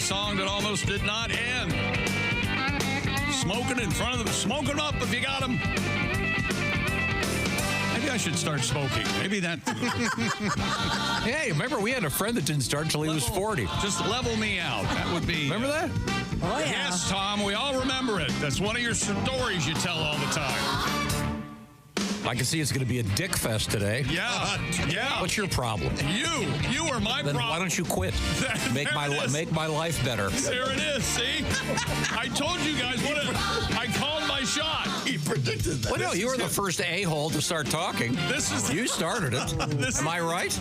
a song that almost did not end. Smoking in front of them. Smoke them up if you got them. Maybe I should start smoking. Maybe that... Hey, remember we had a friend that didn't start until he was 40. Just level me out. That would be... Remember that? Oh, yeah. Yes, Tom, we all remember it. That's one of your stories you tell all the time. I can see it's going to be a dick fest today. Yeah, yeah. What's your problem? You are my Then problem. why don't you quit? Make my life better. There it is, see? I told you guys I called my shot. He predicted that. Well, no, you were the first a-hole to start talking. You started it. Am I right?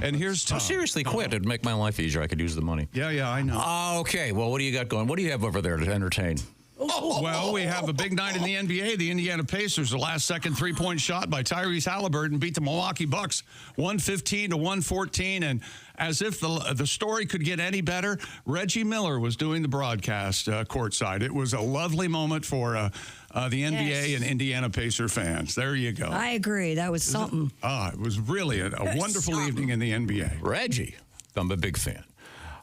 And here's Tom. Oh, seriously, quit. It'd make my life easier. I could use the money. Yeah, I know. Okay, well, what do you got going? What do you have over there to entertain? Well, we have a big night in the NBA. The Indiana Pacers, the last-second three-point shot by Tyrese Halliburton beat the Milwaukee Bucks 115-114. And as if the story could get any better, Reggie Miller was doing the broadcast courtside. It was a lovely moment for the NBA and Indiana Pacer fans. There you go. I agree. That was something. It was really a wonderful evening in the NBA. Reggie, I'm a big fan.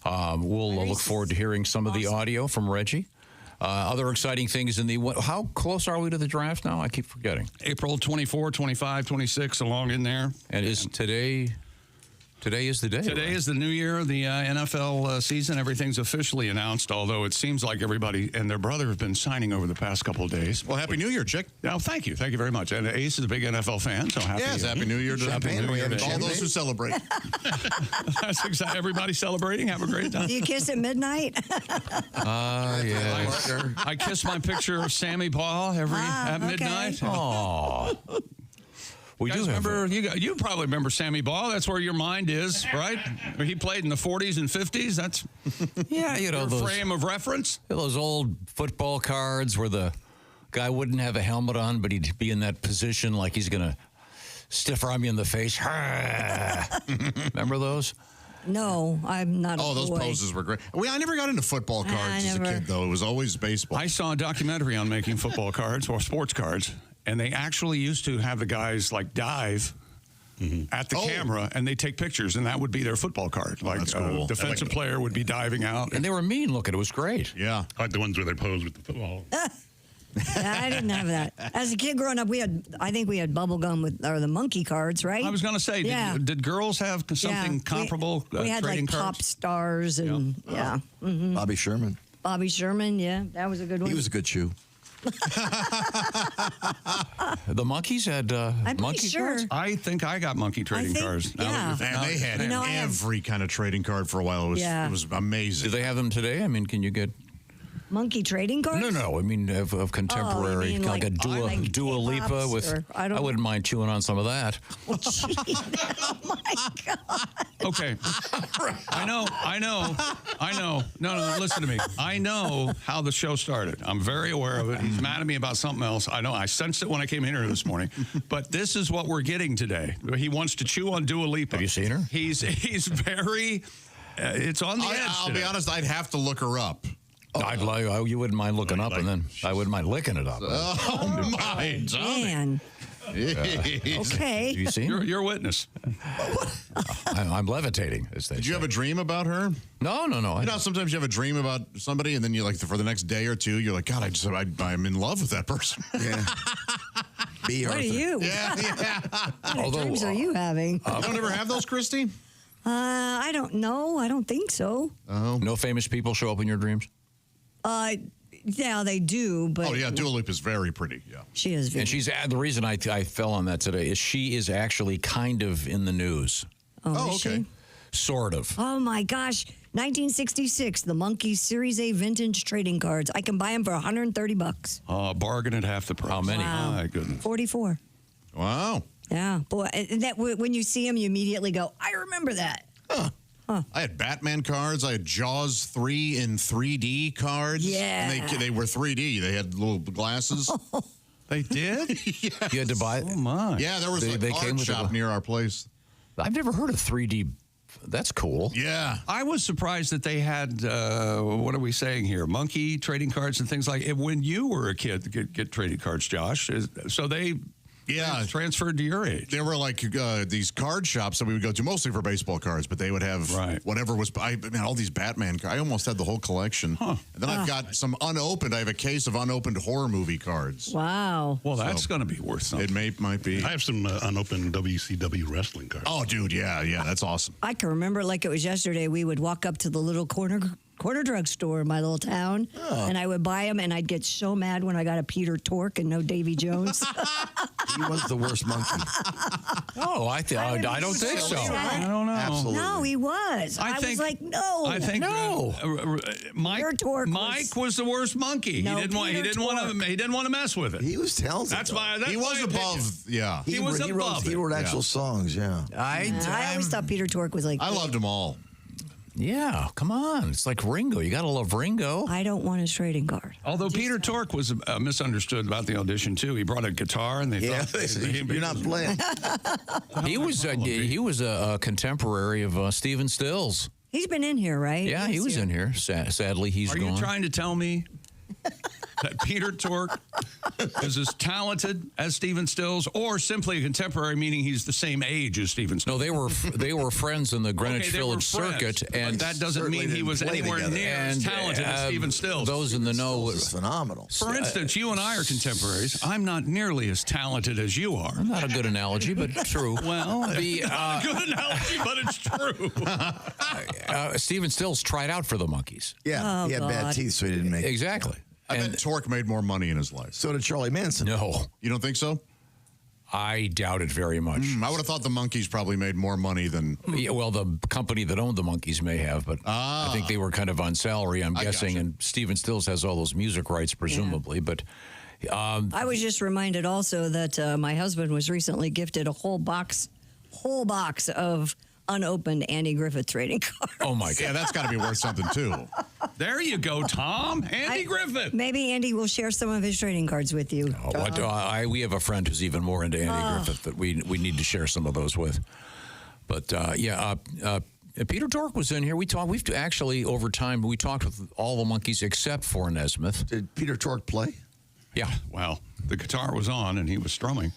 We'll look forward to hearing some of the audio from Reggie. Other exciting things in the... How close are we to the draft now? I keep forgetting. April 24, 25, 26, along in there. And is today... Today is the day. Today is the new year of the NFL season. Everything's officially announced, although it seems like everybody and their brother have been signing over the past couple of days. Well, Happy New Year, Chick. Oh, thank you. Thank you very much. And Ace is a big NFL fan, so happy. Yes, Happy New Year to Happy New Year to all those who celebrate. That's exactly. Everybody celebrating. Have a great time. Do you kiss at midnight? Yes. I kiss my picture of Sammy Paul at midnight. Oh. We do remember, you probably remember Sammy Baugh. That's where your mind is, right? He played in the 40s and 50s. That's your frame of reference. Those old football cards where the guy wouldn't have a helmet on, but he'd be in that position like he's going to stiff arm you in the face. Remember those? No, I'm not. Those poses were great. I never got into football cards as a kid, though. It was always baseball. I saw a documentary on making football cards or sports cards. And they actually used to have the guys like dive at the camera, and they take pictures, and that would be their football card. Like a defensive player would be diving out. And they were mean looking. It was great. Yeah. I like the ones where they pose with the football. I didn't have that. As a kid growing up, I think we had bubble gum or the monkey cards, right? I was going to say, did girls have something comparable? We had like cards? pop stars and Bobby Sherman. Bobby Sherman, that was a good one. He was a good shoe. The Monkeys had monkey cards? I think I got monkey trading cards. Yeah. Man, they had every kind of trading card for a while. It was amazing. Do they have them today? I mean, can you get... Monkey trading cards? No. I mean, of contemporary, you mean like a Dua Lipa with... I wouldn't mind chewing on some of that. Oh, my God. Okay. I know. No, listen to me. I know how the show started. I'm very aware of it. He's mad at me about something else. I know. I sensed it when I came in here this morning. But this is what we're getting today. He wants to chew on Dua Lipa. Have you seen her? He's very... it's on the edge I'll today. be honest, I'd have to look her up. You wouldn't mind looking up, and then I wouldn't mind licking it up. Oh, my Man. Okay. You see? You're a witness. I'm levitating, as they Did say. you have a dream about her? No. You know, sometimes you have a dream about somebody, and then you for the next day or two, you're like, God, I'm in love with that person. Yeah. What are you? Yeah. What dreams are you having? You don't ever have those, Christy? I don't know. I don't think so. Oh. No famous people show up in your dreams? Yeah, they do, but... Oh, yeah, Dua Lipa is very pretty, yeah. She is very... And she's... The reason I fell on that today is she is actually kind of in the news. Oh, is okay. she? Sort of. Oh, my gosh. 1966, the Monkeys Series A vintage trading cards. I can buy them for $130. Bargain at half the price. How many? Wow. My goodness. 44. Wow. Yeah, boy. And that when you see them, you immediately go, I remember that. Huh. I had Batman cards. I had Jaws 3 in 3D cards. Yeah. And they were 3D. They had little glasses. They did? Yes. You had to buy it? Oh, my. Yeah, there was They an came art with shop near our place. I've never heard of 3D. That's cool. Yeah. I was surprised that they had, what are we saying here, monkey trading cards and things like it. When you were a kid, get trading cards, Josh. So they Yeah. transferred to your age. There were like these card shops that we would go to mostly for baseball cards, but they would have whatever was. I mean, all these Batman cards. I almost had the whole collection. And then I've got some unopened. I have a case of unopened horror movie cards. Wow. Well, that's going to be worth something. It might be. I have some unopened WCW wrestling cards. Oh, dude, yeah, that's awesome. I can remember like it was yesterday. We would walk up to the little corner drugstore in my little town, and I would buy them, and I'd get so mad when I got a Peter Tork and no Davy Jones. He was the worst monkey. Oh, I don't think so. I don't know. Absolutely. No, he was. I was like, no. I think No. Mike was the worst monkey. No, he didn't want to mess with it. He was talented. That's why He was above. Yeah, He was above He it. wrote actual songs. Yeah. I always thought Peter Tork was like. I loved them all. Yeah, come on. It's like Ringo. You got to love Ringo. I don't want his trading card. Although Peter Tork was misunderstood about the audition too. He brought a guitar and they thought You're not playing. He was a contemporary of Stephen Stills. He's been in here, right? Yeah, he was in here. Sadly, he's Are gone. you trying to tell me that Peter Tork is as talented as Stephen Stills, or simply a contemporary, meaning he's the same age as Stephen Stills? No, they were friends in the Greenwich they were Village friends, circuit, but and that doesn't mean he was play anywhere together. near as talented as Stephen Stills. Those in the know. It's phenomenal. For instance, you and I are contemporaries. I'm not nearly as talented as you are. Not a good analogy, but true. Well, the good analogy, but it's true. Stephen Stills tried out for the Monkees. Yeah, he had bad God. teeth, so he didn't make it. Exactly. I bet Tork made more money in his life. So did Charlie Manson. No, You don't think so? I doubt it very much. I would have thought the Monkees probably made more money than. Yeah, well, the company that owned the Monkees may have, but I think they were kind of on salary, I'm guessing, gotcha. and Stephen Stills has all those music rights, presumably, but... I was just reminded also that my husband was recently gifted a whole box of unopened Andy Griffith trading cards. Oh, my God. Yeah, that's got to be worth something too. There you go, Tom. Andy Griffith. Maybe Andy will share some of his trading cards with you. We have a friend who's even more into Andy Griffith that we need to share some of those with. But Peter Tork was in here. We've actually over time we talked with all the Monkees except for Nesmith. Did Peter Tork play? Yeah. Well, the guitar was on and he was strumming.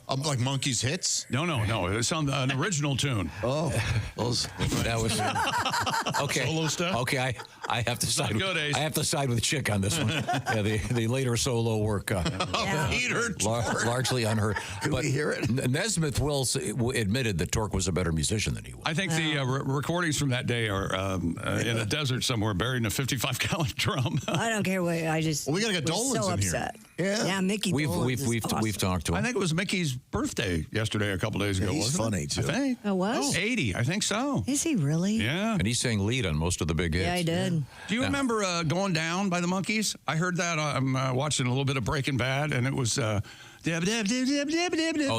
Like Monkees hits? No. It's on an original tune. Oh, those. That was okay. Solo stuff? Okay, I have to side. good, Ace. I have to side with Chick on this one. Yeah, the later solo work. Peter Tork. Largely unheard. We hear it? Nesmith admitted that Tork was a better musician than he was. I think the recordings from that day are in a desert somewhere, buried in a 55-gallon drum. I don't care what. I just. Well, we gotta get was Dolan's so in here. upset. Yeah. Mickey. We've Dolenz is awesome. we've talked to him. I think it was Mickey's birthday yesterday, a couple days ago. he's wasn't funny, it? too. I think. Oh, was? 80, I think so. Is he really? Yeah. And he sang lead on most of the big hits. Yeah, I did. Do you remember Going Down by the Monkees? I heard that. I'm watching a little bit of Breaking Bad, and it was. Oh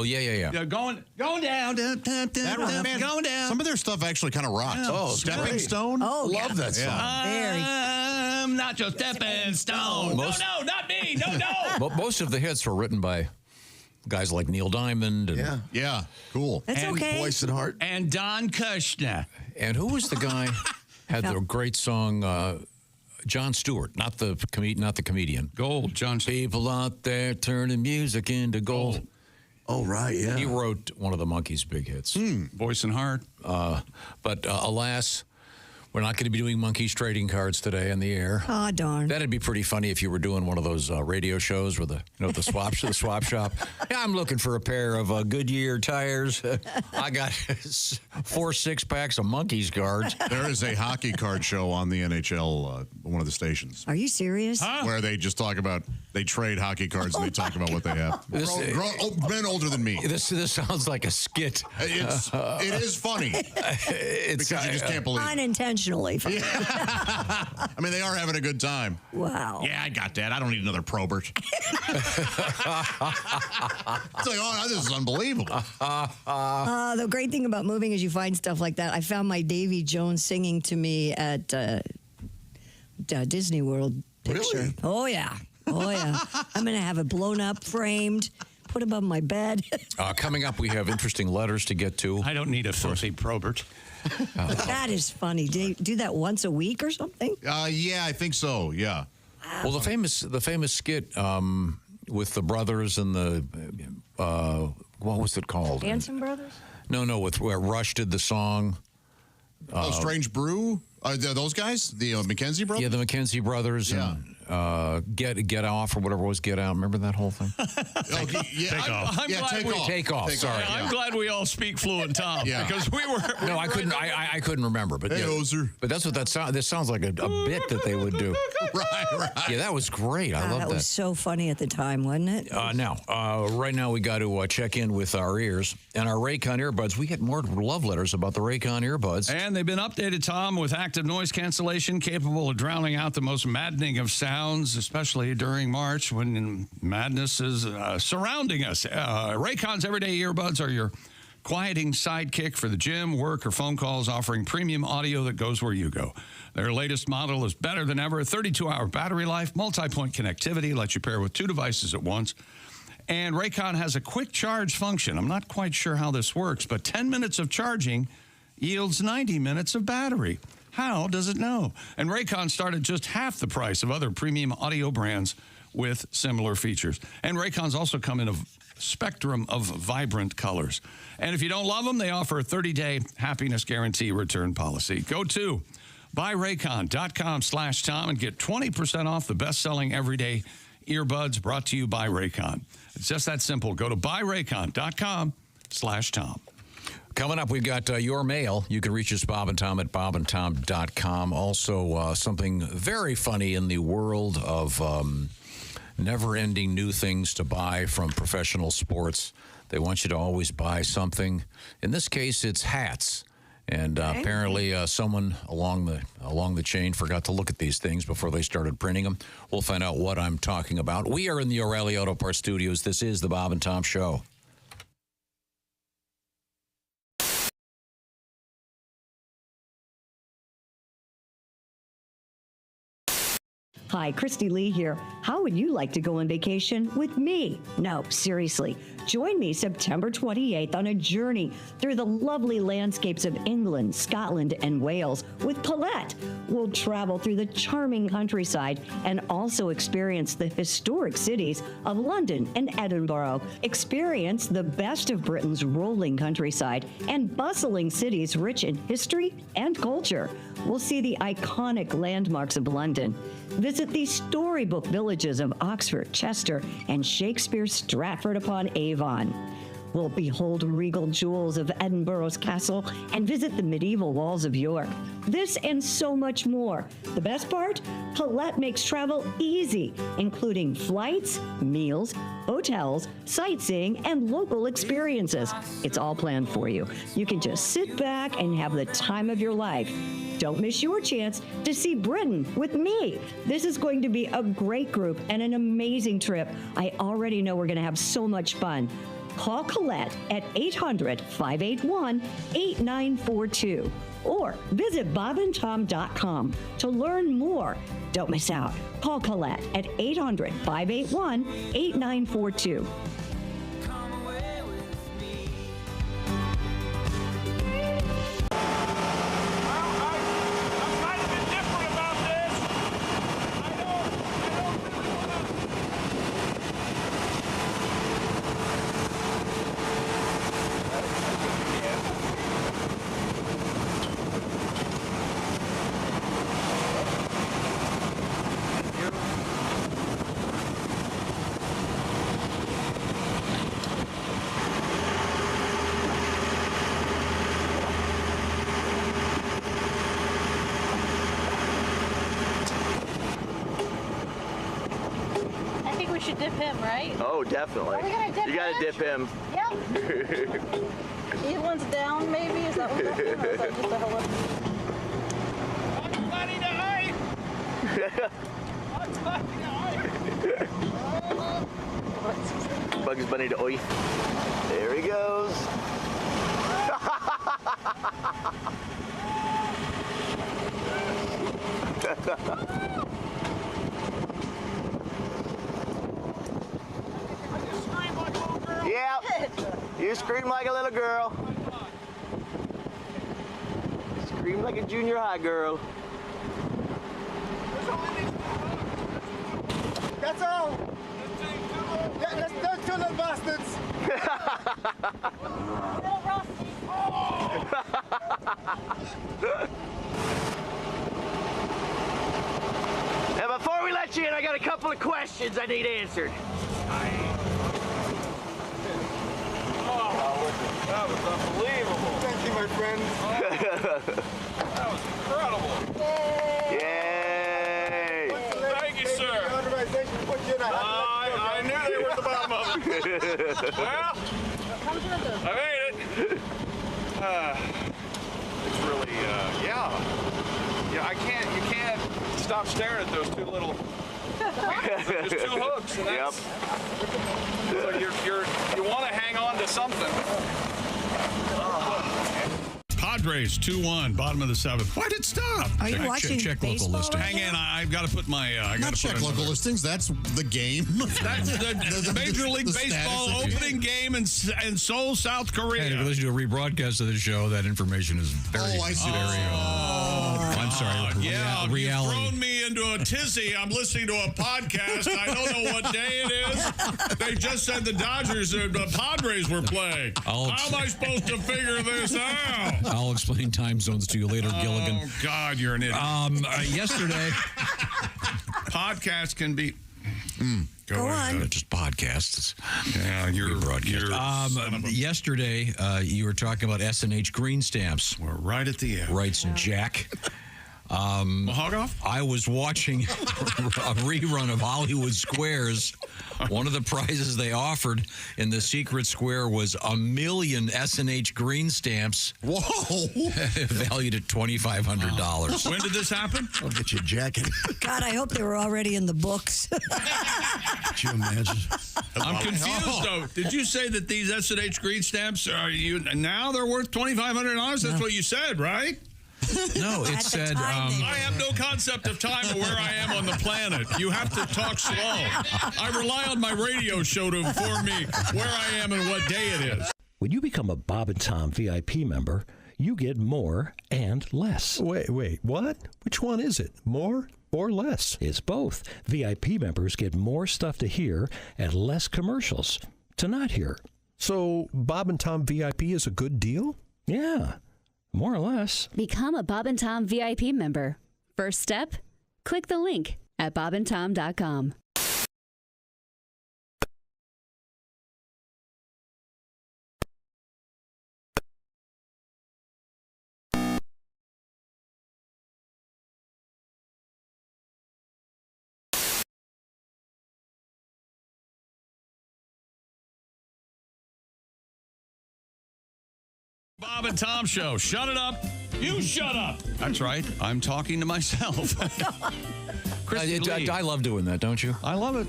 yeah. Going down. Going down. Some of their stuff actually kind of rocks. Oh, Stepping great. Stone? Oh, Love yeah. that song. Very. I'm not your stepping stone. Most- No, not me. No. But most of the hits were written by guys like Neil Diamond and Yeah. Yeah, cool. That's And okay. Voice and heart. And Don Kushner. and who was the guy had the great song John Stewart, not the comedian. Gold, John. People out there turning music into gold. Oh, right, yeah. He wrote one of the Monkees' big hits. Voice and Heart. But alas, we're not going to be doing Monkees trading cards today on the air. Oh, darn. That'd be pretty funny if you were doing one of those radio shows where the swap shop. Yeah, I'm looking for a pair of Goodyear tires. I got 4 6-packs of Monkees cards. There is a hockey card show on the NHL, one of the stations, Are you serious? where they just talk about, they trade hockey cards and they talk about what they have. Men older than me. This sounds like a skit. It is funny It's because you just can't believe it. Unintentionally. I mean, they are having a good time. Wow. Yeah, I got that. I don't need another Probert. It's like, oh, this is unbelievable. The great thing about moving is you find stuff like that. I found my Davy Jones singing to me at Disney World picture. Really? Oh, yeah. I'm going to have it blown up, framed, put above my bed. Coming up, we have interesting letters to get to. I don't need a filthy Probert. That is funny. Do they do that once a week or something? Yeah, I think so. Yeah. Well, the famous skit with the brothers and the what was it called? Hanson Brothers? No, with where Rush did the song. Strange Brew? Those guys? The McKenzie brothers? Yeah, the McKenzie brothers. Yeah. And, Get Off or whatever it was, Get Out. Remember that whole thing? Take off. I'm glad Take off. Sorry. I'm glad we all speak fluent Tom because we were. No, I couldn't. I couldn't remember. But Hey, Ozer. But that's what that sound. This sounds like a bit that they would do. Right. Yeah, that was great. I love That that. was so funny at the time, wasn't it? Right now we got to check in with our ears and our Raycon earbuds. We get more love letters about the Raycon earbuds. And they've been updated, Tom, with active noise cancellation capable of drowning out the most maddening of sounds, especially during March when madness is surrounding us. Raycon's everyday earbuds are your quieting sidekick for the gym, work, or phone calls, offering premium audio that goes where you go. Their latest model is better than ever. 32-hour battery life, multi-point connectivity, lets you pair with 2 devices at once. And Raycon has a quick charge function. I'm not quite sure how this works, but 10 minutes of charging yields 90 minutes of battery. How does it know? And Raycon started just half the price of other premium audio brands with similar features. And Raycons also come in a spectrum of vibrant colors. And if you don't love them, they offer a 30-day happiness guarantee return policy. Go to buyraycon.com/Tom and get 20% off the best-selling everyday earbuds brought to you by Raycon. It's just that simple. Go to buyraycon.com/Tom. Coming up, we've got your mail. You can reach us, Bob and Tom, at bobandtom.com. Also, something very funny in the world of never-ending new things to buy from professional sports. They want you to always buy something. In this case, it's hats. And apparently someone along the chain forgot to look at these things before they started printing them. We'll find out what I'm talking about. We are in the O'Reilly Auto Parts Studios. This is the Bob and Tom Show. Hi, Christy Lee here. How would you like to go on vacation with me? No, seriously. Join me September 28th on a journey through the lovely landscapes of England, Scotland, and Wales with Paulette. We'll travel through the charming countryside and also experience the historic cities of London and Edinburgh. Experience the best of Britain's rolling countryside and bustling cities rich in history and culture. We'll see the iconic landmarks of London. Visit the storybook villages of Oxford, Chester, and Shakespeare's Stratford-upon-Avon. We'll behold regal jewels of Edinburgh's castle and visit the medieval walls of York. This and so much more. The best part? Paulette makes travel easy, including flights, meals, hotels, sightseeing, and local experiences. It's all planned for you. You can just sit back and have the time of your life. Don't miss your chance to see Britain with me. This is going to be a great group and an amazing trip. I already know we're going to have so much fun. Call Colette at 800-581-8942 or visit bobandtom.com to learn more. Don't miss out. Call Colette at 800-581-8942. should dip him, right? Oh, definitely. Are we gonna dip You gotta dip him. Yep. He one's down, maybe? Is that what that is? Or is that just a hello? Buddy to hide! Bugs Bunny to oi. There he goes. Yep. You scream like a little girl. Scream like a junior high girl. That's all. Those two little bastards. Little Rusty. Now, before we let you in, I got a couple of questions I need answered. That was unbelievable. Thank you, my friend. That was incredible. Yay! Thank you, sir. I knew they were at the bottom of it. Well, I made it. It's really, yeah, you can't stop staring at those two little, there's two hooks. And that's, so you want to hang on to something. Padres 2-1, bottom of the seventh. Why'd it stop? Are you watching check local baseball listings. right Hang in, I've got to put my. Not check local listings. That's the game. That's the Major League the Baseball status. opening game in Seoul, South Korea. Hey, if you listen to a rebroadcast of the show, that information is very, I see. I'm sorry. Yeah, reality. you've thrown me into a tizzy. I'm listening to a podcast. I don't know what day it is. They just said the Dodgers, the Padres were playing. How am I supposed to figure this out? I'll explain time zones to you later, Gilligan. Oh, God, you're an idiot. Yesterday, Podcasts can be... Go on. just podcasts. Yeah, you're broadcast. Yesterday, you were talking about S&H green stamps. We're right at the end. Writes Jack. Hog off? I was watching a rerun of Hollywood Squares. One of the prizes they offered in the secret square was 1 million S&H green stamps. Whoa! Valued at $2,500. When did this happen? I'll get you a jacket. God, I hope they were already in the books. Could you imagine? I'm confused, though. Did you say that these S&H green stamps now they're worth $2,500? That's what you said, right? No, it At the said... time they I have no concept of time or where I am on the planet. You have to talk slow. I rely on my radio show to inform me where I am and what day it is. When you become a Bob and Tom VIP member, you get more and less. Wait, what? Which one is it? More or less? It's both. VIP members get more stuff to hear and less commercials to not hear. So Bob and Tom VIP is a good deal? Yeah, more or less. Become a Bob and Tom VIP member. First step, click the link at bobandtom.com. Bob and Tom Show. Shut it up. You shut up. That's right. I'm talking to myself. I love doing that, don't you? I love it.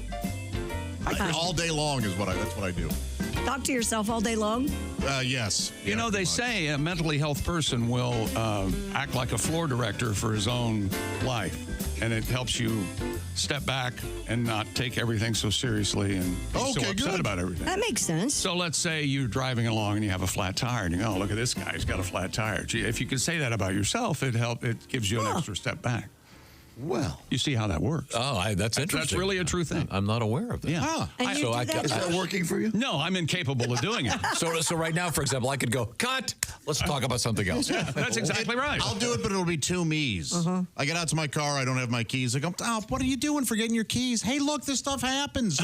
All day long is that's what I do. Talk to yourself all day long? Yes. You know, they say a mentally health person will act like a floor director for his own life. And it helps you step back and not take everything so seriously and be so upset about everything. That makes sense. So let's say you're driving along and you have a flat tire and you go, oh, look at this guy, he's got a flat tire. Gee, if you could say that about yourself, it gives you an extra step back. Well, you see how that works. Oh, that's interesting. That's really a true thing. I'm not aware of that. Yeah. Is that working for you? No, I'm incapable of doing it. So right now, for example, I could go, cut. Let's talk about something else. Yeah, that's exactly right. I'll do it, but it'll be two me's. I get out to my car. I don't have my keys. I go, oh, what are you doing forgetting your keys? Hey, look, this stuff happens.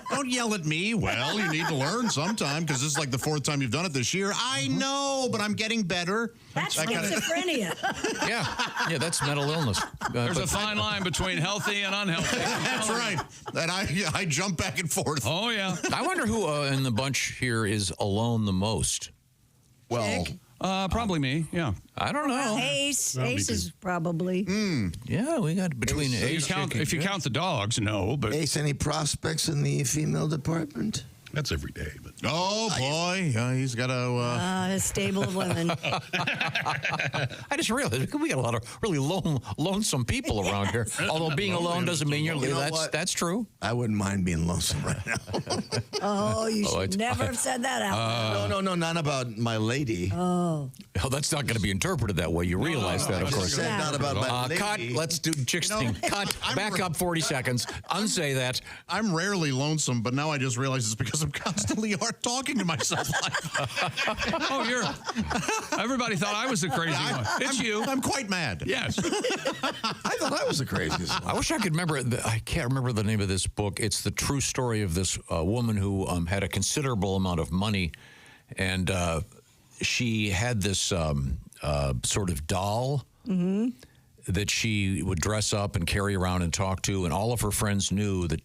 Don't yell at me. Well, you need to learn sometime because this is like the 4th time you've done it this year. I know, but I'm getting better. That's schizophrenia. Yeah, that's mental illness. There's a fine line between healthy and unhealthy. That's right. And I jump back and forth. Oh, yeah. I wonder who in the bunch here is alone the most. Well, probably me. Yeah. I don't know. Ace is probably. Yeah, we got between Ace. If you count the dogs, no. But Ace, any prospects in the female department? That's every day. But oh boy, he's got a stable of women. I just realized we got a lot of really lonesome people around here. Although being alone doesn't mean you're. That's true. I wouldn't mind being lonesome right now. Oh, you should never have said that out loud. No, not about my lady. Oh, that's not going to be interpreted that way. You realize that, of course. Said not about my lady. Cut. Let's do chicks thing. Cut. Back up 40 seconds. Unsay that. I'm rarely lonesome, but now I just realize it's because I'm constantly talking to myself. Everybody thought I was the crazy one. It's you. I'm quite mad. Yes. I thought I was the craziest one. I wish I could remember. I can't remember the name of this book. It's the true story of this woman who had a considerable amount of money, and she had this sort of doll that she would dress up and carry around and talk to, and all of her friends knew that.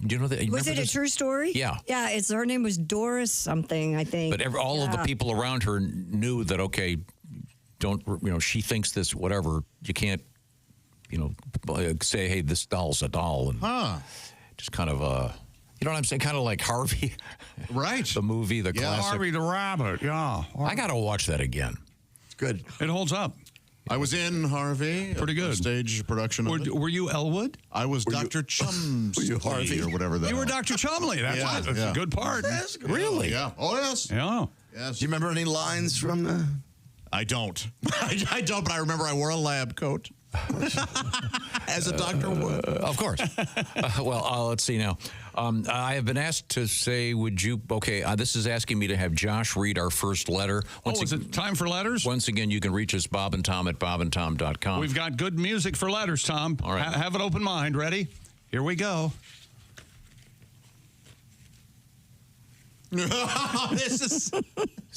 Do you know that? Was it a true story? Yeah. Yeah, her name was Doris something, I think. But all of the people around her knew that, okay, she thinks this, whatever. You can't, say, hey, this doll's a doll. And just kind of, you know what I'm saying? Kind of like Harvey. Right. The movie, the classic. Harvey the Rabbit, yeah. I got to watch that again. It's good. It holds up. I was in Harvey. Pretty good. Stage production of it. Were you Elwood? I was Dr. Chumsley. Were you Harvey? Or whatever that You were was. Dr. Chumley. That's a good part. That's good. Really? Yeah. Oh, yes. Yeah. Yes. Do you remember any lines from the... I don't. I don't, but I remember I wore a lab coat. As a doctor would. Of course. Let's see now. I have been asked to say, would you... Okay, this is asking me to have Josh read our first letter. Is it time for letters? Once again, you can reach us, Bob and Tom at bobandtom.com. We've got good music for letters, Tom. All right. Have an open mind. Ready? Here we go. It's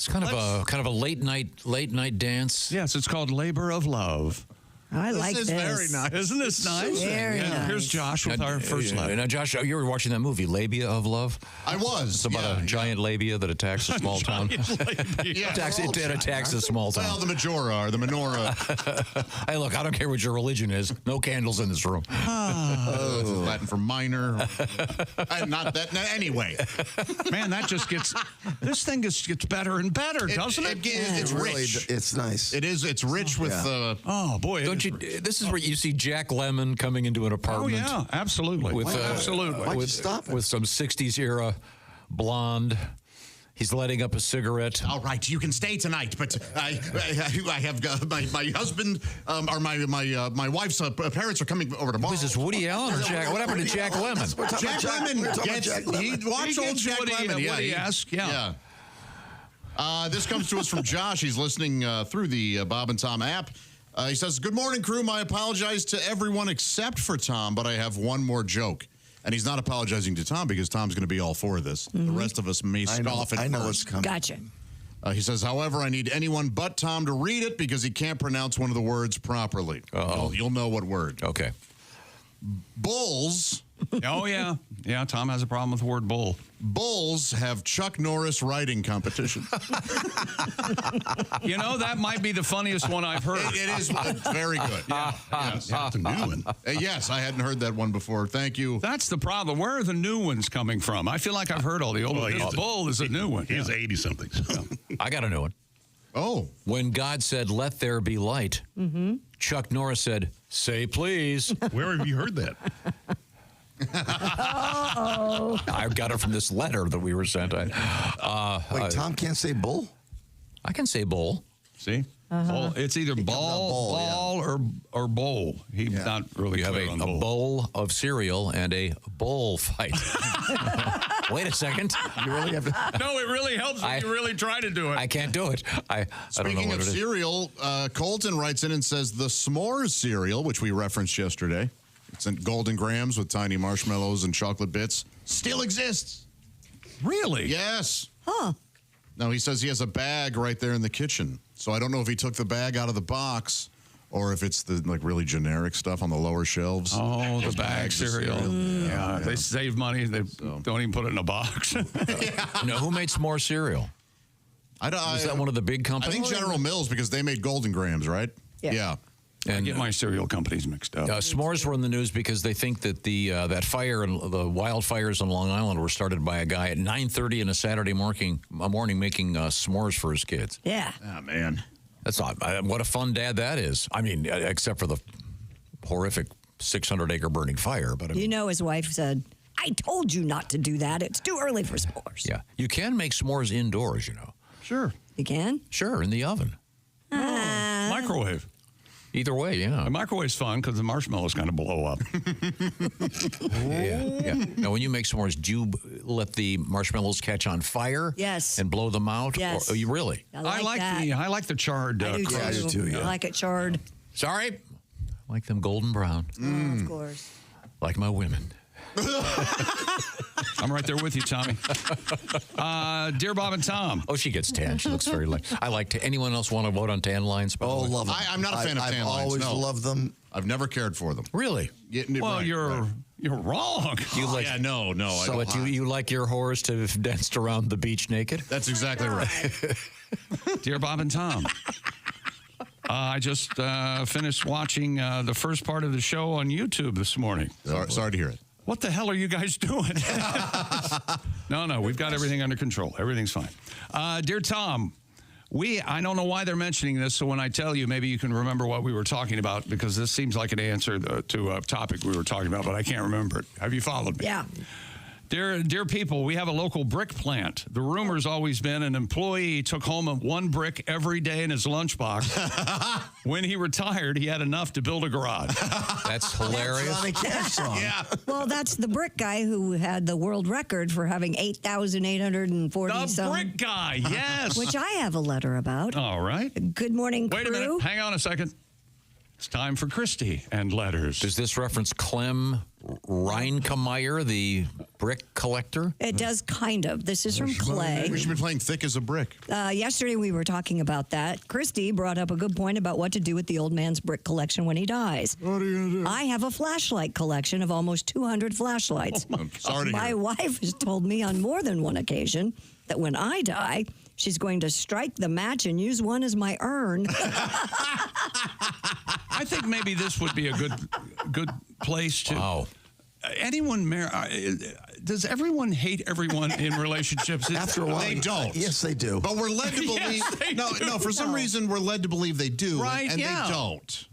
kind of a late night dance. Yes, it's called Labor of Love. I like this. this. Very nice. Isn't this nice? Very nice. Here's Josh with our first letter. Now, Josh, you were watching that movie, Labia of Love? I was. It's about a giant labia that attacks a small town. It attacks a small town. Well, the Majora or the Menorah. Hey, look, I don't care what your religion is. No candles in this room. This is Latin for minor. Not that. Anyway. Man, that just gets... This thing gets better and better, doesn't it? It's really, rich. it's nice. It is. It's rich with... oh, boy. This is where you see Jack Lemmon coming into an apartment. Oh, yeah, absolutely. Absolutely. Why'd you stop it? With some 60s era blonde. He's lighting up a cigarette. All right, you can stay tonight, but I have my husband or my wife's parents are coming over tomorrow. Is this Woody Allen or Jack? What happened to Jack Lemmon? Jack Lemmon gets watch old Jack Lemmon. Yeah, he asks. Yeah. This comes to us from Josh. He's listening through the Bob and Tom app. He says, "Good morning, crew. I apologize to everyone except for Tom, but I have one more joke." And he's not apologizing to Tom because Tom's going to be all for this. The rest of us may scoff at I know first. what's coming. Gotcha. He says, however, I need anyone but Tom to read it because he can't pronounce one of the words properly. You'll know what word. Okay. Bulls. Oh, yeah. Yeah, Tom has a problem with the word bull. Bulls have Chuck Norris riding competition. You know, that might be the funniest one I've heard. It is very good. Yes, that's a new one. Yes, I hadn't heard that one before. Thank you. That's the problem. Where are the new ones coming from? I feel like I've heard all the old ones. Bull is a new one. He's 80-something. So. I got a new one. Oh. When God said, "Let there be light," Chuck Norris said, "Say please." Where have you heard that? I got it from this letter that we were sent. Wait, Tom can't say bull? I can say bull. See? Bull. It's either ball or bowl. He's not really You have clear a on bull. bowl of cereal and a bull fight. Wait a second. You really have to... No, it really helps when you really try to do it. I can't do it. I don't know Speaking what of it is. cereal, Colton writes in and says the s'mores cereal, which we referenced yesterday, it's in Golden Grams with tiny marshmallows and chocolate bits, still exists. Really? Yes. Huh. Now, he says he has a bag right there in the kitchen. So I don't know if he took the bag out of the box or if it's the really generic stuff on the lower shelves. Oh, the bag cereal. Yeah, they save money. They don't even put it in a box. No, who made s'more cereal? Is that one of the big companies? I think General Mills, because they made Golden Grams, right? Yeah. I get my cereal companies mixed up. S'mores were in the news because they think that that fire and the wildfires on Long Island were started by a guy at 9:30 on a Saturday morning making s'mores for his kids. Yeah. Oh, man. That's odd. What a fun dad that is. I mean, except for the horrific 600-acre burning fire. But I mean, His wife said, I told you not to do that. It's too early for s'mores. yeah, you can make s'mores indoors, Sure. You can? Sure, in the oven. Microwave. Either way, yeah. The microwave's fun because the marshmallows kind of blow up. Yeah. Now, when you make s'mores, do you let the marshmallows catch on fire? Yes. And blow them out? Yes. Or, you really? I like the charred. I do too. I like it charred. Sorry. I like them golden brown. Of course. Like my women. I'm right there with you, Tommy. Dear Bob and Tom. Oh, she gets tan. She looks very like. I like to. Anyone else want to vote on tan lines? Love them. I'm not a fan of tan lines. I've always loved them. I've never cared for them. Really? Yeah, Well, you're wrong. You like? Yeah, no. So what? You like your whores to have danced around the beach naked? That's exactly right. Dear Bob and Tom. I just finished watching the first part of the show on YouTube this morning. Sorry to hear it. What the hell are you guys doing? No, we've got everything under control. Everything's fine. Dear Tom, I don't know why they're mentioning this, so when I tell you, maybe you can remember what we were talking about, because this seems like an answer to a topic we were talking about, but I can't remember it. Have you followed me? Yeah. Dear people, we have a local brick plant. The rumor's always been an employee took home one brick every day in his lunchbox. When he retired, he had enough to build a garage. That's hilarious. Yeah. Well, that's the brick guy who had the world record for having 8,840 The brick guy, yes. Which I have a letter about. All right. Good morning, Wait a crew. minute. Hang on a second. It's time for Christy and letters. Does this reference Clem Reinkemeyer, the brick collector? It does kind of. This is from Clay. We should be playing thick as a brick. Yesterday we were talking about that. Christy brought up a good point about what to do with the old man's brick collection when he dies. What are you going to do? I have a flashlight collection of almost 200 flashlights. Sorry to My hear. wife has told me on more than one occasion that when I die, she's going to strike the match and use one as my urn. I think maybe this would be a good place to. Wow. Does everyone hate everyone in relationships? After a while, They don't. Yes, they do. But we're led to believe. Yes, they do. No, for some reason, we're led to believe they do. Right, And yeah. they don't.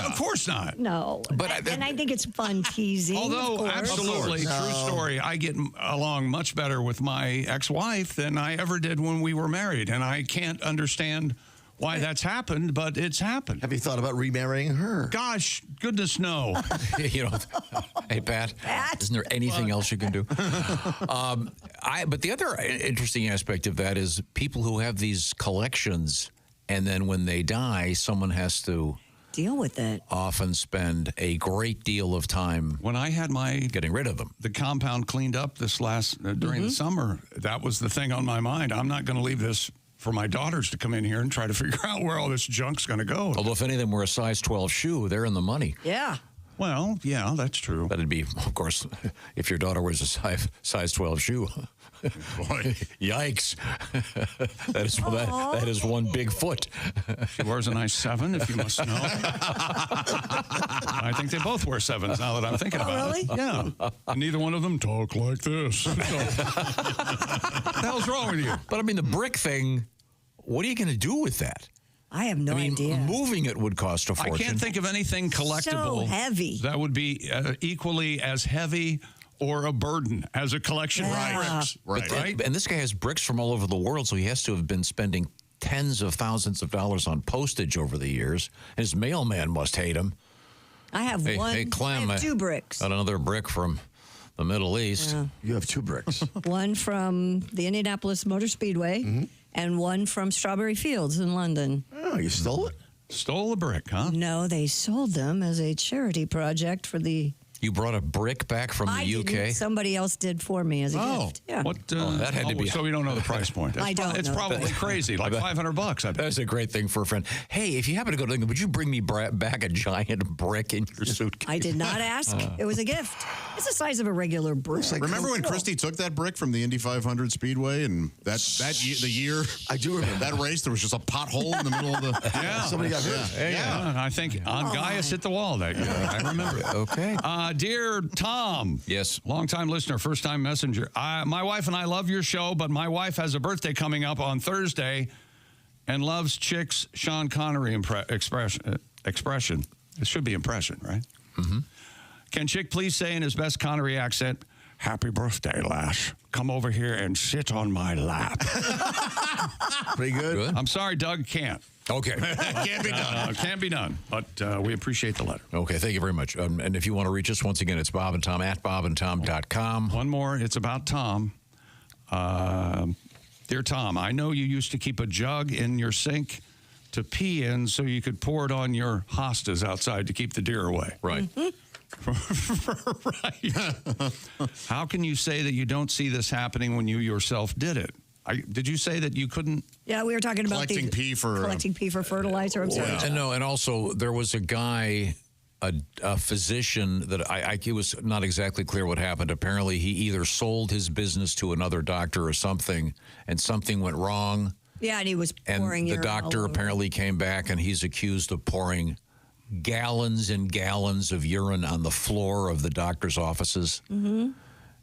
Of course not. No. But and I think it's fun teasing. Although, of course. absolutely, true story, I get along much better with my ex-wife than I ever did when we were married. And I can't understand why that's happened, but it's happened. Have you thought about remarrying her? Gosh, goodness no. Hey, Pat, isn't there anything else you can do? But the other interesting aspect of that is people who have these collections, and then when they die, someone has to deal with it. Often spend a great deal of time when I had getting rid of them. The compound cleaned up this during the summer. That was the thing on my mind. I'm not going to leave this for my daughters to come in here and try to figure out where all this junk's going to go. Although if any of them were a size 12 shoe, they're in the money. Yeah. Well, yeah, that's true. That'd be, of course, if your daughter wears a size 12 shoe. Boy. Yikes. that is one big foot. She wears a nice 7, if you must know. I think they both wear 7s now that I'm thinking about really? it. Yeah. And neither one of them talk like this. What the hell's wrong with you? But I mean, the brick thing, what are you going to do with that? I have no idea. Moving it would cost a fortune. I can't think of anything collectible So heavy. that would be equally as heavy or a burden as a collection of bricks. Right. And this guy has bricks from all over the world, so he has to have been spending tens of thousands of dollars on postage over the years. His mailman must hate him. I have one. Hey, Clem, I have 2 bricks. Got another brick from the Middle East. Yeah. You have 2 bricks. One from the Indianapolis Motor Speedway and one from Strawberry Fields in London. Oh, you stole it? Stole a brick, huh? No, they sold them as a charity project for the You brought a brick back from the I UK? didn't. Somebody else did for me as a gift. Yeah. What? that had to be. So we don't know the price point. I don't It's know the probably price. crazy, like $500. That's a great thing for a friend. Hey, if you happen to go to England, would you bring me back a giant brick in your suitcase? I did not ask. It was a gift. It's the size of a regular brick. Remember when Christy took that brick from the Indy 500 Speedway, and the year I do remember that race, there was just a pothole in the middle of the. Yeah. Somebody got hurt. Yeah. I think Gaius hit the wall that year. I remember. Okay. Dear Tom. Yes. Longtime listener, first time messenger. My wife and I love your show, but my wife has a birthday coming up on Thursday and loves Chick's Sean Connery expression. It should be impression, right? Mm-hmm. Can Chick please say in his best Connery accent, "Happy birthday, lass. Come over here and sit on my lap." Pretty good. I'm sorry, Doug, can't. Okay. Can't be done. Can't be done, but we appreciate the letter. Okay, thank you very much. And if you want to reach us, once again, it's Bob and Tom at bobandtom.com. One more. It's about Tom. Dear Tom, I know you used to keep a jug in your sink to pee in so you could pour it on your hostas outside to keep the deer away. Right. Right. How can you say that you don't see this happening when you yourself did it? Did you say that you couldn't? Yeah, we were talking about Collecting pee for fertilizer. I'm sorry. And no, and also there was a guy, a physician that it was not exactly clear what happened. Apparently, he either sold his business to another doctor or something, and something went wrong. Yeah, and he was pouring And the urine all doctor over. apparently came back, and he's accused of pouring gallons and gallons of urine on the floor of the doctor's offices. Mm-hmm.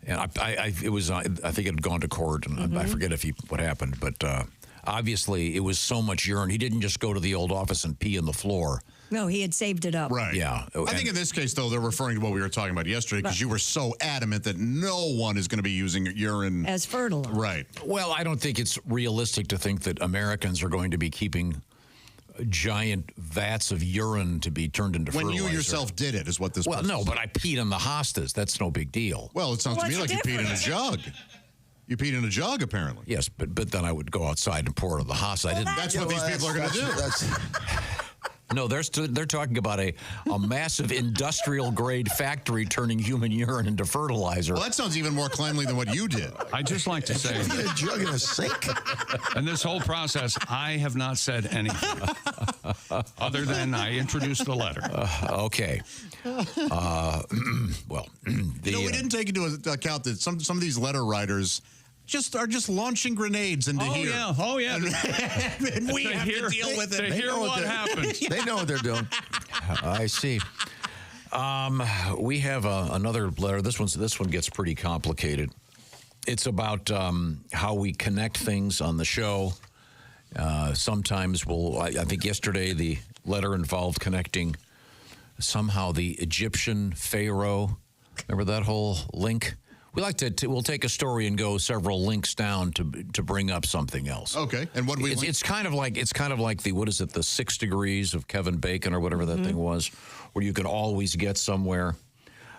And I think it had gone to court, and I forget what happened, but obviously it was so much urine. He didn't just go to the old office and pee on the floor. No, he had saved it up. Right. Yeah. I think in this case, though, they're referring to what we were talking about yesterday because you were so adamant that no one is going to be using urine as fertilizer. Right. Well, I don't think it's realistic to think that Americans are going to be keeping giant vats of urine to be turned into fertilizer. When you yourself did it is what this Well, no, but I peed on the hostas. That's no big deal. Well, it sounds to me like you peed in a jug. You peed in a jug, apparently. Yes, but then I would go outside and pour it on the hosta. That's what these people are going to do. No, they're talking about a massive industrial grade factory turning human urine into fertilizer. Well, that sounds even more cleanly than what you did. I'd just like to say, A jug in a sink. in this whole process, I have not said anything other than I introduced the letter. Okay. Well, we didn't take into account that some of these letter writers are just launching grenades into here. Oh, yeah. And we have to deal with it. They hear what happens. They know what they're doing. I see. We have another letter. This one gets pretty complicated. It's about how we connect things on the show. Sometimes I think yesterday the letter involved connecting somehow the Egyptian pharaoh. Remember that whole link? We like to we'll take a story and go several links down to bring up something else. Okay, and what it's kind of like the 6 degrees of Kevin Bacon or whatever that thing was, where you can always get somewhere.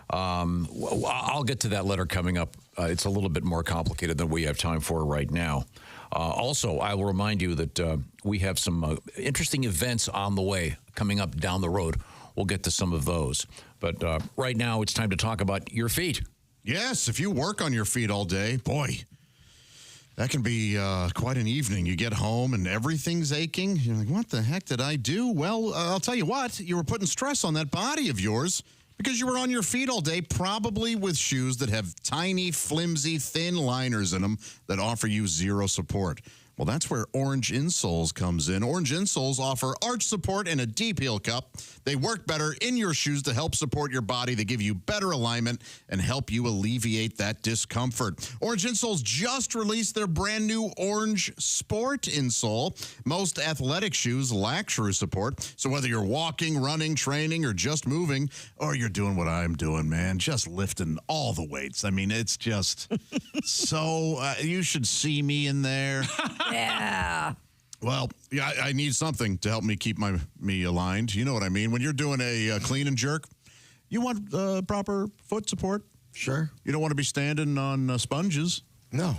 I'll get to that letter coming up. It's a little bit more complicated than we have time for right now. Also, I will remind you that we have some interesting events on the way coming up down the road. We'll get to some of those. But right now, it's time to talk about your feet. Yes, if you work on your feet all day, boy, that can be quite an evening. You get home and everything's aching. You're like, what the heck did I do? Well, I'll tell you what, you were putting stress on that body of yours because you were on your feet all day, probably with shoes that have tiny, flimsy, thin liners in them that offer you zero support. Well, that's where Orange Insoles comes in. Orange Insoles offer arch support and a deep heel cup. They work better in your shoes to help support your body. They give you better alignment and help you alleviate that discomfort. Orange Insoles just released their brand new Orange Sport Insole. Most athletic shoes lack true support. So whether you're walking, running, training, or just moving, or you're doing what I'm doing, man, just lifting all the weights. I mean, it's just so, you should see me in there. Yeah. Well, yeah, I need something to help me keep me aligned. You know what I mean? When you're doing a clean and jerk, you want proper foot support. Sure. You don't want to be standing on sponges. No.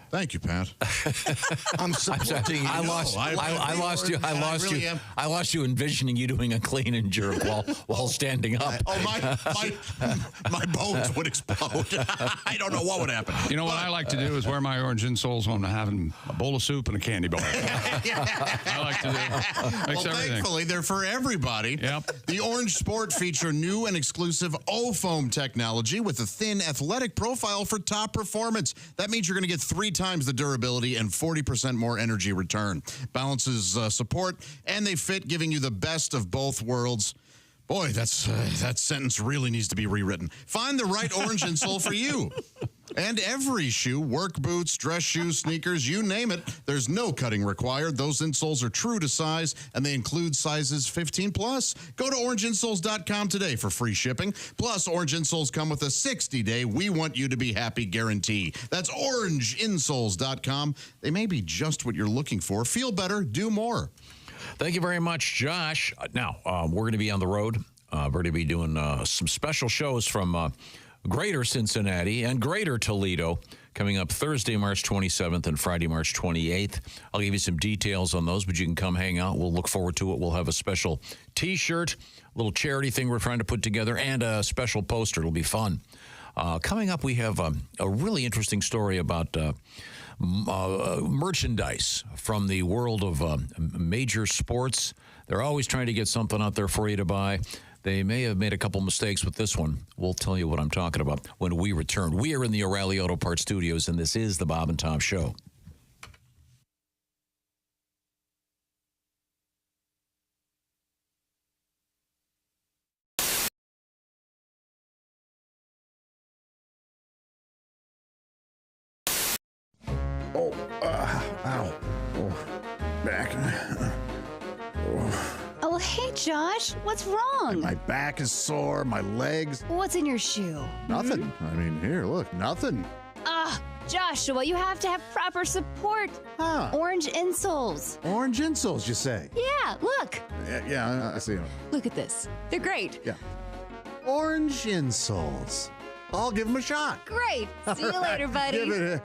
Thank you, Pat. I'm supporting you. I lost you. I lost you envisioning you doing a clean and jerk while standing up. My bones would explode. I don't know what would happen. You know what I like to do is wear my orange insoles when I'm having a bowl of soup and a candy bar. I like to do. Makes everything. Thankfully, they're for everybody. Yep. The Orange Sport feature new and exclusive O-foam technology with a thin, athletic profile for top performance. That means you're going to get 3 times the durability and 40% more energy return. Balances support, and they fit, giving you the best of both worlds. Boy, that sentence really needs to be rewritten. Find the right orange insole for you. And every shoe, work boots, dress shoes, sneakers, you name it, there's no cutting required. Those insoles are true to size, and they include sizes 15 plus. Go to orangeinsoles.com today for free shipping. Plus, Orange Insoles come with a 60-day We Want You to Be Happy guarantee. That's orangeinsoles.com. They may be just what you're looking for. Feel better, do more. Thank you very much, Josh. Now, we're going to be on the road. We're going to be doing some special shows from Greater Cincinnati and Greater Toledo coming up Thursday, March 27th and Friday, March 28th. I'll give you some details on those, but you can come hang out. We'll look forward to it. We'll have a special T-shirt, a little charity thing we're trying to put together, and a special poster. It'll be fun. Coming up, we have a really interesting story about merchandise from the world of major sports. They're always trying to get something out there for you to buy. They may have made a couple mistakes with this one. We'll tell you what I'm talking about when we return. We are in the O'Reilly Auto Parts Studios, and this is the Bob and Tom Show. Ow. Oh, back. Oh, hey, Josh. What's wrong? My back is sore, my legs. What's in your shoe? Nothing. I mean, here, look, nothing. Joshua, you have to have proper support. Orange insoles. Orange insoles, you say? Yeah, look. Yeah, I see them. Look at this. They're great. Yeah. Orange insoles. I'll give them a shot. Great. See you later, buddy. Give it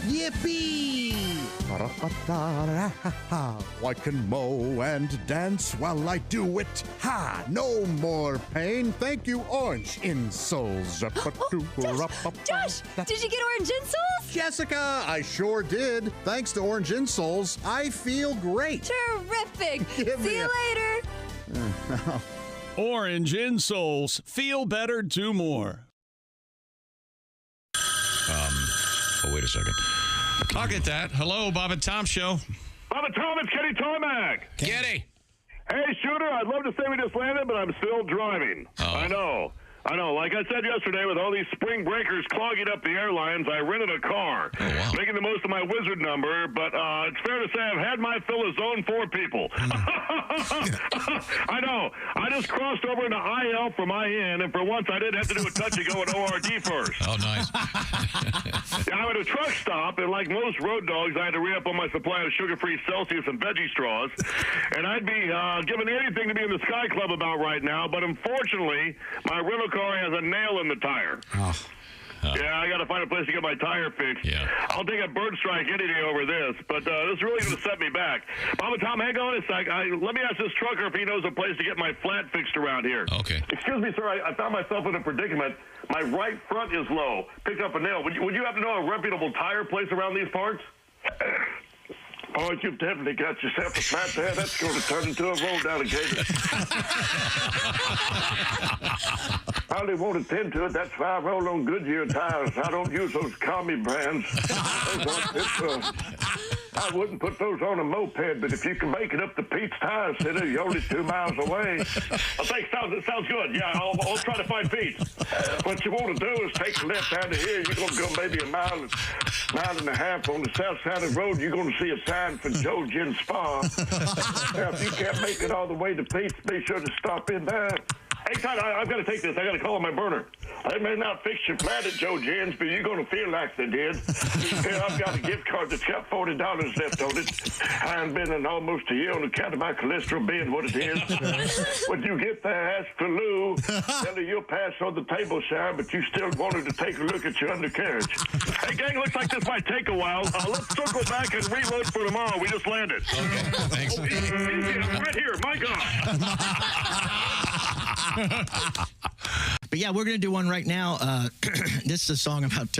Yippee! I can mow and dance while I do it. Ha! No more pain. Thank you, Orange Insoles. Josh, did you get orange insoles? Jessica, I sure did. Thanks to Orange Insoles, I feel great. Terrific. See you later. Orange insoles. Feel better, do more. Oh, wait a second. I'll get that. Hello, Bob and Tom Show. Bob and Tom, it's Kenny Tarmac. Kenny. Hey, Shooter, I'd love to say we just landed, but I'm still driving. I know. Like I said yesterday, with all these spring breakers clogging up the airlines, I rented a car, making the most of my wizard number, but it's fair to say I've had my fill of Zone 4 people. I know. I just crossed over into IL from IN, and for once I didn't have to do a touch-and-go at ORD first. Oh, nice. I'm at a truck stop, and like most road dogs, I had to re-up on my supply of sugar-free Celsius and veggie straws, and I'd be giving anything to be in the Sky Club about right now, but unfortunately, my rental car has a nail in the tire. Yeah, I got to find a place to get my tire fixed. Yeah. I'll take a bird strike any day over this, but this is really going to set me back. Bob and Tom, hang on a sec. Let me ask this trucker if he knows a place to get my flat fixed around here. Okay. Excuse me, sir. I found myself in a predicament. My right front is low. Picked up a nail. Would you happen to know a reputable tire place around these parts? Oh, you've definitely got yourself a flat there. That's going to turn into a roll down occasion. Probably won't attend to it. That's why I roll on Goodyear tires. I don't use those commie brands. I wouldn't put those on a moped, but if you can make it up to Pete's Tire Center, you're only 2 miles away. Thanks. Sounds good. Yeah, I'll try to find Pete. What you want to do is take a left out of here. You're going to go maybe a mile and a half on the south side of the road. You're going to see a sign for Joe Gin Spa. Now, if you can't make it all the way to Pete's, be sure to stop in there. Hey, Todd, I've got to take this. I got to call on my burner. They may not fix your flat at Joe Jen's, but you're going to feel like they did. Here, I've got a gift card that's got $40 left on it. I haven't been in almost a year on account of my cholesterol being what it is. When you get there, ask for Lou. Tell her you'll pass on the table shower, but you still wanted to take a look at your undercarriage. Hey, gang, looks like this might take a while. Let's circle back and reload for tomorrow. We just landed. Okay, thanks. Oh, easy, right here. My God. But yeah, we're going to do one right now. This is a song about,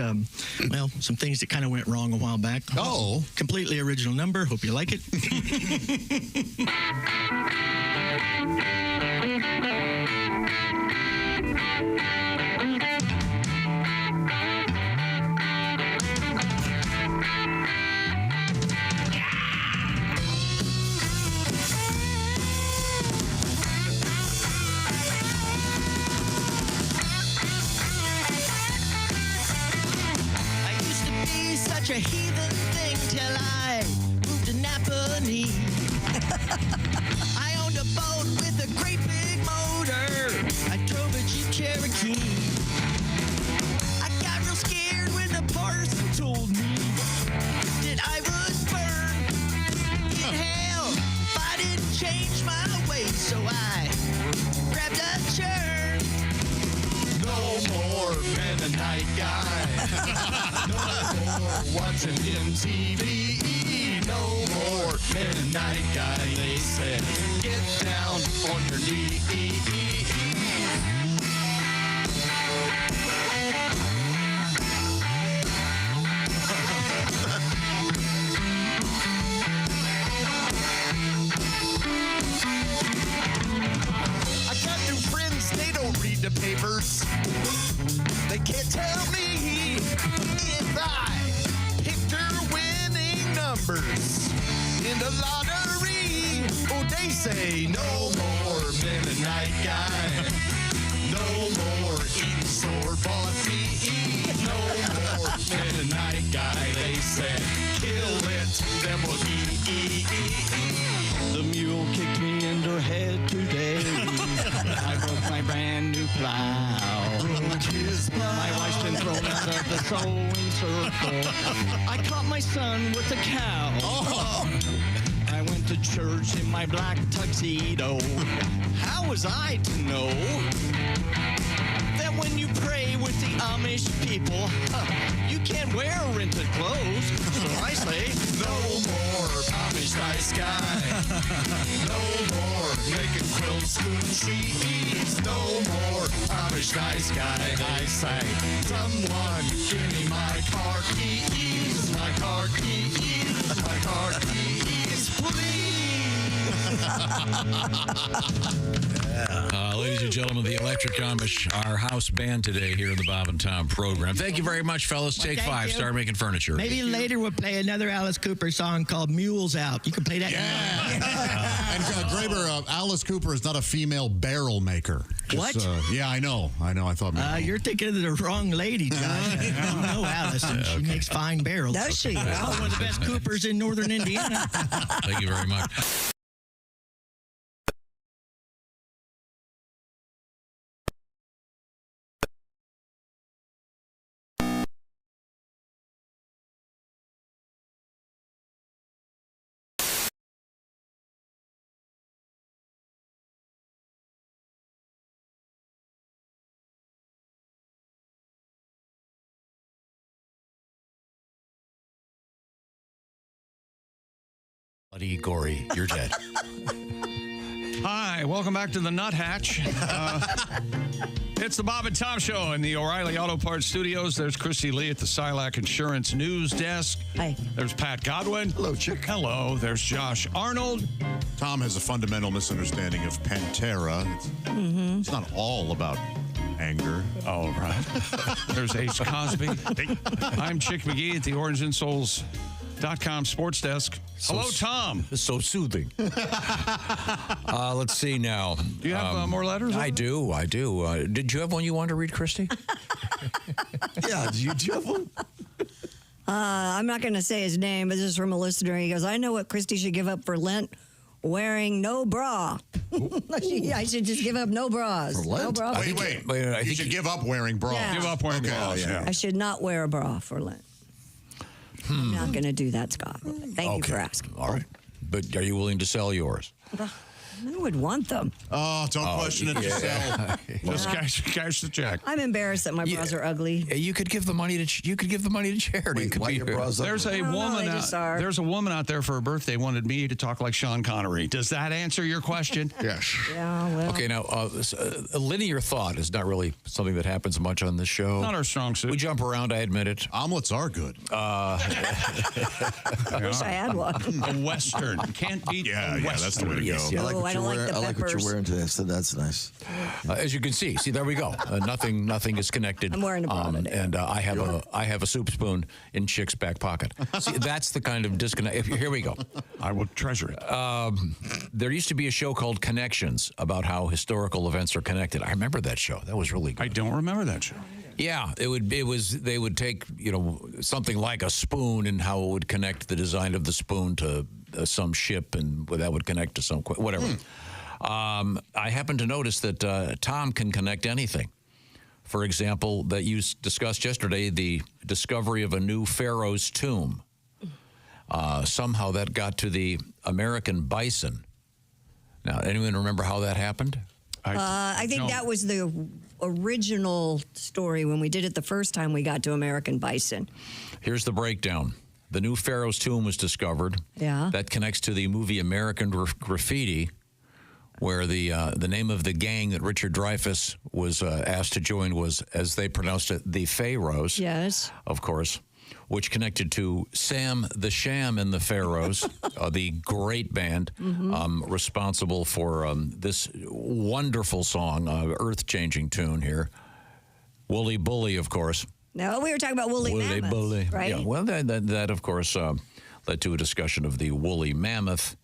well, some things that kind of went wrong a while back. Oh. Completely original number. Hope you like it. Such a heathen thing till I moved to Napanee. I owned a boat with a great big motor. I drove a Jeep Cherokee. I got real scared when the parson told me that I would burn in hell if I didn't change my ways. So I grabbed a churn. No more Mennonite guy. No more watching MTV. No more Mennonite guy. They said, get down on your knees. I got new friends, they don't read the papers. They can't tell me if I picked their winning numbers in the lottery. Oh, they say no more Mennonite guy. No more eating store-bought meat. No more Mennonite guy. They said kill it, then we'll eat. The mule kicked me in the head today. I broke my brand new plow. My wife's been thrown out of the sewing circle. I caught my son with a cow. I went to church in my black tuxedo. How was I to know that when you pray with the Amish people, you can't wear rented clothes? So I say, no more Amish nice guy. No more making quilts, spoon sheets. No more Amish nice guy. I say, someone give me my car keys. My car keys. My car keys, please. Ladies and gentlemen, the Electric Amish, our house band today here in the Bob and Tom program. Thank you very much, fellas. Take Thank 5. you. Start making furniture. Maybe later we'll play another Alice Cooper song called Mules Out. You can play that. And Graber, Alice Cooper is not a female barrel maker. What? Yeah, I know. I thought maybe. You're thinking of the wrong lady, Josh. You know Allison. She makes fine barrels. Does she? Oh, one of the best Coopers in northern Indiana. Thank you very much. Bloody gory, you're dead. Hi, welcome back to the Nut Hatch. It's the Bob and Tom Show in the O'Reilly Auto Parts Studios. There's Christy Lee at the Silac Insurance News Desk. Hi. There's Pat Godwin. Hello, Chick. Hello. There's Josh Arnold. Tom has a fundamental misunderstanding of Pantera. It's not all about anger. Oh, right. There's Ace Cosby. I'm Chick McGee at the OriginsSouls.com sports desk. Hello, Tom. It's so soothing. Let's see now. Do you have more letters? I do. Did you have one you wanted to read, Christy? Yeah, do you have one? I'm not going to say his name, but this is from a listener. He goes, I know what Christy should give up for Lent. wearing no bra. I should just give up no bras. No bra. Wait. You should give up wearing bras. Yeah. Give up wearing bras. Yeah. I should not wear a bra for Lent. I'm not going to do that, Scott. Thank you for asking. All right. But are you willing to sell yours? I would want them. Oh, don't question it. Yeah. Just cash the check. I'm embarrassed that my bras are ugly. You could give the money to charity. Wait, why your bras ugly? There's a woman out. There's a woman out there for her birthday wanted me to talk like Sean Connery. Does that answer your question? Yes. Yeah. Well. Okay. Now, a linear thought is not really something that happens much on this show. Not our strong suit. We jump around. I admit it. Omelets are good. I wish I had one. A Western. Can't beat a Western. That's the way to go. I don't like the I like what you're peppers. wearing today, so that's nice. As you can see, there we go. Nothing is connected. I'm wearing a bra today. And I have a soup spoon in Chick's back pocket. See, that's the kind of disconnect. Here we go. I will treasure it. There used to be a show called Connections about how historical events are connected. I remember that show. That was really good. I don't remember that show. Yeah, they would take, something like a spoon and how it would connect the design of the spoon to some ship, and that would connect to some whatever. I happen to notice that Tom can connect anything. For example, that you discussed yesterday, the discovery of a new pharaoh's tomb. Somehow that got to the American bison. Now, anyone remember how that happened? I think that was the original story when we did it the first time we got to American bison. Here's the breakdown. The new pharaoh's tomb was discovered. Yeah. That connects to the movie American Graffiti, where the name of the gang that Richard Dreyfuss was asked to join was, as they pronounced it, the Pharaohs. Yes. Of course, which connected to Sam the Sham and the Pharaohs, the great band responsible for this wonderful song, earth-changing tune here. Wooly Bully, of course. No, we were talking about woolly mammoths, Bully. right? Yeah, well, that of course, led to a discussion of the woolly mammoth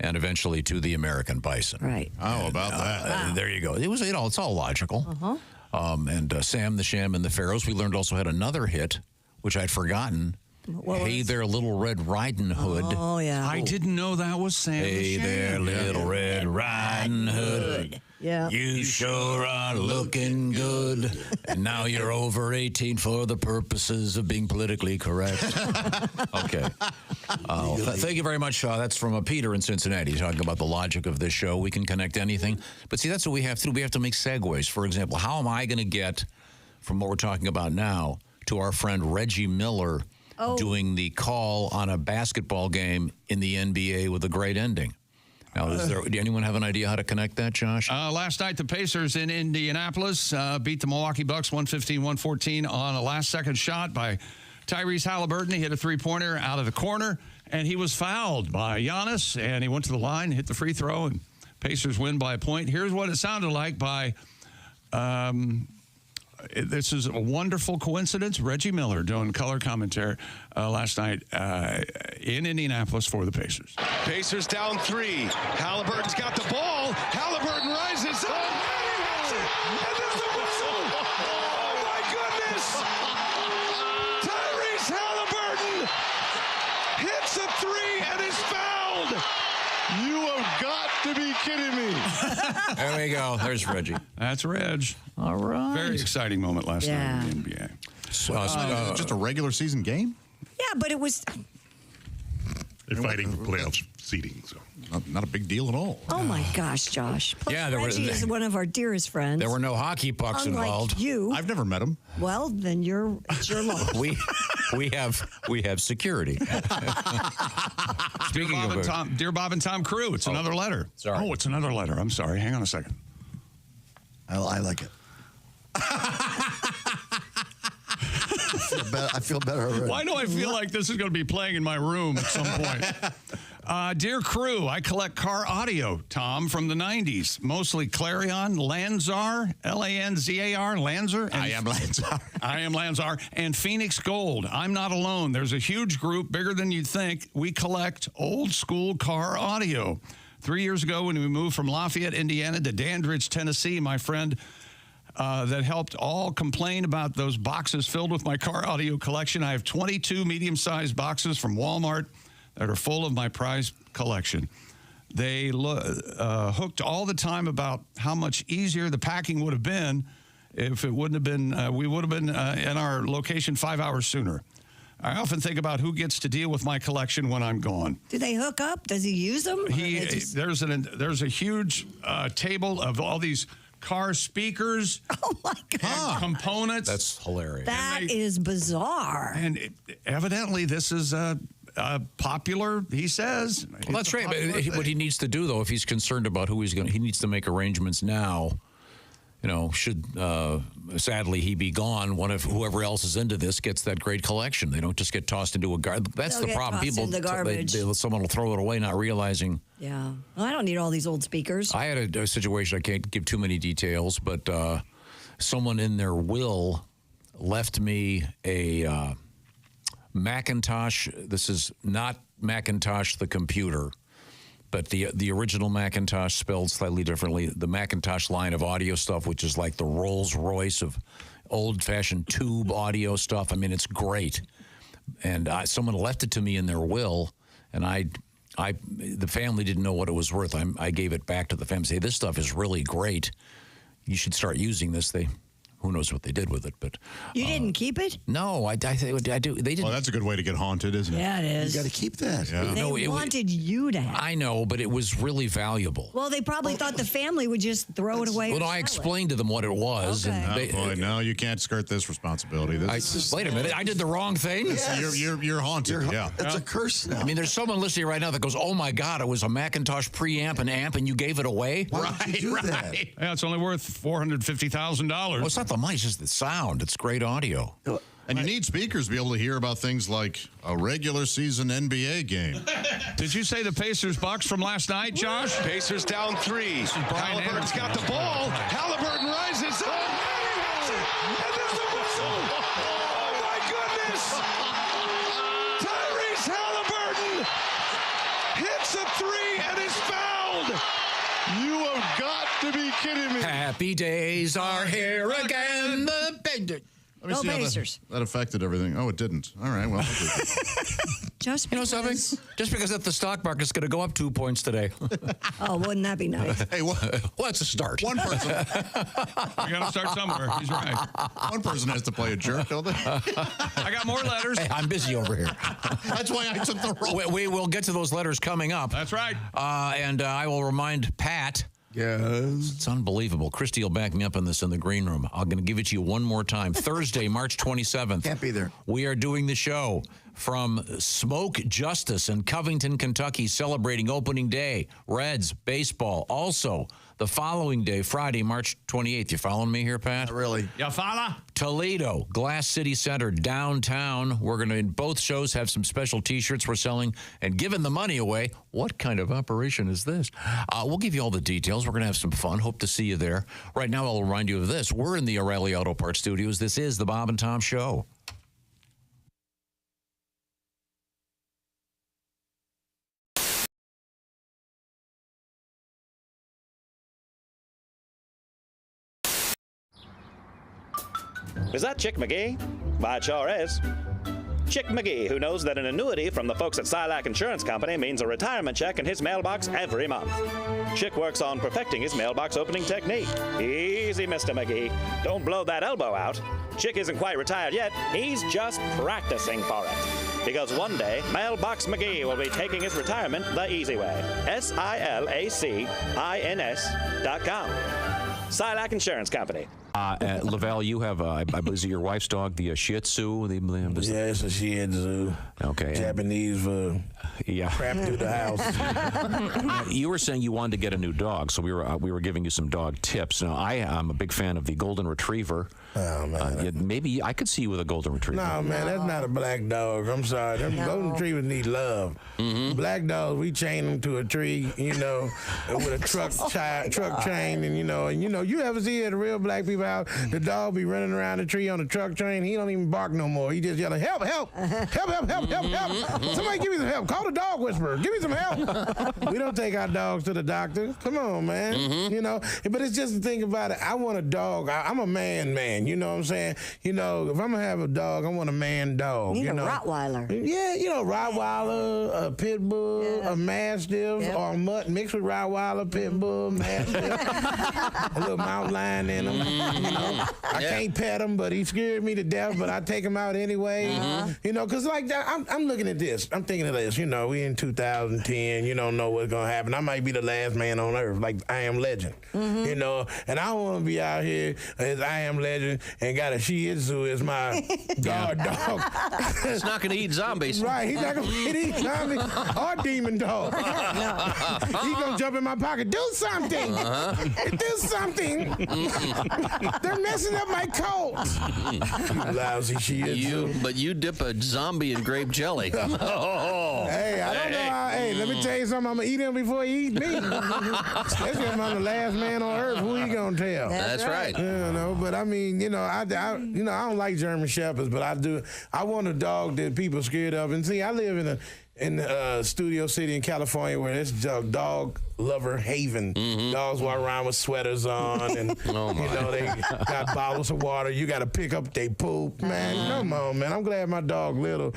and eventually to the American bison. Right. Oh, about that. There you go. It was, it's all logical. Uh-huh. And Sam the Sham and the Pharaohs, we learned also had another hit, which I'd forgotten. Hey There, Little Red Riding Hood. Oh, yeah. I didn't know that was Sam. Hey there, Little Red Riding Hood. Yeah. You sure are looking good. And now you're over 18 for the purposes of being politically correct. Okay. Thank you very much. That's from Peter in Cincinnati. He's talking about the logic of this show. We can connect anything. But see, that's what we have to do. We have to make segues. For example, how am I going to get from what we're talking about now to our friend Reggie Miller doing the call on a basketball game in the NBA with a great ending? Now, do anyone have an idea how to connect that, Josh? Last night, the Pacers in Indianapolis beat the Milwaukee Bucks 115-114 on a last-second shot by Tyrese Halliburton. He hit a three-pointer out of the corner, and he was fouled by Giannis, and he went to the line, hit the free throw, and Pacers win by a point. Here's what it sounded like by this is a wonderful coincidence. Reggie Miller doing color commentary last night in Indianapolis for the Pacers. Pacers down 3. Halliburton's got the ball. Halliburton rises up. And there's the whistle. Oh, my goodness. Tyrese Halliburton hits a 3 and is fouled. You have got to be kidding me. There we go. There's Reggie. That's Reg. All right. Very exciting moment last night in the NBA. So, just a regular season game? Yeah, but it was... They're fighting for playoff seeding, so not a big deal at all. Oh, my gosh, Josh. Plus, Yeah, Reggie is one of our dearest friends. There were no hockey pucks Unlike involved. you. I've never met him. Well, then it's your loss. We have security. Speaking of Dear Bob and Tom Crew, it's another letter. Sorry. Oh, it's another letter. I'm sorry. Hang on a second. I like it. I feel better already. Why do I feel like this is going to be playing in my room at some point? Dear crew, I collect car audio, Tom, from the 90s. Mostly Clarion, Lanzar, L-A-N-Z-A-R, Lanzar. I am Lanzar. I am Lanzar. And Phoenix Gold. I'm not alone. There's a huge group, bigger than you'd think. We collect old school car audio. 3 years ago, when we moved from Lafayette, Indiana to Dandridge, Tennessee, my friend that helped all complain about those boxes filled with my car audio collection. I have 22 medium-sized boxes from Walmart that are full of my prized collection. they hooked all the time about how much easier the packing would have been if it wouldn't have been, we would have been in our location 5 hours sooner. I often think about who gets to deal with my collection when I'm gone. Do they hook up? Does he use them? There's a huge table of all these car speakers. Oh my God! Components. That's hilarious. That is bizarre. And evidently, this is popular. He says. Well, that's right. But what he needs to do, though, if he's concerned about who he's going, he needs to make arrangements now. You know, should sadly he be gone, one of whoever else is into this gets that great collection. They don't just get tossed into a garbage. That's They'll the get problem. tossed People, in the garbage. someone will throw it away, not realizing. Yeah. Well, I don't need all these old speakers. I had a situation. I can't give too many details, but someone in their will left me a Macintosh. This is not Macintosh the computer, but the original Macintosh, spelled slightly differently. The Macintosh line of audio stuff, which is like the Rolls Royce of old-fashioned tube audio stuff. I mean, it's great. And someone left it to me in their will, and the family didn't know what it was worth. I gave it back to the family. Say, this stuff is really great. You should start using this. Who knows what they did with it, but you didn't keep it? No, I do. They didn't. Well, that's a good way to get haunted, isn't it? Yeah, it is. You got to keep that. Yeah. They wanted you to have. I know, but it was really valuable. Well, they probably thought the family would just throw it away. Well, I explained to them what it was. Okay. And No, you can't skirt this responsibility. Wait a minute, I did the wrong thing? Yes. You're haunted. Yeah. It's a curse now. I mean, there's someone listening right now that goes, oh my God, it was a Macintosh preamp and amp and you gave it away? Why would you do that? Yeah, it's only worth $450,000. Well, it's not the money, it's just the sound. It's great audio. And you need speakers to be able to hear about things like a regular season NBA game. Did you say the Pacers Bucks from last night, Josh? Pacers down 3. Halliburton's got the ball. Halliburton rises up. And there's the whistle. Oh, my goodness. Tyrese Halliburton hits a 3 and is fouled. You have got to be kidding me. Happy days are here again. Let me see how that affected everything. Oh, it didn't. All right, well. Just you know something? Just because that the stock market's going to go up 2 points today. Oh, wouldn't that be nice? Hey, well, it's a start. One person. You got to start somewhere. He's right. One person has to play a jerk, don't they? I got more letters. Hey, I'm busy over here. That's why I took the role. We will get to those letters coming up. That's right. And I will remind Pat. Yes. It's unbelievable. Christy will back me up on this in the green room. I'm going to give it to you one more time. Thursday, March 27th. Can't be there. We are doing the show from Smoke Justice in Covington, Kentucky, celebrating opening day, Reds, baseball. Also, the following day, Friday, March 28th. You following me here, Pat? Not really. You follow? Toledo, Glass City Center, downtown. We're going to, in both shows, have some special T-shirts we're selling and giving the money away. What kind of operation is this? We'll give you all the details. We're going to have some fun. Hope to see you there. Right now, I'll remind you of this. We're in the O'Reilly Auto Parts Studios. This is the Bob and Tom Show. Is that Chick McGee? Why, it sure is. Chick McGee, who knows that an annuity from the folks at Silac Insurance Company means a retirement check in his mailbox every month. Chick works on perfecting his mailbox opening technique. Easy, Mr. McGee. Don't blow that elbow out. Chick isn't quite retired yet. He's just practicing for it. Because one day, Mailbox McGee will be taking his retirement the easy way. SILACINS.com. Silac Insurance Company. Lavelle, you have, I believe, your wife's dog, the Shih Tzu. Yeah, it's a Shih Tzu. Okay. Japanese for crap through the house. You were saying you wanted to get a new dog, so we were giving you some dog tips. Now, I'm a big fan of the Golden Retriever. Oh, man. Maybe I could see you with a Golden Retriever. No, man, that's not a black dog. I'm sorry. Them Golden Retrievers need love. Mm-hmm. Black dogs, we chain them to a tree, with a truck chain, and you ever see at a real black people house, the dog be running around the tree on the truck train. He don't even bark no more. He just yelling, help, help, help, help, help, help, help. Somebody give me some help. Call the dog whisperer. Give me some help. We don't take our dogs to the doctor. Come on, man. Mm-hmm. But it's just the thing about it. I want a dog. I'm a man. man. You know what I'm saying? You know, if I'm gonna have a dog, I want a man dog. You need you a know? Rottweiler. Yeah, you know, Rottweiler, a pit bull, a mastiff, or a mutt mixed with Rottweiler, pit bull, mastiff, a little mountain lion in him. You know, I can't pet him, but he scared me to death. But I take him out anyway. You know, because like that, I'm looking at this. I'm thinking of this. You know, we in 2010. You don't know what's gonna happen. I might be the last man on earth, like I Am Legend. You know, and I don't want to be out here as I Am Legend and got a Shih Tzu as my guard dog. It's not going to eat zombies. Right, he's not going to eat zombies or demon dog. He's going to jump in my pocket. Do something. Do something. They're messing up my coat. Lousy Shih Tzu. But you dip a zombie in grape jelly. Hey, I don't know how. Hey, let me tell you something. I'm going to eat him before he eats me. Especially if I'm the last man on earth. Who you going to tell? That's right. You know, but I mean, you know, I don't like German Shepherds, but I do. I want a dog that people are scared of. And see, I live in a Studio City in California where it's dog lover haven. Dogs walk around with sweaters on, and you know they got bottles of water. You got to pick up they poop, man. Come on, man. I'm glad my dog little.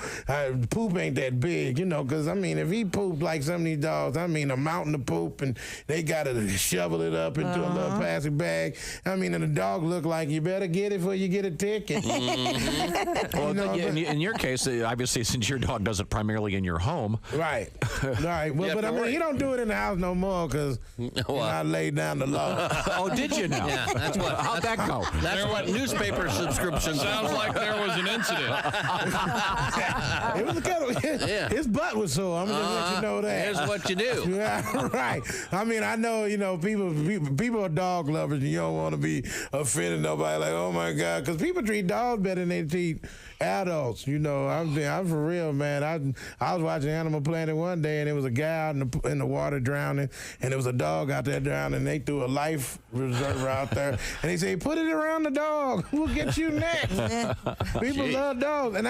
Poop ain't that big, you know, because I mean, if he pooped like some of these dogs, I mean, a mountain of poop, and they got to shovel it up into a little plastic bag. I mean, and the dog look like you better get it before you get a ticket. Well, in your case, obviously, since your dog does it primarily in your home, right. Well, but I mean, he don't do it in the house no more because I laid down the law. Oh, did you now? Yeah, that's what. How'd that go? That's what newspaper subscriptions. Sounds like there was an incident. It was his butt was sore. I'm gonna let you know that. Here's what you do. Yeah, right. I mean, I know, you know, people are dog lovers, and you don't want to be offending nobody. Like, oh my God, because people treat dogs better than they treat adults. You know, I'm for real, man. I was watching Animal Planet one day, and there was a guy out in the water drowning, and there was a dog out there drowning, and they threw a life preserver out there, and they say, put it around the dog. We'll get you next. People love dogs. And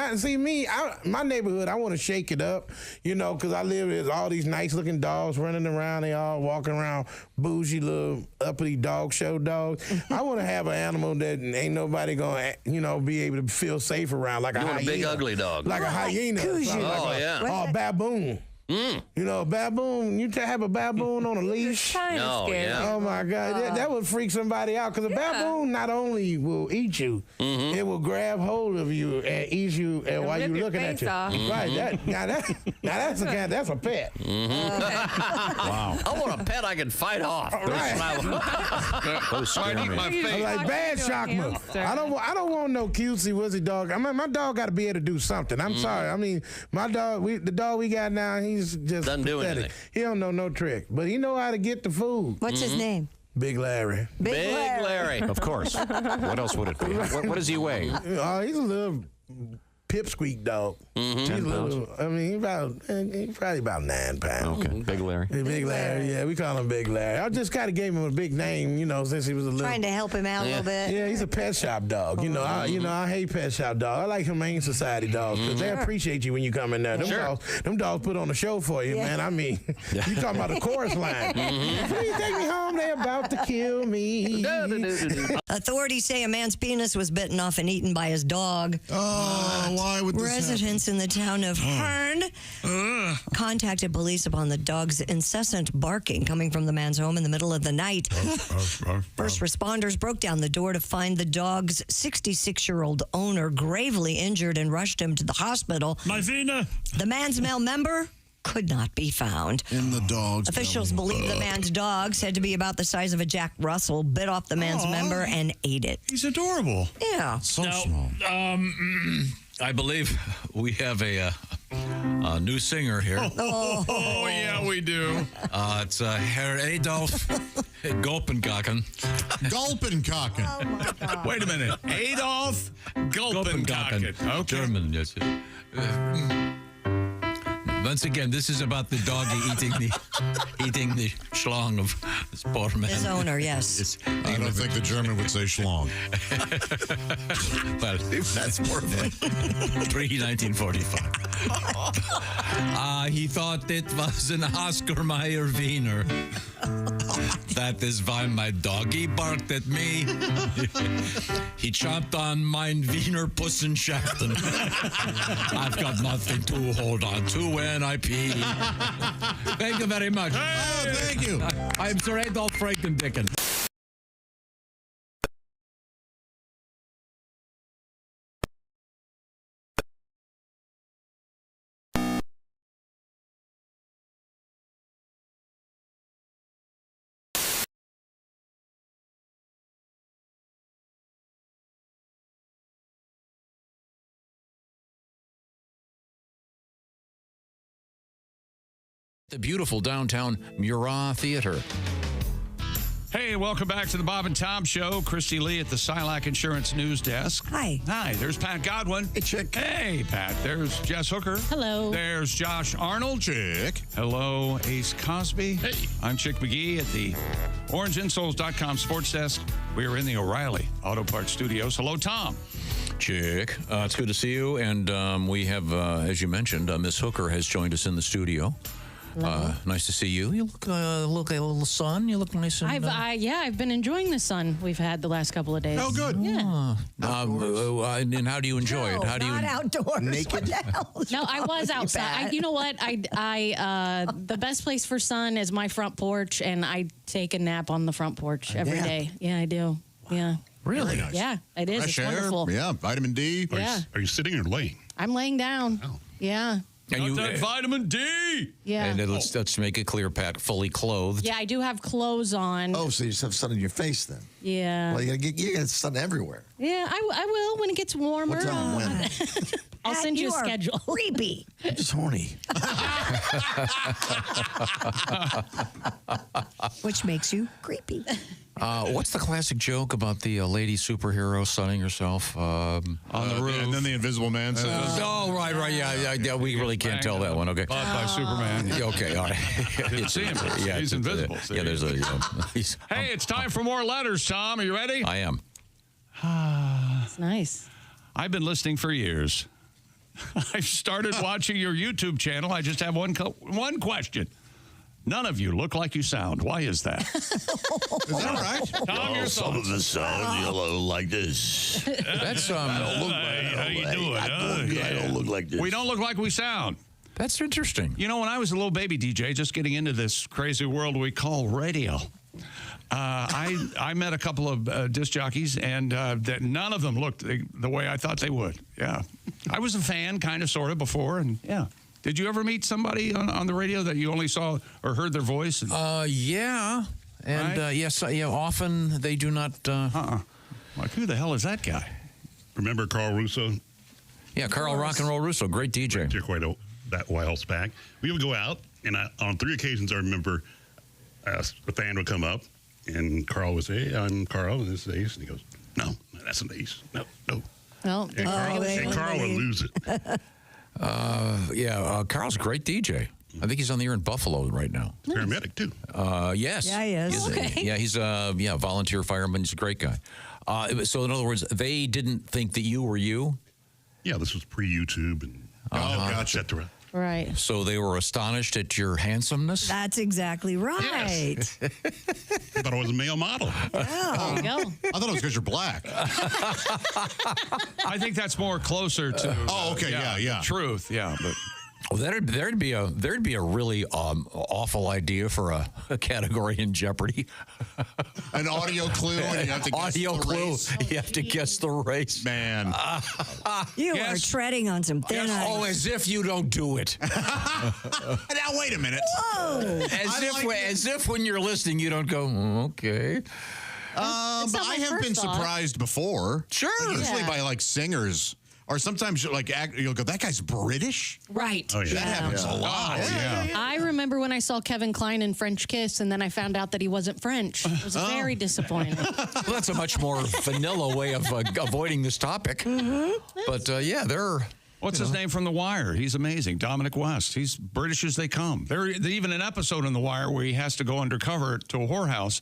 my neighborhood, I want to shake it up, you know, because I live with all these nice-looking dogs running around. They all walking around bougie little uppity dog show dogs. I want to have an animal that ain't nobody going to, you know, be able to feel safe around, like a hyena. A big ugly dog. Like a hyena. Or a baboon. You know, a baboon, you have a baboon on a leash. No, Oh my God, that would freak somebody out, because a baboon not only will eat you, it will grab hold of you and eat you, and while you're looking at you. Right, that's a pet. Wow. I want a pet I can fight off. Right. Like bad shockman. I don't want no cutesy wuzzy dog. I mean, my dog got to be able to do something. I'm sorry. I mean, my dog, the dog we got now, he's just doesn't do pathetic. anything. He don't know no trick, but he know how to get the food. What's his name? Big Larry. Big Larry. Of course. What else would it be? What does he weigh? He's a little pipsqueak dog. He's a little, I mean, he's probably about 9 pounds. Okay, Big Larry. Big Larry, yeah, we call him Big Larry. I just kind of gave him a big name, you know, since he was a little. Trying to help him out a little bit. Yeah, he's a pet shop dog. You know, I hate pet shop dogs. I like Humane Society dogs because they appreciate you when you come in there. Them dogs put on a show for you, man. I mean, you talking about the chorus line. Please take me home. They're about to kill me. Authorities say a man's penis was bitten off and eaten by his dog. Oh, why would this happen? Residents in the town of Hearn contacted police upon the dog's incessant barking coming from the man's home in the middle of the night. First responders broke down the door to find the dog's 66-year-old owner gravely injured and rushed him to the hospital. The man's male member could not be found. In the dog's Officials believe the man's dog, said to be about the size of a Jack Russell, bit off the man's member and ate it. He's adorable. Yeah. So small. I believe we have a new singer here. Oh, yeah, we do. It's Herr Adolf Gulpenkaken. Gulpenkaken. Oh my God. Wait a minute. Adolf Gulpenkaken. Okay. German, yes. Once again, this is about the doggy eating the schlong of this poor man. His owner, yes. I don't think the German would say schlong. Well, that's more pre-1945. He thought it was an Oscar Mayer Wiener. That is why my doggy barked at me. He chomped on mein Wiener Pussenschaften. I've got nothing to hold on to when I pee. Thank you very much. Oh, thank you. I'm Sir Adolph Frankendicken. The beautiful downtown Murat Theater. Hey, welcome back to the Bob and Tom Show. Christy Lee at the Silac Insurance News Desk. Hi. Hi, there's Pat Godwin. Hey, Chick. Hey, Pat. There's Jess Hooker. Hello. There's Josh Arnold. Chick. Hello, Ace Cosby. Hey. I'm Chick McGee at the OrangeInsoles.com Sports Desk. We are in the O'Reilly Auto Parts Studios. Hello, Tom. Chick, it's good to see you. And we have, as you mentioned, Miss Hooker has joined us in the studio. Nice to see you. You look a little sun. You look nice. And, I've been enjoying the sun we've had the last couple of days. Oh, good. Yeah. And how do you enjoy it? How do you not outdoors. Naked? No, I was outside. You know what? The best place for sun is my front porch, and I take a nap on the front porch every day. Yeah, I do. Yeah. Really? Nice. Yeah, it is. Fresh It's air. wonderful. Yeah, vitamin D. Are you sitting or laying? I'm laying down. Oh. Yeah. And Got that vitamin D. Yeah. And let's make it clear, Pat, fully clothed. Yeah, I do have clothes on. Oh, so you just have sun in your face then? Yeah. Well, you get sun everywhere. Yeah, I will when it gets warmer. What time? When? I'll send you a schedule. Creepy. I'm just horny. Which makes you creepy. What's the classic joke about the lady superhero sunning herself on the roof? And then the Invisible Man says, oh, right. Yeah, we really can't tell that one. Okay. Bought by Superman. Okay, all right. Didn't see him. Yeah, He's invisible. Yeah, there's a. Hey, it's time for more letters, Tom. Are you ready? I am. It's nice. I've been listening for years. I've started watching your YouTube channel. I just have one question. None of you look like you sound. Why is that? Is that right? Tom, your some of us sound yellow like this. That's I don't look like how you doing? I don't look like this. We don't look like we sound. That's interesting. You know, when I was a little baby DJ, just getting into this crazy world we call radio, I met a couple of disc jockeys, and that none of them looked the way I thought they would. Yeah, I was a fan, kind of, sort of, before, and yeah. Did you ever meet somebody on the radio that you only saw or heard their voice? Yeah, and right? yes, often they do not. Like, who the hell is that guy? Remember Carl Russo? Yeah, Carl Rock and Roll Russo, great DJ. Quite that while back. We would go out, and on 3 occasions I remember a fan would come up, and Carl would say, "Hey, I'm Carl, and this is Ace," and he goes, "No, that's an Ace. No." Well, And Carl would lose it. Carl's a great DJ. I think he's on the air in Buffalo right now. Nice. Paramedic too. Yes. Yeah, he is. He's a volunteer fireman. He's a great guy. So in other words, they didn't think that you were you. Yeah, this was pre-YouTube and gotcha. et cetera. Right. So they were astonished at your handsomeness. That's exactly right. I thought I was a male model. Yeah. There you go. I thought it was because you're black. I think that's more closer to. Yeah. The truth, yeah, but. Well, there'd be a really awful idea for a category in Jeopardy. An audio clue, and you have to guess the race. You have to guess the race, man. You are treading on some thin ice. Oh, as if you don't do it. Now wait a minute. Whoa. As if when you're listening, you don't go, okay. But I have been surprised before. Sure. Usually by like singers. Or sometimes you'll go, that guy's British? Right. Oh, yeah. That happens a lot. I remember when I saw Kevin Kline in French Kiss, and then I found out that he wasn't French. It was very disappointing. Well, that's a much more vanilla way of avoiding this topic. Mm-hmm. But they're... What's his name from The Wire? He's amazing. Dominic West. He's British as they come. There's even an episode in The Wire where he has to go undercover to a whorehouse.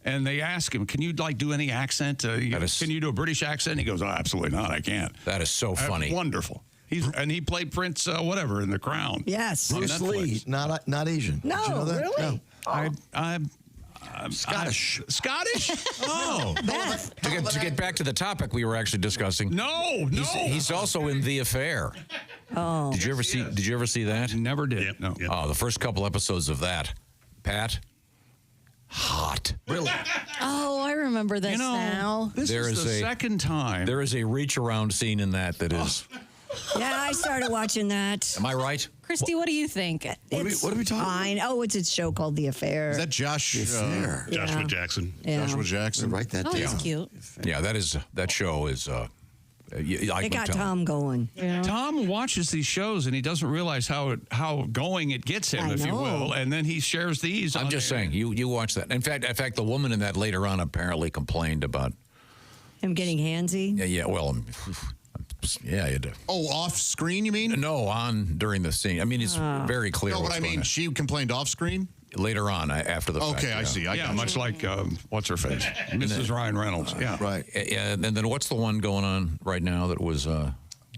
And they ask him, can you do any accent? Can you do a British accent? And he goes, oh, absolutely not. I can't. That is so funny. Wonderful. He played Prince, whatever, in The Crown. Yes. Bruce Lee, not Asian. No, Did you know that? really? No. Scottish. Scottish? Oh. To get back to the topic we were actually discussing. No. He's also in The Affair. Oh. Did you ever see that? Never did. No. Oh, the first couple episodes of that. Pat? Hot. Really? Oh, I remember this now. This is the second time. There is a reach around scene in that is. Yeah, I started watching that. Am I right? Christy, what do you think? It's what are we talking fine. Oh, it's a show called The Affair. Is that Josh? Joshua Jackson. Yeah. Joshua Jackson. Write that Oh, down. he's cute. Yeah, that show is. It got Tom going. Yeah. Tom watches these shows and he doesn't realize how going it gets him, if you will, and then he shares these. I'm just saying, you watch that. In fact, the woman in that later on apparently complained about him getting handsy. Yeah. Well, yeah, you do. Oh, off screen, you mean? No, on during the scene. I mean, it's very clear. No, but what's I going mean, on. she complained off screen. Later on, after the fact. Okay, I see. Yeah, much like what's her face, Mrs. Ryan Reynolds. Yeah, right. And then what's the one going on right now that was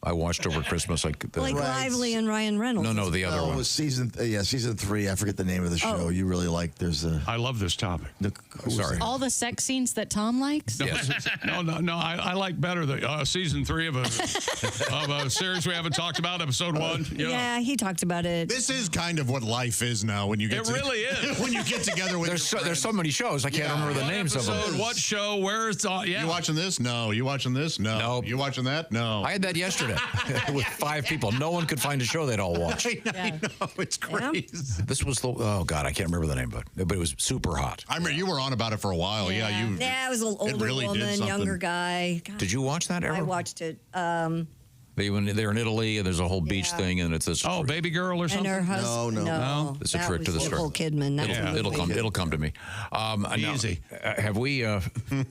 I watched over Christmas? Blake Lively and Ryan Reynolds. No, the other one. It was season 3. I forget the name of the show. You really like. I love this topic. Sorry. All the sex scenes that Tom likes? No. I like better the season 3 of a series we haven't talked about, episode 1. Yeah, he talked about it. This is kind of what life is now. When you get It really is. when you get together with there's so many shows I can't remember the names of them. What show? Where's You watching this? No. You watching this? No. Nope. You watching that? No. I had that yesterday with 5 people. No one could find a show they'd all watch. I know. It's crazy. This was oh God, I can't remember the name, but it was super hot. I remember you were on about it for a while. Yeah, it was an older really did woman, something. younger guy. God, Did you watch that ever? I watched it. They're in Italy and there's a whole beach thing and it's this. Oh, Baby Girl or something? And her husband. No. It's a trick to the story. Nicole Kidman. It'll come to me. Easy. Have we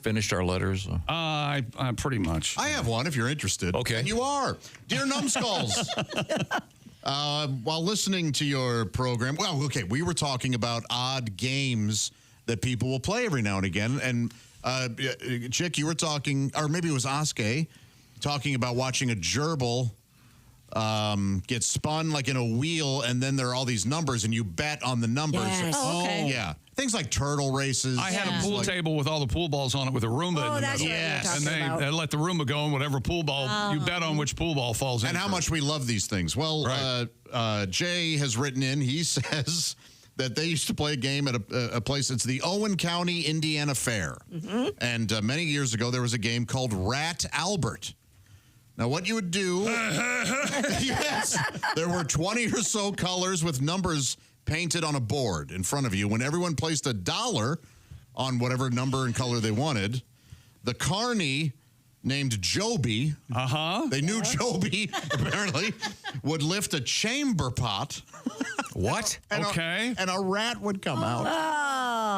finished our letters? I pretty much. I have one if you're interested. Okay. And you are. Dear Numbskulls. While listening to your program, we were talking about odd games that people will play every now and again. And Chick, you were talking, or maybe it was Oskay, talking about watching a gerbil get spun like in a wheel, and then there are all these numbers, and you bet on the numbers. Yes. Oh, okay. Yeah. Things like turtle races. I had a pool table with all the pool balls on it with a Roomba in the that's middle. what we were talking And about. they let the Roomba go, and whatever pool ball, you bet on which pool ball falls in. And how much we love these things. Well, Jay has written in, he says that they used to play a game at a place, it's the Owen County, Indiana Fair. Mm-hmm. And many years ago, there was a game called Rat Albert. Now, what you would do, yes, there were 20 or so colors with numbers painted on a board in front of you. When everyone placed $1 on whatever number and color they wanted, the carny named Joby, they knew Joby, apparently, would lift a chamber pot. What? And Okay. and a rat would come out.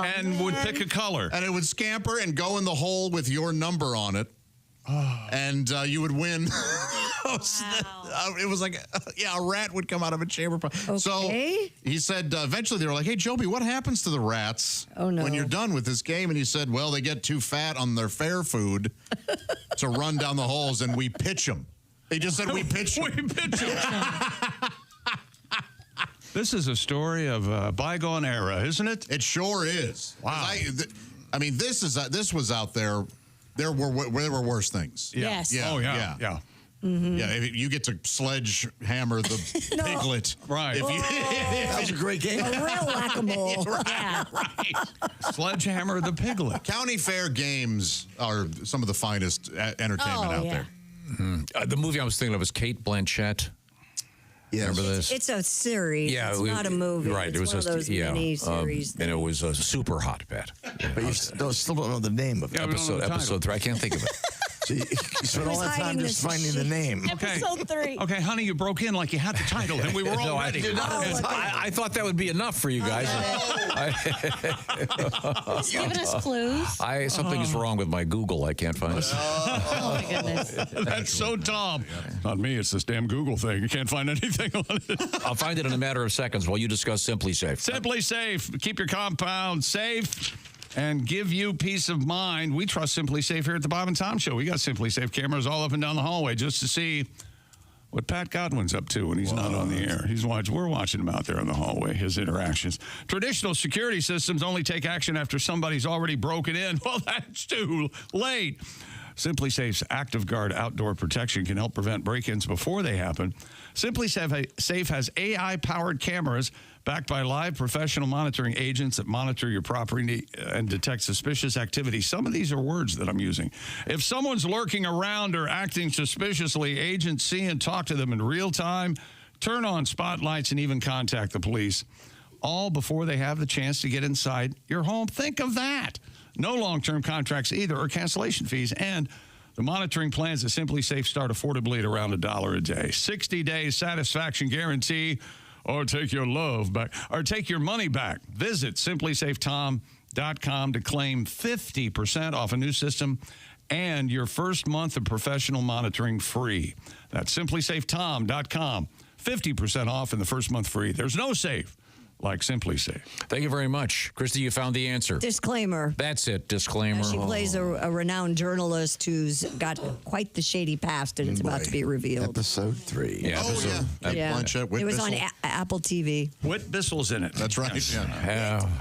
and would pick a color. And it would scamper and go in the hole with your number on it. And you would win. It was like, a rat would come out of a chamber pot. So he said, eventually they were like, hey, Joby, what happens to the rats when you're done with this game? And he said, well, they get too fat on their fair food to run down the holes, and we pitch them. They just said we pitch them. We pitch them. This is a story of a bygone era, isn't it? It sure is. Wow. I mean, this was out there. There were worse things. Yes. Yeah. Oh, yeah. Yeah. Mm-hmm. Yeah, if you get to sledgehammer the piglet. Right. That was a great game. A real whack-a-mole. Right. Sledgehammer the piglet. County fair games are some of the finest entertainment out there. The movie I was thinking of was Kate Blanchett. Yes. Remember this? It's a series. Yeah, it's not a movie. Right. It's It was one of those mini series. and it was a super hot, Pat. But you still don't know the name of it. Episode 3. I can't think of it. So you spent all that time just finding the name. Episode 3. Okay, honey, you broke in like you had the title, and we were all No, ready. I thought that would be enough for you guys. He's giving us clues. Something's wrong with my Google. I can't find it. Oh, my goodness. That's so Tom. Not me. It's this damn Google thing. You can't find anything on it. I'll find it in a matter of seconds while you discuss Simply Safe. Simply Safe. Keep your compound safe and give you peace of mind. We trust Simply Safe here at the Bob and Tom Show. We got Simply Safe cameras all up and down the hallway just to see what Pat Godwin's up to when he's not on the air. We're watching him out there in the hallway, his interactions. Traditional security systems only take action after somebody's already broken in. Well, that's too late. Simply Safe's Active Guard outdoor protection can help prevent break-ins before they happen. Simply Safe has AI-powered cameras backed by live professional monitoring agents that monitor your property and detect suspicious activity. Some of these are words that I'm using. If someone's lurking around or acting suspiciously, agents see and talk to them in real time, turn on spotlights, and even contact the police, all before they have the chance to get inside your home. Think of that. No long-term contracts either or cancellation fees. And the monitoring plans at Simply Safe start affordably at around $1 a day. 60 days satisfaction guarantee, or take your love back, or take your money back. Visit simplysafetom.com to claim 50% off a new system and your first month of professional monitoring free. That's simplysafetom.com. 50% off and the first month free. There's no safe like Simply Safe. Thank you very much. Christy, you found the answer. Disclaimer. That's it, disclaimer. She plays a renowned journalist who's got quite the shady past, and it's about to be revealed. Episode 3. Yeah, It was on Apple TV. Whit Bissell's in it. That's right.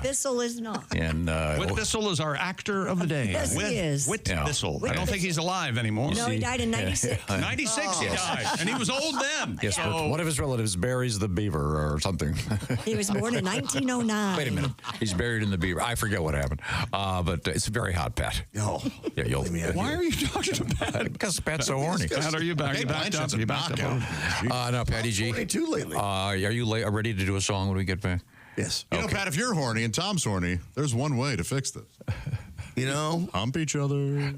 Bissell is not. And Whit Bissell is our actor of the day. Yes, he is. Whit Bissell. I don't think he's alive anymore. No, he died in 96. 96 he died, and he was old then. Yes, but one of his relatives buries the beaver or something. He was born in 1909. Wait a minute. He's buried in the beaver. I forget what happened. But it's very hot, Pat. Oh. Yeah, you'll. Why are you talking to Pat? Because Pat's so horny. Pat, are you back? You backed up? You backed up? No, Patty G. Horny too lately. Are you ready to do a song when we get back? Yes. You know, Pat, if you're horny and Tom's horny, there's one way to fix this. You know, hump each other.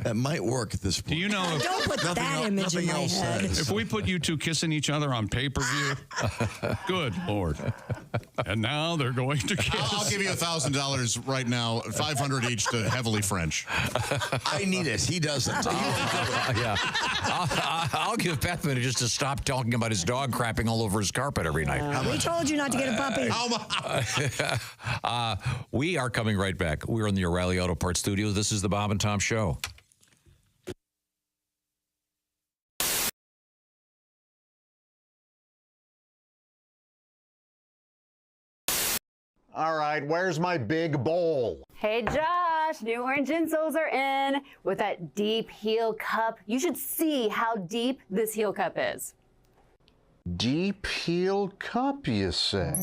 That might work at this point. Do you know? Don't put that image in my head. If we put you two kissing each other on pay-per-view, good Lord. And now they're going to kiss. I'll give you $1,000 right now, $500 each to Heavily French. I need it. He doesn't. Yeah. I'll give Pat a minute just to stop talking about his dog crapping all over his carpet every night. We told you not to get a puppy. We are coming right back. We're in the O'Reilly Auto Parts studio. This is the Bob and Tom Show. All right, where's my big bowl? Hey Josh, new orange insoles are in with that deep heel cup. You should see how deep this heel cup is. Deep heel cup, you say?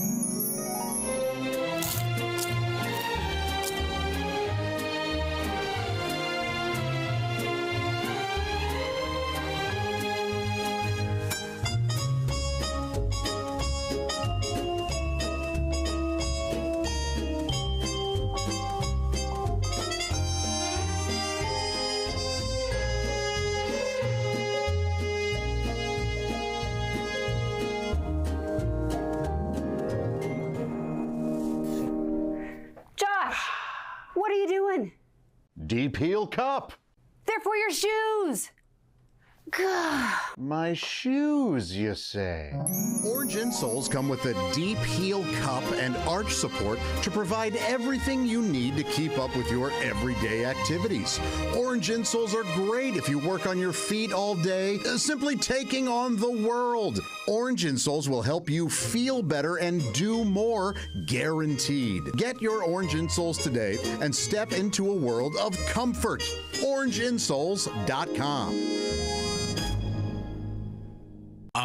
What are you doing? Deep heel cup. They're for your shoes. My shoes, you say? Orange insoles come with a deep heel cup and arch support to provide everything you need to keep up with your everyday activities. Orange insoles are great if you work on your feet all day, simply taking on the world. Orange insoles will help you feel better and do more, guaranteed. Get your orange insoles today and step into a world of comfort. OrangeInsoles.com.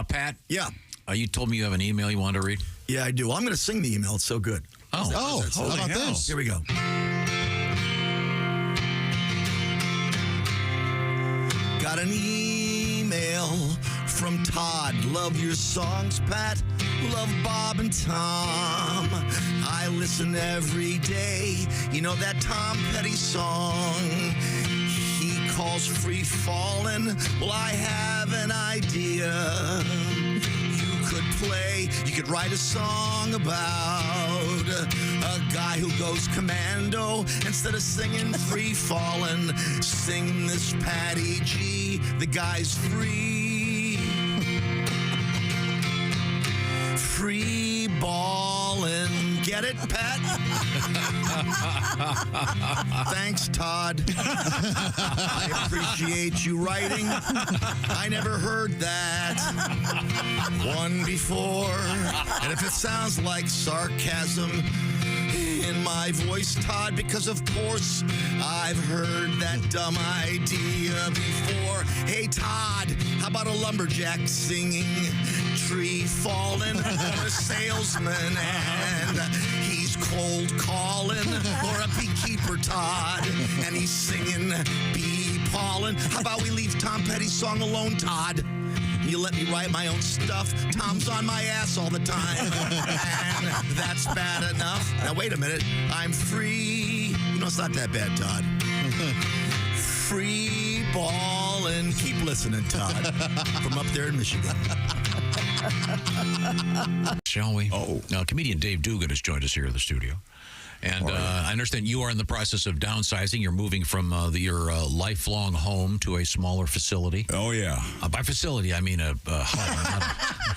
Pat? Yeah. You told me you have an email you wanted to read? Yeah, I do. I'm going to sing the email. It's so good. Oh, how about this? Here we go. Got an email from Todd. Love your songs, Pat. Love Bob and Tom. I listen every day. You know that Tom Petty song he calls Free Fallin'? Well, I have an idea. You could write a song about a guy who goes commando. Instead of singing Free Fallin', sing this Patty G. The guy's free. Free ballin'. Get it, Pat? Thanks, Todd. I appreciate you writing. I never heard that one before. And if it sounds like sarcasm in my voice, Todd, because of course I've heard that dumb idea before. Hey, Todd, how about a lumberjack singing Tree Falling, or a salesman and he's cold calling, or a beekeeper, Todd, and he's singing bee pollen? How about we leave Tom Petty's song alone, Todd? You let me write my own stuff. Tom's on my ass all the time. And that's bad enough. Now, wait a minute. I'm free. You know, it's not that bad, Todd. Free ball and keep listening, Todd. From up there in Michigan. Shall we? Oh. Comedian Dave Dugan has joined us here in the studio. And I understand you are in the process of downsizing. You're moving from your lifelong home to a smaller facility. Oh, yeah. By facility, I mean a home.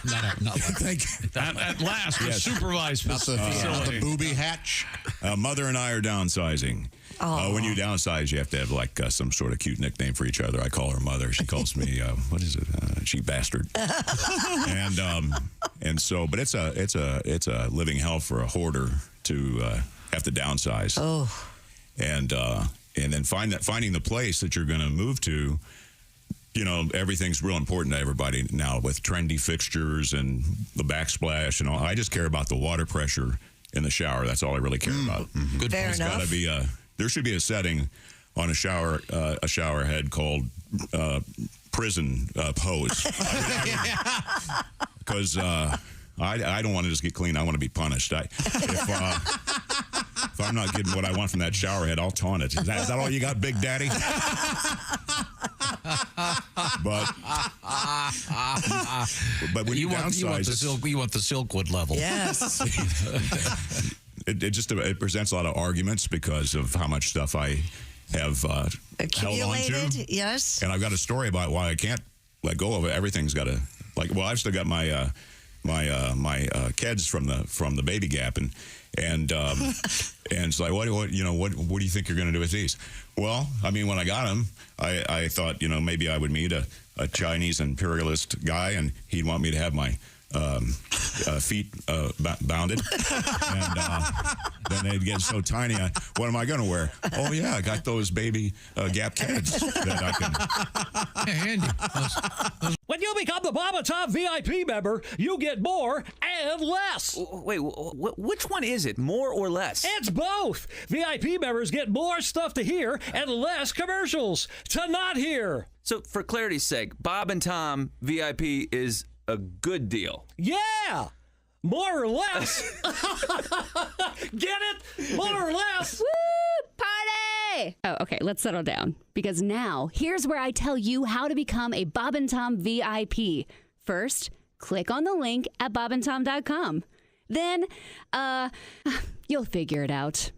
not Thank you. At last, a supervised facility. Not the booby hatch. Mother and I are downsizing. When you downsize, you have to have like some sort of cute nickname for each other. I call her Mother. She calls me, what is it? She bastard. and so, but it's a living hell for a hoarder to have to downsize. Oh. And then finding the place that you're going to move to. You know, everything's real important to everybody now with trendy fixtures and the backsplash and all. I just care about the water pressure in the shower. That's all I really care about. Mm-hmm. Good. Fair enough. Got to be there should be a setting on a shower head called prison pose. Because I don't want to just get clean. I want to be punished. If I'm not getting what I want from that shower head, I'll taunt it. Is that all you got, Big Daddy? But when you downsize, you want the Silkwood level. Yes. It presents a lot of arguments because of how much stuff I have held on to. Yes. And I've got a story about why I can't let go of it. Everything's got to I've still got my kids from the baby gap and it's like what do you think you're going to do with these? Well, I mean, when I got them, I thought maybe I would meet a Chinese imperialist guy and he'd want me to have my feet bounded, and then they'd get so tiny. What am I going to wear? Oh yeah, I got those baby Gap kids that I can. Handy. When you become the Bob and Tom VIP member, you get more and less. Wait, which one is it? More or less? It's both. VIP members get more stuff to hear and less commercials to not hear. So, for clarity's sake, Bob and Tom VIP is a good deal. Yeah! More or less. Get it? More or less. Woo! Party! Oh, okay, let's settle down. Because now, here's where I tell you how to become a Bob and Tom VIP. First, click on the link at bobandtom.com. Then, you'll figure it out.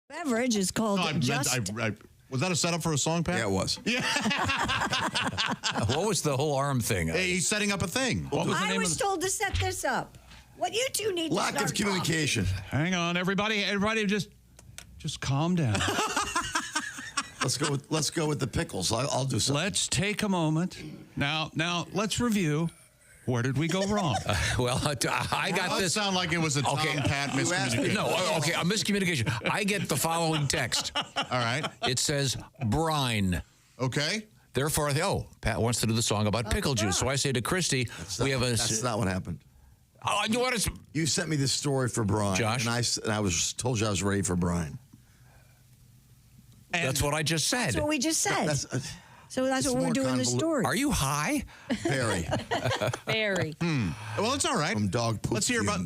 Beverage is called was that a setup for a song, Pat? Yeah, it was. Yeah. What was the whole arm thing? Hey, he's setting up a thing. What was the I name was told to set this up. What you two need Lack to start of communication. Hang on, everybody just calm down. Let's go with the pickles. I'll do something. Let's take a moment. Now, let's review. Where did we go wrong? Well, I got this. Sound like it was a Tom Pat miscommunication. No, okay, a miscommunication. I get the following text. All right. It says brine. Okay. Therefore, Pat wants to do the song about pickle juice. So I say to Christy, That's not what happened. Oh, you want to? You sent me this story for Brian, Josh, and I was told you I was ready for Brian. That's what I just said. That's what we just said. So that's what we're doing the story. Are you high? Very. Very. Well, it's all right. From dog poop. Let's hear about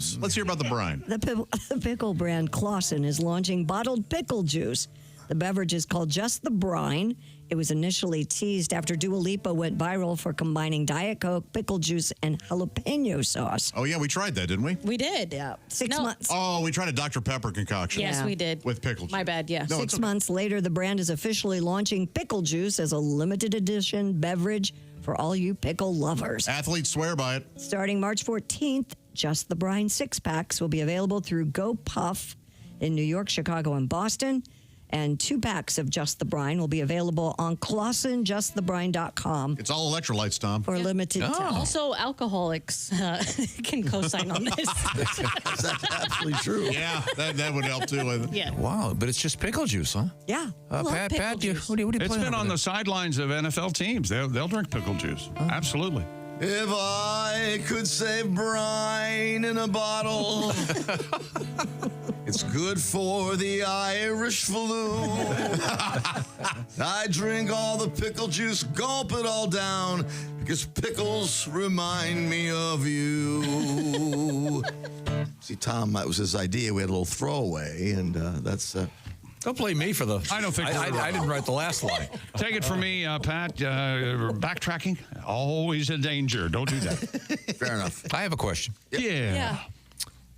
the brine. The pickle brand Clausen is launching bottled pickle juice. The beverage is called Just the Brine. It was initially teased after Dua Lipa went viral for combining Diet Coke, pickle juice, and jalapeno sauce. Oh, yeah, we tried that, didn't we? We did. Yeah. 6 months. Oh, we tried a Dr. Pepper concoction. Yes, we did. With pickle juice. My bad, yeah. No, 6 months later, the brand is officially launching pickle juice as a limited edition beverage for all you pickle lovers. Athletes swear by it. Starting March 14th, Just the Brine 6-packs will be available through Go Puff in New York, Chicago, and Boston. And 2 packs of Just the Brine will be available on ClausenJustTheBrine.com. It's all electrolytes, Tom. For limited time. Also, alcoholics can co-sign on this. That's absolutely true. Yeah, that would help too. Yeah. Wow, but it's just pickle juice, huh? Yeah. Pat, what do you It's put been over on there? the sidelines of NFL teams. They'll drink pickle juice. Absolutely. If I could save brine in a bottle, it's good for the Irish flu. I drink all the pickle juice, gulp it all down, because pickles remind me of you. See, Tom, that was his idea. We had a little throwaway, and that's... Don't blame me for the... I don't think I didn't write the last line. Take it from me, Pat. Backtracking, always a danger. Don't do that. Fair enough. I have a question. Yeah.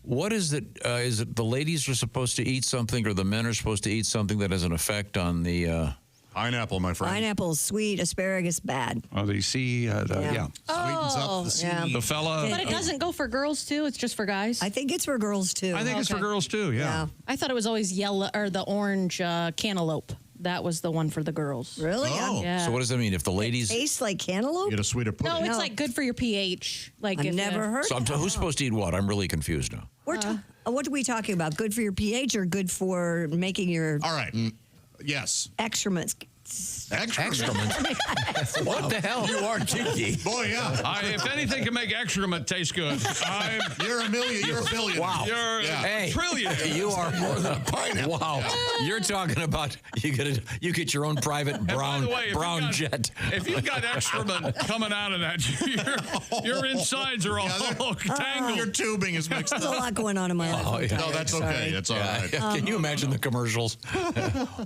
What is it? Is it the ladies are supposed to eat something, or the men are supposed to eat something that has an effect on the... Pineapple, my friend. Pineapple, sweet, asparagus, bad. Oh, the sea, Yeah. Sweetens up the sea. yeah. The fella. But it doesn't go for girls too. It's just for guys. I think it's for girls too. I think it's for girls too. Yeah. I thought it was always yellow or the orange cantaloupe. That was the one for the girls. Really? Oh. Yeah. So what does that mean? If the ladies... Tastes like cantaloupe? Get a sweeter pudding. No, it's like good for your pH. Like I've never heard So who's supposed to eat what? I'm really confused now. What are we talking about? Good for your pH or good for making your All right. Yes. excrements? Excrement. What the hell? You are kinky. Boy, yeah. If anything can make excrement taste good, You're a million. You're a billion. Wow. you're a trillion. You are more than a pineapple. Wow. You're talking about you get your own private brown jet. If you've got excrement coming out of that, your insides are all tangled. Your tubing is mixed There's a up. lot going on in my life. Oh, yeah. No, that's okay. That's all right. Can you imagine the commercials?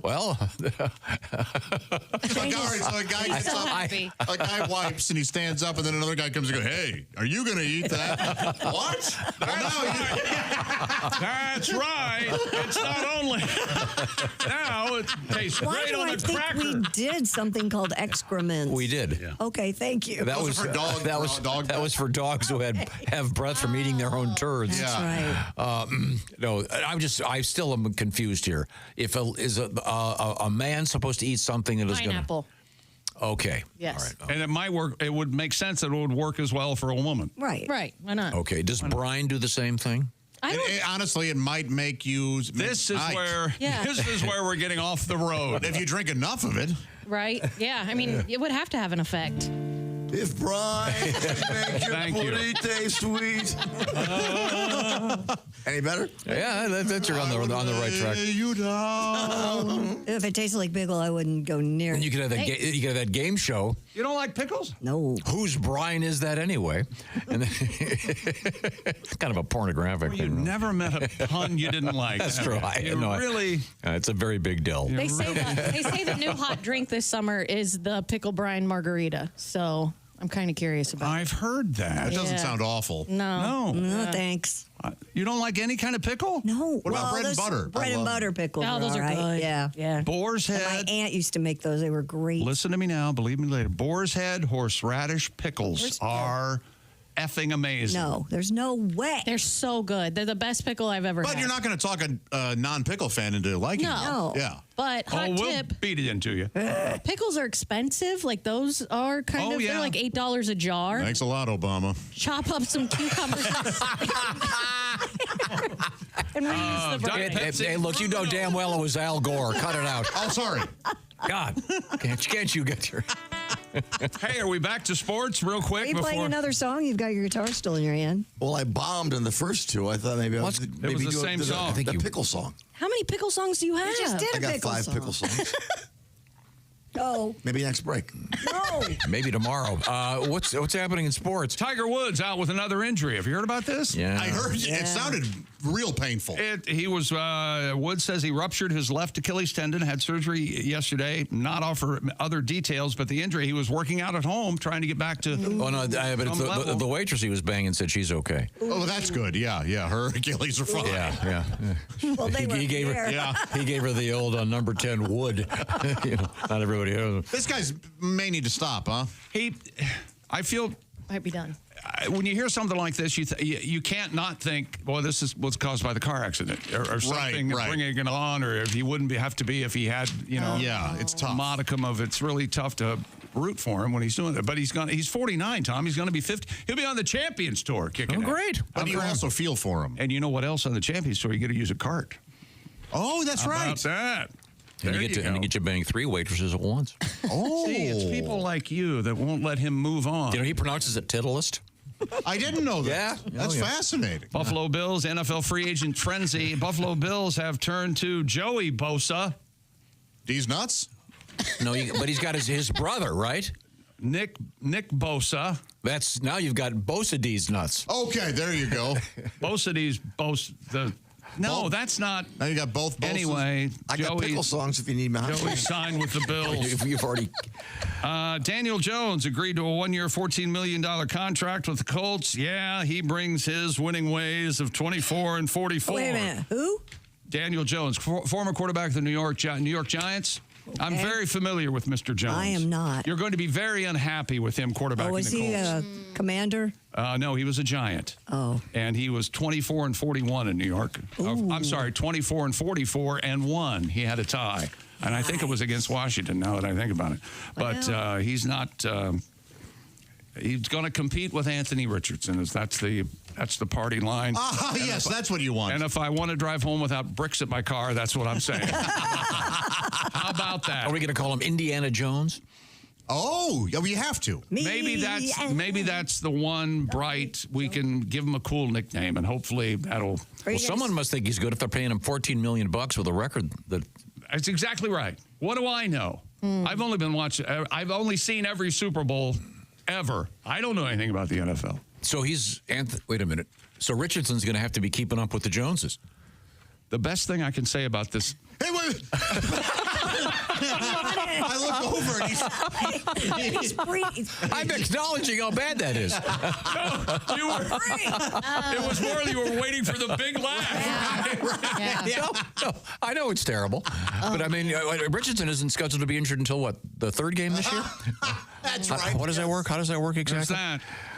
Well, It's like, all right, so a guy gets up, a guy wipes and he stands up, and then another guy comes and goes, "Hey, are you going to eat that?" What? That's right. It's not only now it tastes Why great do on I the think cracker. we did something called excrements? we did. Okay, thank you. That was for dogs. that was for dogs who have breath from eating their own turds. That's right. No, I still am confused here. If is a man supposed to eat something that is going pineapple. Okay. Yes. All right. And it might work. It would make sense that it would work as well for a woman. Right. Right. Why not? Okay. Does brine do the same thing? Honestly, it might make you. This is night. where we're getting off the road. If you drink enough of it. Right. Yeah. I mean, it would have to have an effect. If brine make your Thank you. pudding taste sweet. Any better? Yeah, that's you're on the right track. You down. If it tasted like pickle, I wouldn't go near And it. you could have that. You could have that game show. You don't like pickles? No. Whose brine is that anyway? And then, kind of a pornographic You thing. never met a pun you didn't like. That's true. You really. It's a very big deal. They say the new hot drink this summer is the pickle brine margarita. So I'm kind of curious about. I've heard that. That doesn't sound awful. No. No, thanks. You don't like any kind of pickle? No. What about bread and those butter? Bread and butter pickles. Oh, those all are right. good. Yeah. Yeah. Boar's And head. my aunt used to make those. They were great. Listen to me now. Believe me later. Boar's head horseradish pickles are effing amazing. No, there's no way. They're so good. They're the best pickle I've ever had. But you're not going to talk a non-pickle fan into liking No. it. Yeah. But hot we'll tip, beat it into you. pickles are expensive. Like those are kind of, they're like $8 a jar. Thanks a lot, Obama. Chop up some cucumbers and reuse the bread. Hey, look, you know damn well it was Al Gore. Cut it out. Oh, sorry. God, can't you get your... Hey, are we back to sports real quick? Are you playing another song? You've got your guitar still in your hand. Well, I bombed in the first two. I thought maybe I was It was the same song. I think the pickle song. How many pickle songs do you have? You just did I a got pickle 5 song. pickle songs. No. Maybe next break. No. Maybe tomorrow. What's happening in sports? Tiger Woods out with another injury. Have you heard about this? Yeah. I heard it sounded real painful. Woods says he ruptured his left Achilles tendon, had surgery yesterday. Not offer other details, but the injury, he was working out at home trying to get back to. Oh, no, but the waitress he was banging said she's okay. Oh, that's good. Yeah. Her Achilles are fine. Yeah. Well, they he gave her, he gave her the old number 10 wood. Not everybody has. This guy's may need to stop, huh? I feel. Might be done. When you hear something like this, you can't not think, well, this is what's caused by the car accident or something bringing it on, or if he wouldn't have to be if he had, yeah, it's tough. Modicum of it's really tough to root for him when he's doing it. But he's 49, Tom. He's going to be 50. He'll be on the Champions Tour kicking. Oh, great! But you also feel for him. And you know what else on the Champions Tour? You get to use a cart. Oh, that's right. How about that? And you get to bang 3 waitresses at once. Oh, see, it's people like you that won't let him move on. He pronounces it tittlest. I didn't know that. Yeah, that's fascinating. Buffalo Bills NFL free agent frenzy. Buffalo Bills have turned to Joey Bosa. These nuts? No, but he's got his brother, right? Nick Bosa. That's now you've got Bosa D's nuts. Okay, there you go. Bosa D's No, that's not. Now you got both. Anyway, I got pickle songs if you need me. Joey signed with the Bills. You've already. Daniel Jones agreed to a 1-year, $14 million contract with the Colts. Yeah, he brings his winning ways of 24 and 44. Wait a minute. Who? Daniel Jones, former quarterback of the New York Giants. Okay. I'm very familiar with Mr. Jones. I am not. You're going to be very unhappy with him quarterbacking the Colts. Was he a commander? No, he was a Giant. Oh. And he was 24 and 41 in New York. I'm sorry, 24 and 44 and 1. He had a tie. And I think it was against Washington now that I think about it. But he's not he's going to compete with Anthony Richardson. That's the party line. Yes, that's what you want. And if I want to drive home without bricks at my car, that's what I'm saying. How about that? Are we going to call him Indiana Jones? Oh, yeah, we have to. Maybe that's the one bright. We can give him a cool nickname, and hopefully that'll. Well, someone must think he's good if they're paying him $14 million with a record that. That's exactly right. What do I know? I've only been watching. I've only seen every Super Bowl ever. I don't know anything about the NFL. So wait a minute. So Richardson's going to have to be keeping up with the Joneses. The best thing I can say about this. Hey, wait. I look over and he's I'm acknowledging how bad that is. It was more you were waiting for the big laugh. Yeah. No, I know it's terrible. But I mean, Richardson isn't scheduled to be injured until what? The 3rd game this year? That's right. What does that work? How does that work exactly?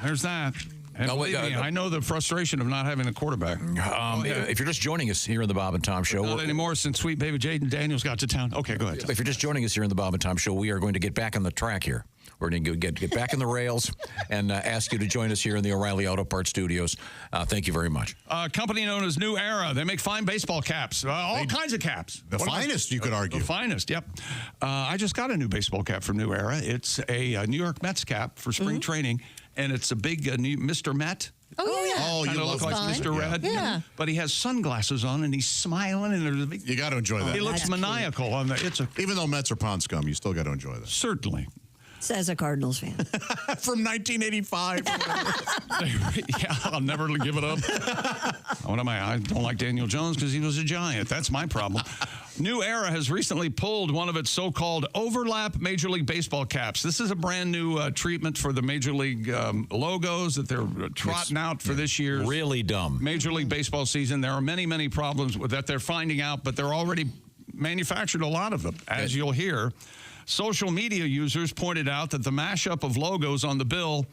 There's that. And believe me, I know the frustration of not having a quarterback. If you're just joining us here in the Bob and Tom Show. Not anymore since sweet baby Jaden Daniels got to town. Okay, go ahead. If you're just joining us here in the Bob and Tom Show, we are going to get back on the track here. We're going to get back in the rails and ask you to join us here in the O'Reilly Auto Parts Studios. Thank you very much. A company known as New Era. They make fine baseball caps. All kinds of caps. The finest, you could argue. The finest, yep. I just got a new baseball cap from New Era. It's a New York Mets cap for spring training, and it's a big Mr. Met. Oh, yeah. Oh, you look like fun. Mr. Red. Yeah. But he has sunglasses on and he's smiling and there's a big. You got to enjoy that. He looks maniacal on the. Even though Mets are pond scum, you still got to enjoy that. Certainly. Says a Cardinals fan. From 1985. Yeah, I'll never give it up. I don't like Daniel Jones because he was a Giant. That's my problem. New Era has recently pulled one of its so-called overlap Major League Baseball caps. This is a brand new treatment for the Major League logos that they're trotting out for this year's really dumb Major League Baseball season. There are many, many problems with that they're finding out, but they're already manufactured a lot of them, as you'll hear. Social media users pointed out that the mashup of logos on the bill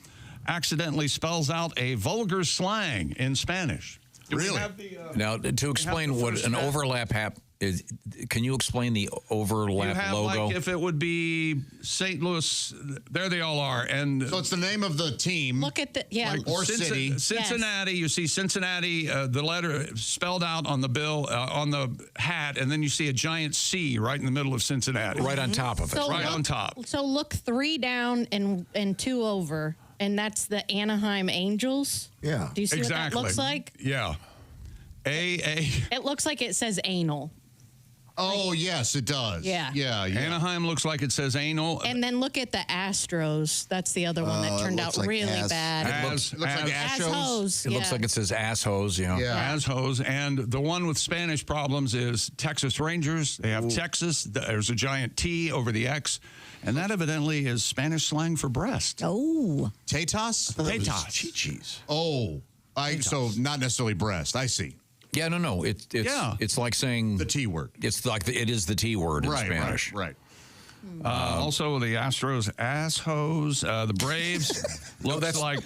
accidentally spells out a vulgar slang in Spanish. Do we Really? have the, Now, to explain what first an map? overlap is, can you explain the overlap You have logo? like if it would be St. Louis, there they all are. And So it's the name of the team. Look at the or city. Cincinnati, you see Cincinnati, the letter spelled out on the bill, on the hat, and then you see a giant C right in the middle of Cincinnati. Right on top of it. So right look- on top. So look 3 down and 2 over, and that's the Anaheim Angels. Yeah. Do you see Exactly. what that looks like? Yeah. A. It looks like it says anal. Oh, yes, it does. Yeah. Yeah. Anaheim looks like it says anal. And then look at the Astros. That's the other one that turned out really bad. It looks like Ashos. It looks like it says asshos, you know. Ashos. And the one with Spanish problems is Texas Rangers. They have Texas. There's a giant T over the X. And that evidently is Spanish slang for breast. Oh. Tetas? Tetas. Chi-chis. Oh. So not necessarily breast. I see. Yeah, no. It's like saying the T word. It's like it is the T word in Right, Spanish. Right. Also, the Astros asshos. The Braves looks like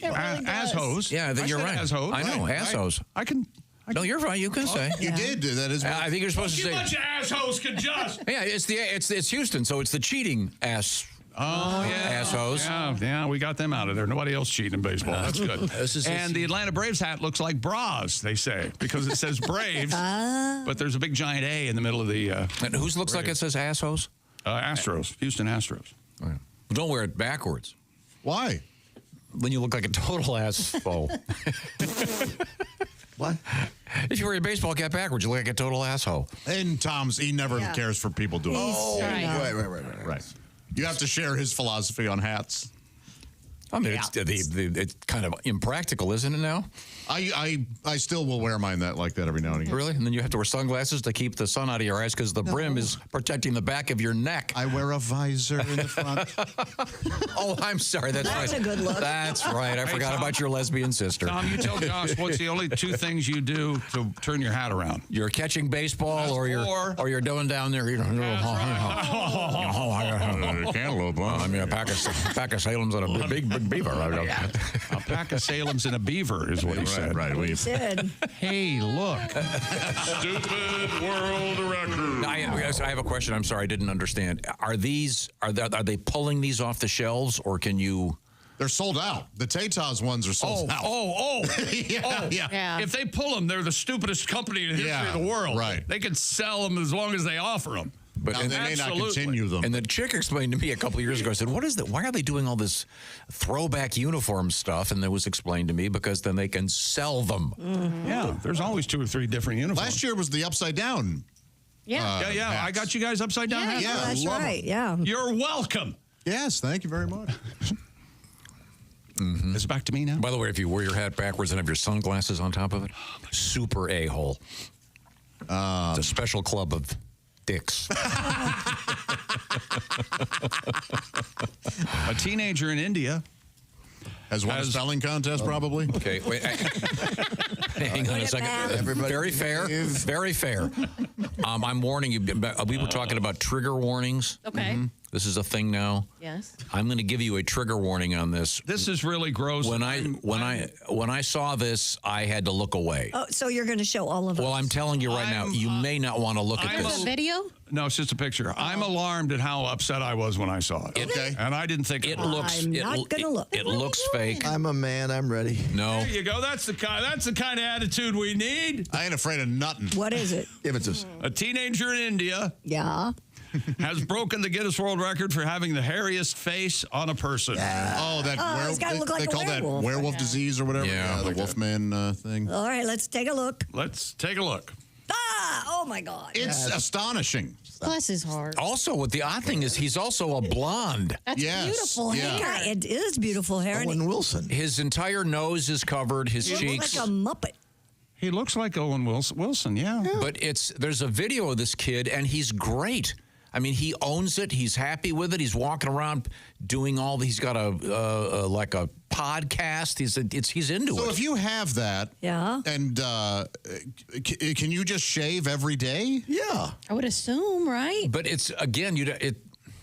asshos. Yeah, you're right. Asshos. I know, asshos. I can. No, you're right. You can say. You did. That is. I think you're supposed to say. bunch of assholes can just. Yeah, it's Houston, so it's the cheating ass. Oh, yeah. Assholes. Yeah, we got them out of there. Nobody else cheating in baseball. That's good. And the Atlanta Braves hat looks like bras, they say, because it says Braves, but there's a big giant A in the middle of the. And whose looks like it says asshos? Astros, Houston Astros. Oh, yeah. Don't wear it backwards. Why? Then you look like a total asshole. What? If you wear your baseball cap backwards, you look like a total asshole. And he never cares for people doing it. Oh, Right. right. You have to share his philosophy on hats. I mean, it's kind of impractical, isn't it now? I still will wear mine like that every now and again. Really? And then you have to wear sunglasses to keep the sun out of your eyes because the brim is protecting the back of your neck. I wear a visor in the front. Oh, I'm sorry. That's right. That's a good look. That's right. I forgot Tom. about your lesbian sister. Tom, you tell Josh what's the only 2 things you do to turn your hat around? You're catching baseball, or you're doing down there. Cantaloupe. I mean, a pack of Salem's and a big beaver. A pack of Salem's and a beaver is what he said. Right. He said. Hey, look. Stupid world record. I have a question. I'm sorry, I didn't understand. Are they pulling these off the shelves, or can you? They're sold out. The Tetas ones are sold out. Yeah. If they pull them, they're the stupidest company in the history of the world. Right. They can sell them as long as they offer them. But Now, they may not continue them. And the chick explained to me a couple of years ago, I said, what is that? Why are they doing all this throwback uniform stuff? And it was explained to me because then they can sell them. Mm-hmm. Yeah, there's always 2 or 3 different uniforms. Last year was the upside down. Yeah. Yeah. I got you guys upside down. hats. Yeah, that's love right. Yeah. You're welcome. Yes, thank you very much. Mm-hmm. It's back to me now. By the way, if you wear your hat backwards and have your sunglasses on top of it, super a-hole. It's a special club of dicks. A teenager in India Has won a spelling contest, probably. Okay, wait. Hang on a second. Everybody Very fair. Very fair. I'm warning you. We were talking about trigger warnings. Okay. This is a thing now. Yes. I'm going to give you a trigger warning on this. This is really gross. When I saw this, I had to look away. Oh, so you're going to show all of us? Well, I'm telling you right now, you may not want to look at Is this. it a video? No, it's just a picture. I'm alarmed at how upset I was when I saw it. Okay. And I didn't think It looks. I'm not gonna look. It looks fake. I'm a man. I'm ready. No. There you go. That's the kind of attitude we need. I ain't afraid of nothing. What is it? Give it to us. A teenager in India Yeah. has broken the Guinness World Record for having the hairiest face on a person. Oh, that it's gotta look like they a call werewolf. that werewolf disease or whatever. Yeah, the like Wolfman thing. All right, let's take a look. Let's take a look. Ah! Oh my God. It's astonishing. Bless his heart. Also, what the odd thing is, he's also a blonde. That's beautiful hair. Yeah, it is beautiful hair. Owen Wilson. His entire nose is covered. His He cheeks. looks like a Muppet. He looks like Owen Wilson, yeah. But there's a video of this kid, and he's great. I mean, he owns it. He's happy with it. He's walking around doing all. He's got a like a podcast. He's into it. So if you have that, Yeah. and can you just shave every day? Yeah. I would assume, right? But it's again,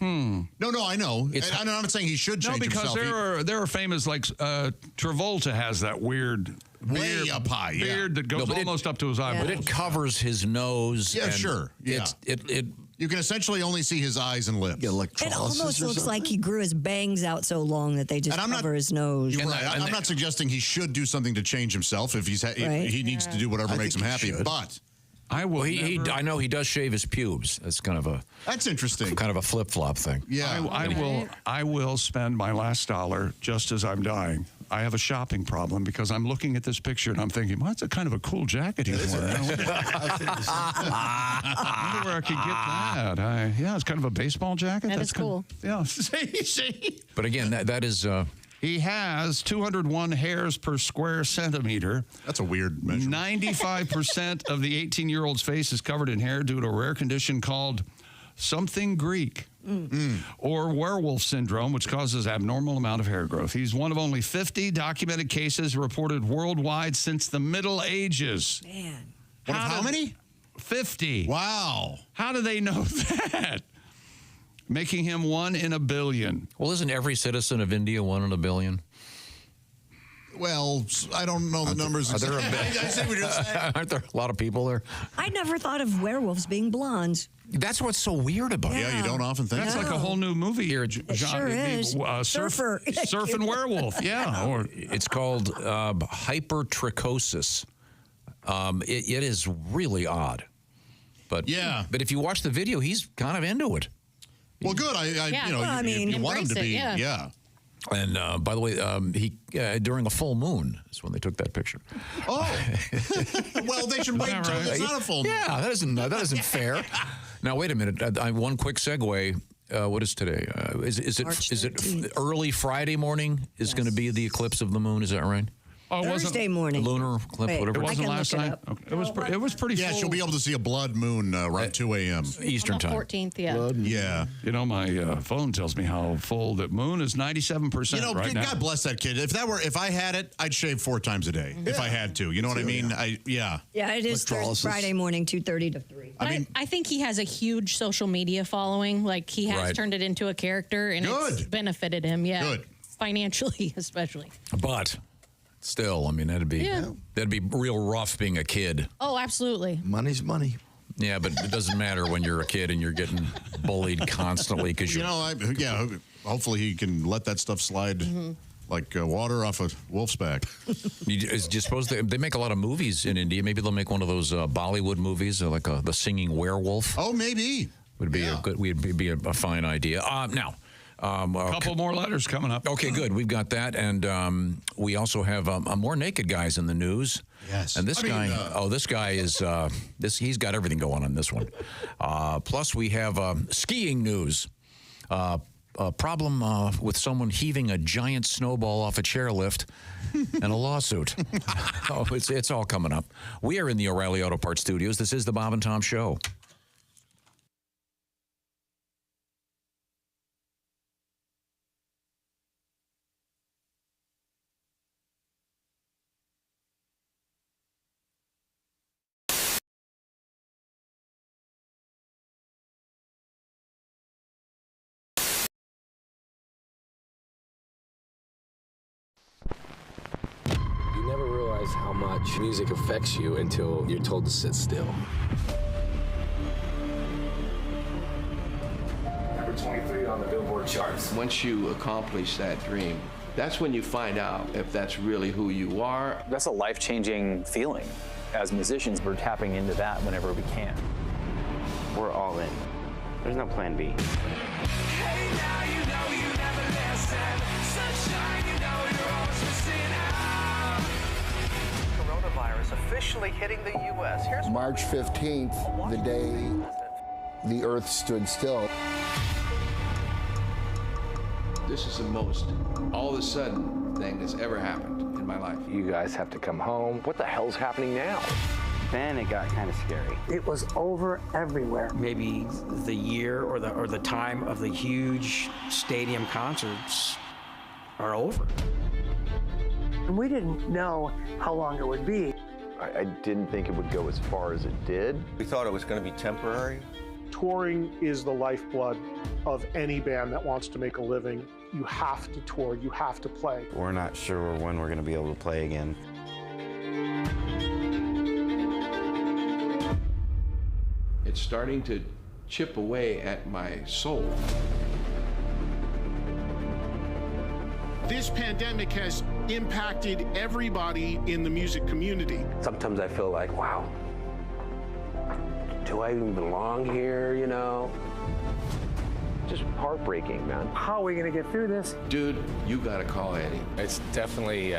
No, I know. I'm not saying he should change himself. No, because there are famous, like Travolta has that weird way up high beard that goes almost up to his eyeballs. But it covers his nose. Yeah, and sure. Yeah. You can essentially only see his eyes and lips. It almost looks like he grew his bangs out so long that they just cover his nose. You're right. I'm not suggesting he should do something to change himself if he needs to do whatever makes him happy. But I will. I know he does shave his pubes. That's kind of a. That's interesting. Kind of a flip flop thing. Yeah, I will spend my last dollar just as I'm dying. I have a shopping problem because I'm looking at this picture and I'm thinking, well, that's a kind of a cool jacket he's wearing. I wonder where I could get that. Yeah, it's kind of a baseball jacket. That's cool. Yeah. See? But again, that is. He has 201 hairs per square centimeter. That's a weird measurement. 95% of the 18-year-old's face is covered in hair due to a rare condition called something Greek. Or werewolf syndrome, which causes abnormal amount of hair growth. He's one of only 50 documented cases reported worldwide since the Middle Ages. Man. How many? 50. Wow. How do they know that? Making him 1 in a billion. Well, isn't every citizen of India 1 in a billion? Well, I don't know the numbers. Aren't there a lot of people there? I never thought of werewolves being blonde. That's what's so weird about it. Yeah, you don't often think that's like a whole new movie here. It sure is. Surfer. Surf and werewolf. Yeah. Or it's called hypertrichosis. It is really odd. But if you watch the video, he's kind of into it. Well, good. You want him to be. Yeah. And by the way, he during a full moon is when they took that picture. Oh, well, they should wait until it's not a full moon. Yeah, that isn't fair. Now wait a minute. One quick segue. What is today? Is it early Friday morning? Is going to be the eclipse of the moon? Is that right? Oh, Thursday morning. Lunar eclipse, whatever. It wasn't last night. Okay. It was pretty. Yeah, full. she'll be able to see a blood moon around 2 a.m. Eastern time. 14th, yeah. Yeah. You know, my phone tells me how full that moon is 97% right now. God bless that kid. If I had it, I'd shave 4 times a day if I had to. You know what I mean? Yeah, it is Friday morning, 2:30 to 3. I think he has a huge social media following. Like he has turned it into a character, and it's benefited him. Yeah, good. Financially, especially. But still, I mean, that'd be real rough being a kid. Oh, absolutely. Money's money. Yeah, but it doesn't matter when you're a kid and you're getting bullied constantly because hopefully he can let that stuff slide like water off a wolf's back. You suppose they make a lot of movies in India? Maybe they'll make one of those Bollywood movies, like the singing werewolf. Oh, maybe would be a fine idea. Now. A couple more letters coming up. Okay, good. We've got that, and we also have more naked guys in the news. Yes, and this guy is he's got everything going on this one. Plus, we have skiing news. A problem with someone heaving a giant snowball off a chairlift, and a lawsuit. It's all coming up. We are in the O'Reilly Auto Parts Studios. This is the Bob and Tom Show. You never realize how much music affects you until you're told to sit still. Number 23 on the Billboard charts. Once you accomplish that dream, that's when you find out if that's really who you are. That's a life-changing feeling. As musicians, we're tapping into that whenever we can. We're all in. There's no plan B. Hey, now you know you never listen. Sunshine, you know you're always missing out. Coronavirus officially hitting the U.S. Here's March 15th, the day the Earth stood still. This is the most all of a sudden thing that's ever happened in my life. You guys have to come home. What the hell's happening now? Then it got kind of scary. It was over everywhere. Maybe the year or the time of the huge stadium concerts are over. And we didn't know how long it would be. I didn't think it would go as far as it did. We thought it was going to be temporary. Touring is the lifeblood of any band that wants to make a living. You have to tour, you have to play. We're not sure when we're going to be able to play again. It's starting to chip away at my soul. This pandemic has impacted everybody in the music community. Sometimes I feel like, wow, do I even belong here, you know? Just heartbreaking, man. How are we going to get through this? Dude, you gotta call Eddie. It's definitely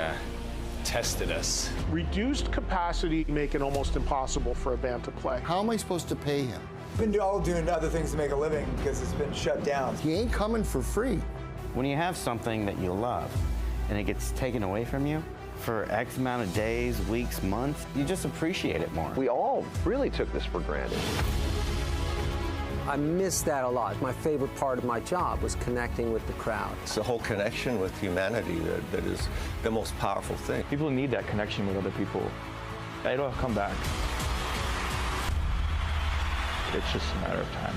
tested us. Reduced capacity make it almost impossible for a band to play. How am I supposed to pay him? We've been all doing other things to make a living because it's been shut down. He ain't coming for free. When you have something that you love and it gets taken away from you for X amount of days, weeks, months, you just appreciate it more. We all really took this for granted. I miss that a lot. My favorite part of my job was connecting with the crowd. It's the whole connection with humanity that is the most powerful thing. People need that connection with other people. It'll come back. It's just a matter of time.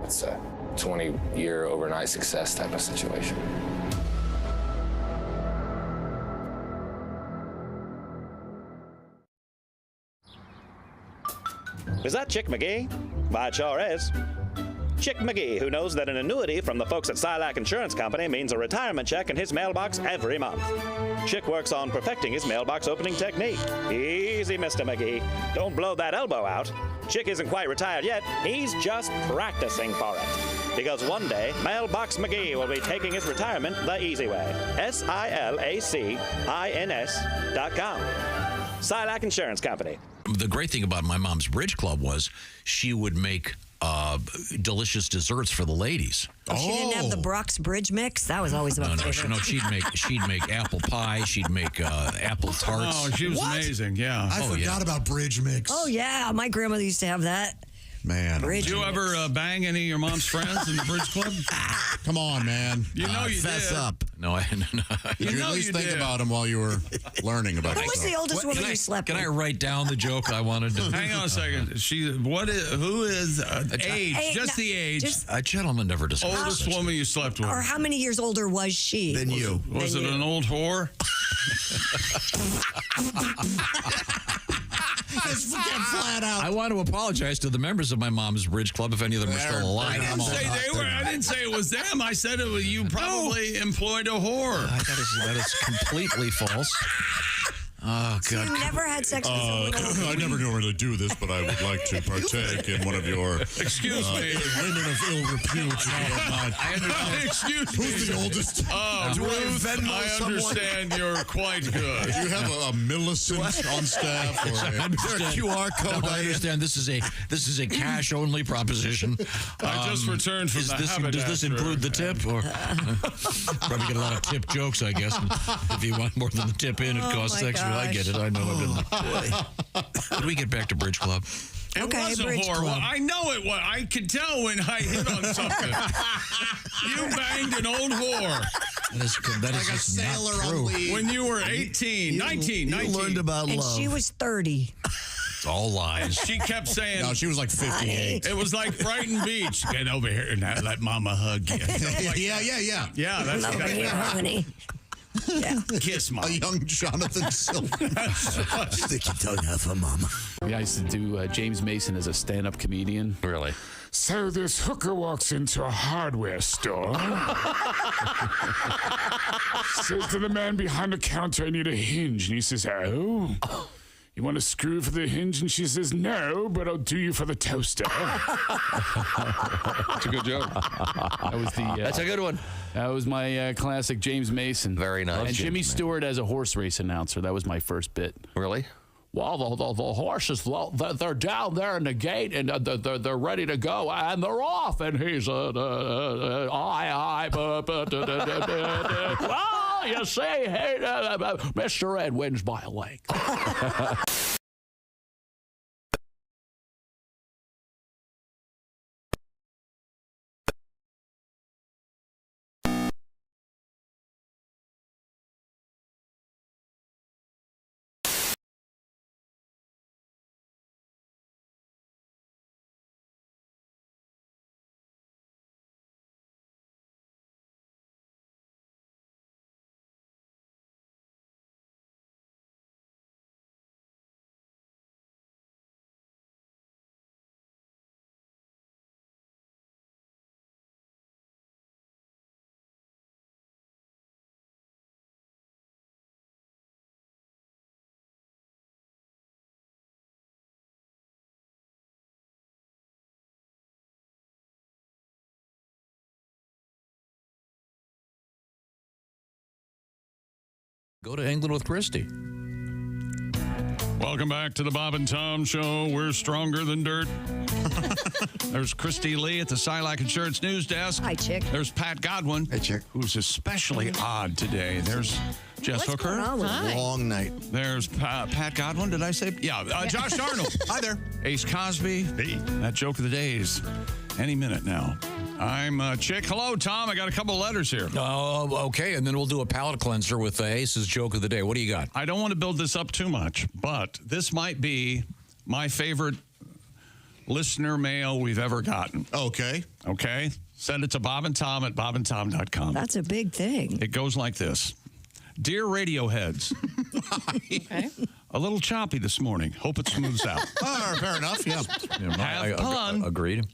It's a 20-year overnight success type of situation. Is that Chick McGee? Why, it sure is. Chick McGee, who knows that an annuity from the folks at Silac Insurance Company means a retirement check in his mailbox every month. Chick works on perfecting his mailbox opening technique. Easy, Mr. McGee. Don't blow that elbow out. Chick isn't quite retired yet. He's just practicing for it. Because one day, Mailbox McGee will be taking his retirement the easy way. SILACINS.com. Silac Insurance Company. The great thing about my mom's bridge club was she would make delicious desserts for the ladies. She didn't have the Brock's Bridge mix. That was always my favorite. No, she'd make apple pie. She'd make apple tarts. Oh, she was amazing. Yeah. I forgot about bridge mix. Oh, yeah. My grandmother used to have that. Man. Bridge Did you ever bang any of your mom's friends in the bridge club? Come on, man. You know you fess did. up. No, Did you at least think about him while you were learning about it? Who was the oldest woman you slept Can with? I write down the joke I wanted to? Hang on a second. Who is age? Just the age. A gentleman never discussed. Oldest woman you slept with. Or how many years older was she? Than you. Was it an old whore? Just get flat out. I want to apologize to the members of my mom's bridge club if any of them are still alive. I didn't say they were. I didn't say it was them. I said it was you probably employed a whore. That is completely false. Oh, So God. you never had sex with someone older? I never normally do this, but I would like to partake in one of your Excuse me. women of ill repute. Excuse me. Who's the oldest? Oh, Do I Ruth, Venmo I someone? understand you're quite good. Do you have a Millicent on staff? Or is there a QR code? No, I understand this is a cash only proposition. I just returned from the haberdasher. Does this include the tip? Or probably get a lot of tip jokes, I guess. If you want more than the tip in, it costs extra. I get it. I know it. Did we get back to bridge club? It was a bridge whore. club. Well, I know it was. I could tell when I hit on something. You banged an old whore. That is Like a just sailor not on true. leave. When you were 18, 19. You learned about And love. she was 30. It's all lies. She kept saying. No, she was like 58. It was like Brighton Beach. Get over here and let Mama hug you. Yeah. Yeah, that's Over exactly here, right. honey. Yeah. Kiss Mom. A young Jonathan Silver. Stick your tongue out for mama. I used to do James Mason as a stand-up comedian. Really? So this hooker walks into a hardware store. Says to the man behind the counter, I need a hinge. And he says, oh. You want a screw for the hinge? And she says, no, but I'll do you for the toaster. That's a good joke. That was the. That's a good one. That was my classic James Mason. Very nice. And Jimmy Stewart as a horse race announcer. That was my first bit. Really? Well, the horses, they're down there in the gate, and they're ready to go, and they're off. And he's, well, you see, hey, Mr. Ed wins by a leg. Go to England with Christy. Welcome back to the Bob and Tom Show. We're stronger than dirt. There's Christy Lee at the Silac Insurance News Desk. Hi, Chick. There's Pat Godwin. Hey, Chick. Who's especially odd today. There's Jess What's Hooker. going on with Hi. Long night. There's Pat Godwin. Did I say? Yeah. Josh Arnold. Hi there. Ace Cosby. Hey. That joke of the day is any minute now. I'm Chick. Hello, Tom. I got a couple of letters here. Oh, okay. And then we'll do a palate cleanser with Ace's joke of the day. What do you got? I don't want to build this up too much, but this might be my favorite listener mail we've ever gotten. Okay. Okay? Send it to Bob and Tom at bobandtom.com. That's a big thing. It goes like this. Dear Radioheads, Okay. a little choppy this morning. Hope it smooths out. Fair enough. Yeah. Have pun. Agreed.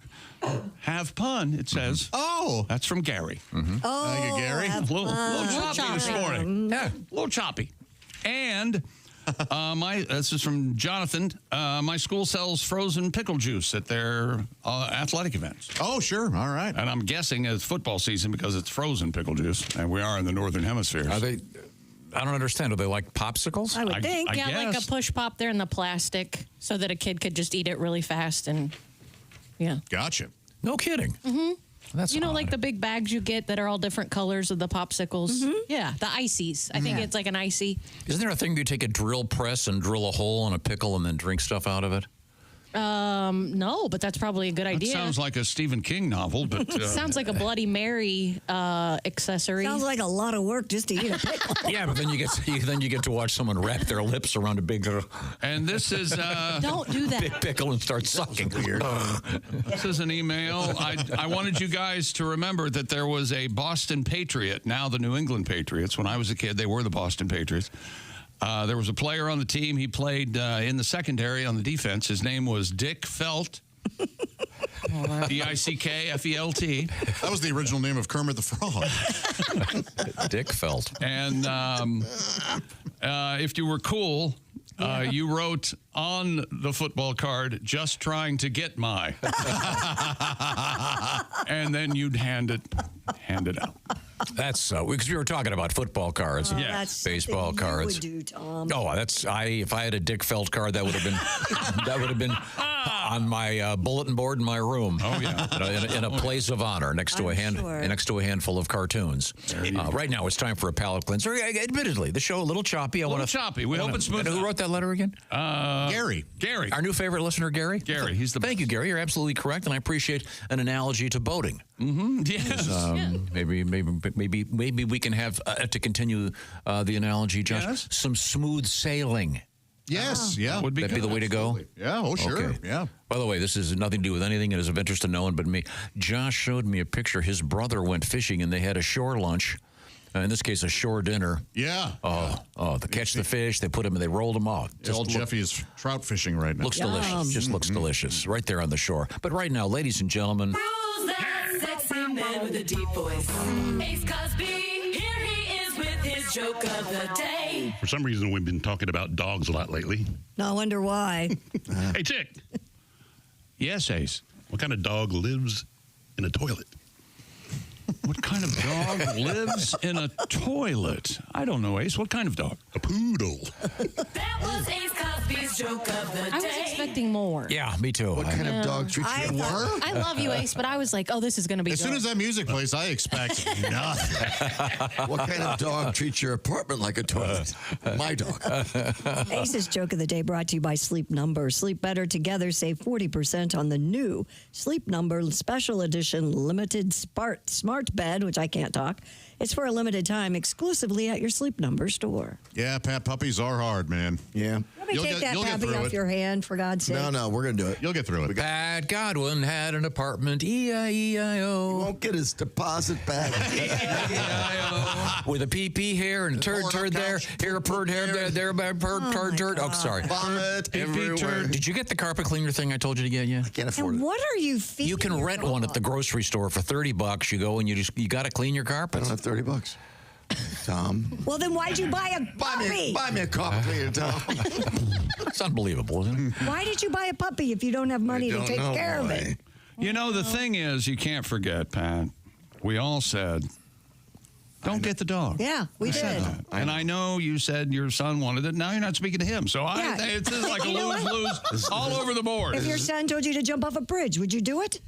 Have pun, it says. Oh. That's from Gary. Oh, Thank you, Gary. have A little fun. choppy this morning. Yeah, a little choppy. And this is from Jonathan. My school sells frozen pickle juice at their athletic events. Oh, sure. All right. And I'm guessing it's football season because it's frozen pickle juice, and we are in the Northern Hemisphere. Are they? I don't understand. Are they like popsicles? I would think. I Yeah, like guess. a push pop there in the plastic so that a kid could just eat it really fast and, yeah. Gotcha. No kidding. Mm-hmm. That's you know, odd. like the big bags you get that are all different colors of the popsicles? Yeah, the ices. I think it's like an icy. Isn't there a thing you take a drill press and drill a hole in a pickle and then drink stuff out of it? No, but that's probably a good That idea. sounds like a Stephen King novel, but Sounds like a Bloody Mary accessory. Sounds like a lot of work just to eat a pickle. Yeah, but then you get to watch someone wrap their lips around a big and this is Don't do that. big pickle and start sucking. Weird. this is an email. I wanted you guys to remember that there was a Boston Patriot, now the New England Patriots. When I was a kid, they were the Boston Patriots. There was a player on the team. He played in the secondary on the defense. His name was Dick Felt. D-I-C-K-F-E-L-T. That was the original name of Kermit the Frog. Dick Felt. And if you were cool, you wrote on the football card, just trying to get my. And then you'd hand it out. That's because we were talking about football cards, Oh, that's baseball something cards. You would do, Tom. Oh, if I had a Dick Felt card, that would have been on my bulletin board in my room. Oh yeah, in a place of honor next to next to a handful of cartoons. Right now, it's time for a palate cleanser. Admittedly, the show a little choppy. A little choppy. We hope it's smooth. Who wrote that letter again? Gary. Our new favorite listener, Gary. Gary. He's the best. Thank you, Gary. You're absolutely correct, and I appreciate an analogy to boating. Mm-hmm. Yes. Maybe we can have to continue the analogy, Josh. Yes. Some smooth sailing. Yes. Yeah. Would be That'd be the way to go. Yeah. Oh, sure. Okay. Yeah. By the way, this has nothing to do with anything that is of interest to no one but me. Josh showed me a picture. His brother went fishing, and they had a shore lunch. In this case, a shore dinner. Yeah. They catch the fish. They put them. They rolled them off. Old Jeffy is trout fishing right now. Looks delicious. Just looks delicious right there on the shore. But right now, ladies and gentlemen. Who's that sexy man with a deep voice? Ace Cosby. Here he is with his joke of the day. For some reason, we've been talking about dogs a lot lately. No, I wonder why. Hey, Chick. Yes, Ace. What kind of dog lives in a toilet? What kind of dog lives in a toilet? I don't know, Ace. What kind of dog? A poodle. That was Ace Cosby's joke of the day. I was expecting more. Yeah, me too. What kind of dog treats you? I love you, Ace, but I was like, oh, this is going to be As soon as that music plays, I expect nothing. What kind of dog treats your apartment like a toilet? My dog. Ace's joke of the day brought to you by Sleep Number. Sleep better together. Save 40% on the new Sleep Number Special Edition Limited Smart Bed, which I can't talk. It's for a limited time exclusively at your Sleep Number store. Yeah, Pat, puppies are hard, man. Yeah. Let me take that puppy off your hand, for God's sake. No, we're going to do it. You'll get through it. Pat Godwin had an apartment, E-I-E-I-O. He won't get his deposit back. E-I-E-I-O. With a pee-pee here and turd there, here a purd hair, there a purd turd. Oh, sorry. Vomit everywhere. Did you get the carpet cleaner thing I told you to get yet? I can't afford it. What are you feeding? You can rent one at the grocery store for $30. You go and you got to clean your carpets. I don't have $30. Tom. Well, then why'd you buy a puppy? Buy me a carpet cleaner, Tom. It's unbelievable, isn't it? Why did you buy a puppy if you don't have money to take care of it? You know, the thing is, you can't forget, Pat, we all said, Don't get the dog. Yeah, we did. And I know you said your son wanted it. Now you're not speaking to him. So it's just like a lose-lose all over the board. If your son told you to jump off a bridge, would you do it?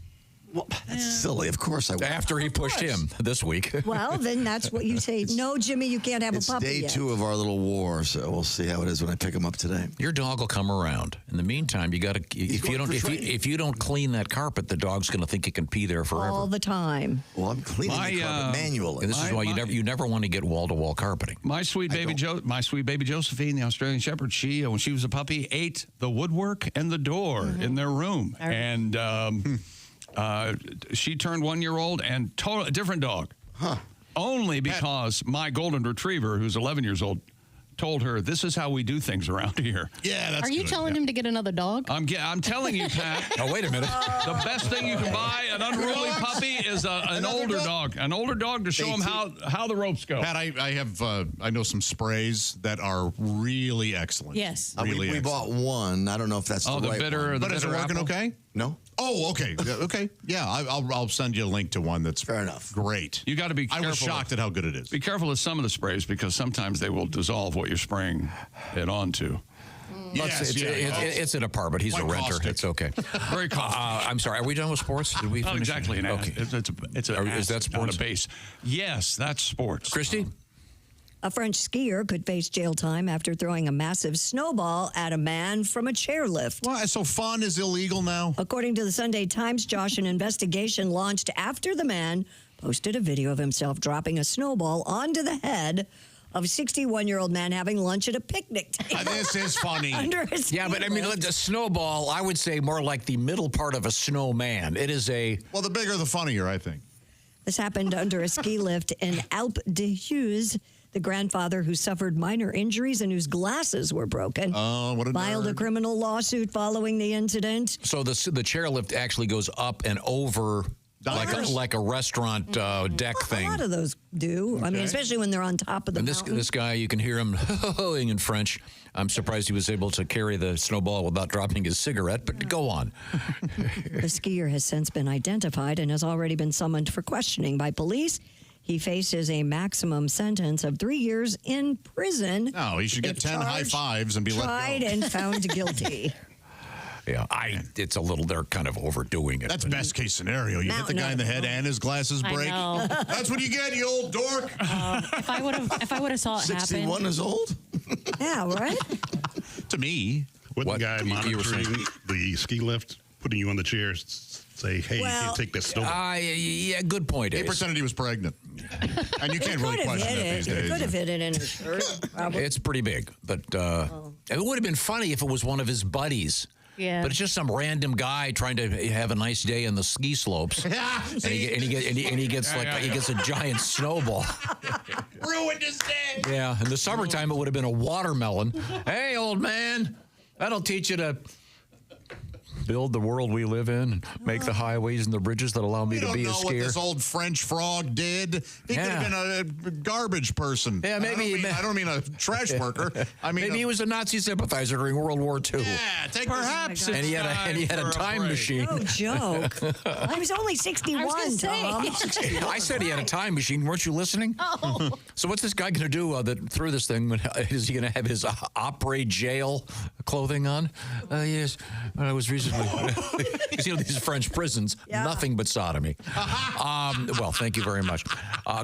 Well, that's silly. Of course I would. After he pushed him this week. Well, then that's what you say. No, Jimmy, you can't have a puppy It's day yet. 2 of our little war, so we'll see how it is when I pick him up today. Your dog will come around. In the meantime, you got to if you don't clean that carpet, the dog's going to think it can pee there forever. All the time. Well, I'm cleaning the carpet manually. And this is why you never want to get wall-to-wall carpeting. My sweet baby Josephine, the Australian Shepherd, she when she was a puppy ate the woodwork and the door in their room, and she turned 1 year old and a different dog. Only because my golden retriever, who's 11 years old, told her this is how we do things around here. Yeah, that's Are you telling him to get another dog? I'm telling you, Pat. Oh, wait a minute. The best thing you can buy an unruly puppy is an older dog. An older dog to show him how the ropes go. Pat, I know some sprays that are really excellent. Yes. Really we bought one. I don't know if that's the right one. But is it working okay? No. Oh, okay. Okay. Yeah, I'll send you a link to one that's fair enough. Great. You got to be careful. I was shocked at how good it is. Be careful with some of the sprays because sometimes they will dissolve what you're spraying it onto. It's an apartment. He's a renter. Caustic. It's okay. Very caustic. I'm sorry. Are we done with sports? Did we finish? Exactly. Okay. Is that sports? A base. Yes, that's sports. Christy? A French skier could face jail time after throwing a massive snowball at a man from a chairlift. Why? So fun is illegal now? According to the Sunday Times, Josh, an investigation launched after the man posted a video of himself dropping a snowball onto the head of a 61-year-old man having lunch at a picnic table. This is funny. Under a ski but I mean, lift. the snowball, I would say more like the middle part of a snowman. It is a... Well, the bigger, the funnier, I think. This happened under a ski lift in Alpe d'Huez. The grandfather, who suffered minor injuries and whose glasses were broken, what a filed a criminal lawsuit following the incident. So the chairlift actually goes up and over like a restaurant deck thing. A lot of those do. I mean, especially when they're on top of the mountain. This guy, you can hear him ho-hoing in French. I'm surprised he was able to carry the snowball without dropping his cigarette, but go on. The skier has since been identified and has already been summoned for questioning by police. He faces a maximum sentence of 3 years in prison. No, he should get 10 high fives and be let go. Tried and found guilty. Yeah, it's a little, they're kind of overdoing it. That's best case scenario. You hit the guy in the head and his glasses break. That's what you get, you old dork. If I would have saw it happen. 61 is old? Yeah, right? To me. Wouldn't the guy monitoring the ski lift, putting you on the chair, say, hey, you can't take this snowball? Yeah, good point. He pretended he was pregnant. And you can't really question that these days. He could have hit it in his shirt. Probably. It's pretty big, but it would have been funny if it was one of his buddies. Yeah. But it's just some random guy trying to have a nice day on the ski slopes, and he gets a giant snowball. Ruined his day. Yeah, in the summertime it would have been a watermelon. Hey, old man, that'll teach you to build the world we live in and make the highways and the bridges that allow me to be a skier. We don't know what this old French frog did. He could have been a garbage person. Yeah, maybe. I don't mean a trash worker. I mean, maybe he was a Nazi sympathizer during World War II. Yeah, perhaps. And he had a time machine. No joke. He was only 61, Tom. I said he had a time machine. Weren't you listening? Oh. So what's this guy going to do through this thing? Is he going to have his opera jail clothing on? Yes. I was recently... these French prisons, nothing but sodomy. Well, thank you very much.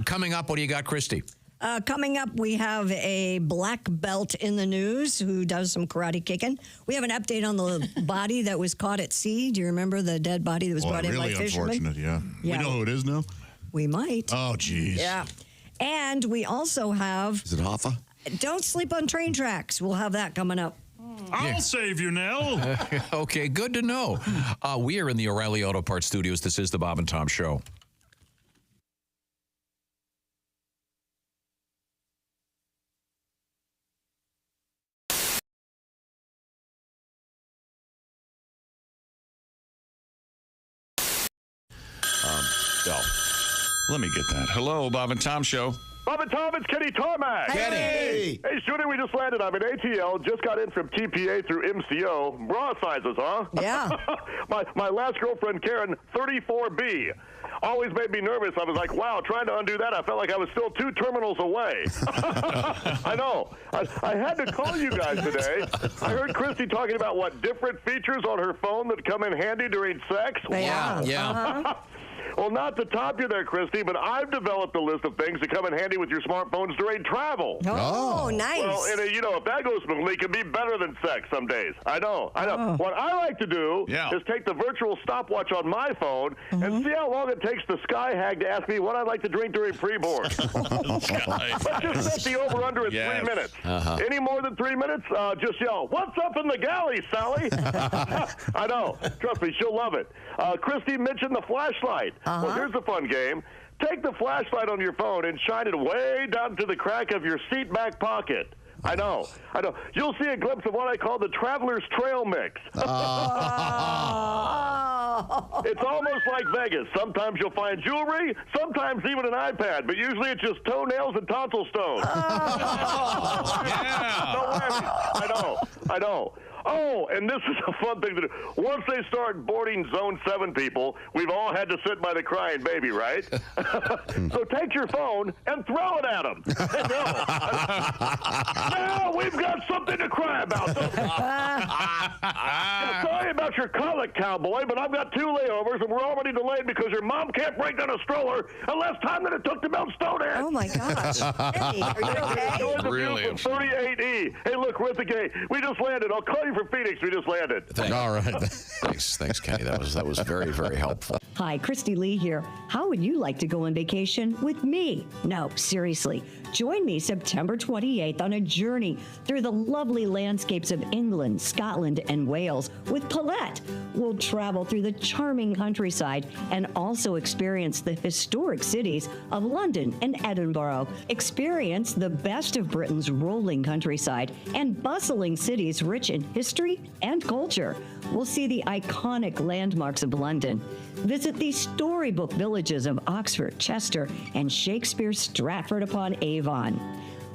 Coming up, what do you got, Christy? Coming up, we have a black belt in the news who does some karate kicking. We have an update on the body that was caught at sea. Do you remember the dead body that was brought in by fishermen? Really unfortunate, yeah. We know who it is now? We might. Oh, geez. Yeah. And we also have... Is it Hoffa? Don't sleep on train tracks. We'll have that coming up. I'll save you, Nell. Okay, good to know. We are in the O'Reilly Auto Parts Studios. This is the Bob and Tom Show. Let me get that. Hello, Bob and Tom Show. Bob and Tom, it's Kenny Tarmac. Kenny. Hey, Shooter, we just landed. I'm in ATL. Just got in from TPA through MCO. Bra sizes, huh? Yeah. my last girlfriend, Karen, 34B. Always made me nervous. I was like, wow, trying to undo that, I felt like I was still 2 terminals away. I know. I had to call you guys today. I heard Christy talking about, different features on her phone that come in handy during sex? Yeah. Wow. Yeah. Uh-huh. Well, not to top you there, Christy, but I've developed a list of things that come in handy with your smartphones during travel. Oh, nice. Well, and if that goes smoothly, it can be better than sex some days. I know. What I like to do is take the virtual stopwatch on my phone and see how long it takes the Sky Hag to ask me what I'd like to drink during pre-board. Let's just set the over-under at 3 minutes. Any more than 3 minutes, just yell, "What's up in the galley, Sally?" I know. Trust me, she'll love it. Christy mentioned the flashlight. Well, here's a fun game. Take the flashlight on your phone and shine it way down to the crack of your seat back pocket. I know. You'll see a glimpse of what I call the Traveler's Trail Mix. It's almost like Vegas. Sometimes you'll find jewelry, sometimes even an iPad, but usually it's just toenails and tonsil stones. No whammies. I know. Oh, and this is a fun thing to do. Once they start boarding Zone 7 people, we've all had to sit by the crying baby, right? So take your phone and throw it at them. Now we've got something to cry about. Sorry about your colic, cowboy, but I've got 2 layovers, and we're already delayed because your mom can't break down a stroller in less time than it took to melt Stonehenge. Oh, my gosh. Eddie, are you okay? Enjoy the view from 38E. Hey, look, we're at the gate. We just landed. I'll call you from Phoenix. We just landed. All right. Thanks, Kenny. That was very, very helpful. Hi, Christy Lee here. How would you like to go on vacation with me? No, seriously. Join me September 28th on a journey through the lovely landscapes of England, Scotland, and Wales with Paulette. We'll travel through the charming countryside and also experience the historic cities of London and Edinburgh. Experience the best of Britain's rolling countryside and bustling cities rich in history and culture. We'll see the iconic landmarks of London. Visit the storybook villages of Oxford, Chester, and Shakespeare's Stratford-upon-Avon.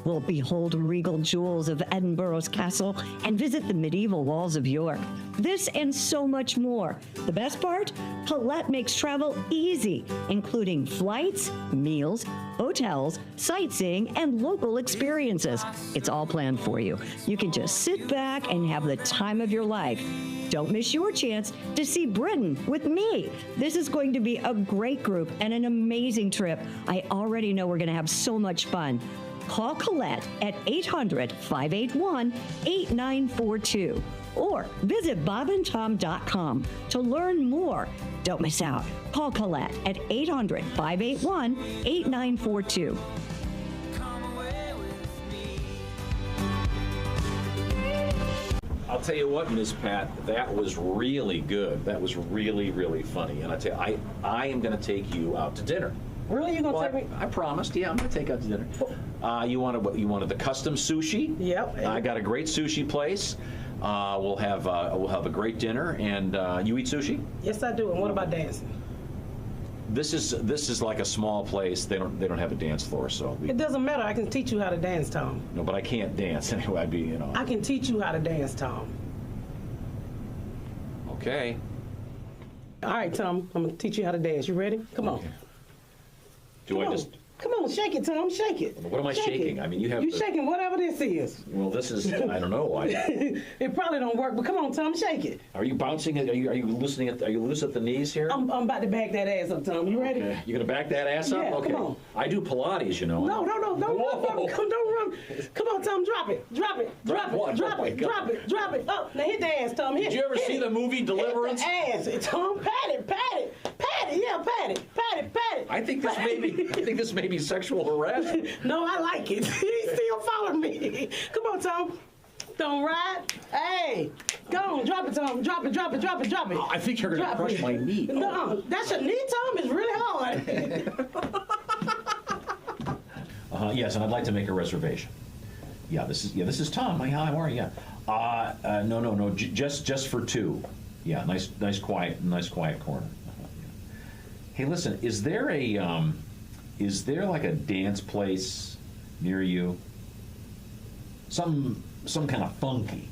We'll behold regal jewels of Edinburgh's castle and visit the medieval walls of York. This and so much more. The best part? Paulette makes travel easy, including flights, meals, hotels, sightseeing, and local experiences. It's all planned for you. You can just sit back and have the time of your life. Don't miss your chance to see Britain with me. This is going to be a great group and an amazing trip. I already know we're going to have so much fun. Call Colette at 800-581-8942 or visit bobandtom.com to learn more. Don't miss out. Call Colette at 800-581-8942. I'll tell you what, Miss Pat, that was really good. That was really, really funny. And I tell you, I am going to take you out to dinner. Really? You gonna take me? I promised. Yeah, I'm gonna take you out to dinner. You wanted the custom sushi? Yep. I got a great sushi place. We'll have a great dinner. And you eat sushi? Yes, I do. And what about dancing? This is like a small place. They don't have a dance floor, so It doesn't matter. I can teach you how to dance, Tom. no. But I can't dance anyway. I'd be I can teach you how to dance, Tom. Okay. All right, Tom. I'm gonna teach you how to dance. You ready? Come on. Come on, shake it, Tom. Shake it. What am I shaking? It. I mean, you have. You shaking whatever this is. Well, this is. I don't know. It probably don't work, but come on, Tom, shake it. Are you bouncing? Are you listening? Are you loose at the knees here? I'm about to back that ass up, Tom. You ready? Okay. You gonna back that ass up? Yeah, Okay. come on. I do Pilates, you know. No, don't run. Don't run. Come on, Tom, drop it. Drop it. Drop it. What? Drop Oh, my it. God. Drop it. Drop it. Up. Now hit the ass, Tom. Hit Did you ever hit see it. the movie Deliverance? Hit the ass, Tom. Pat it. Pat it. Pat it. Yeah, pat it. Pat it. Pat it. I think this may be sexual harassment. No, I like it. He still following me. Come on, Tom. Don't ride. Hey, go on. Drop it, Tom. Drop it. Drop it. Drop it. Drop it. I think you're gonna crush my knee. No, that's your knee, Tom. It's really hard. Yes, and I'd like to make a reservation. Yeah, this is Tom. Hi, how are you? Yeah. No. Just for 2. Yeah, nice quiet corner. Yeah. Hey, listen, is there a is there like a dance place near you? Some kind of funky.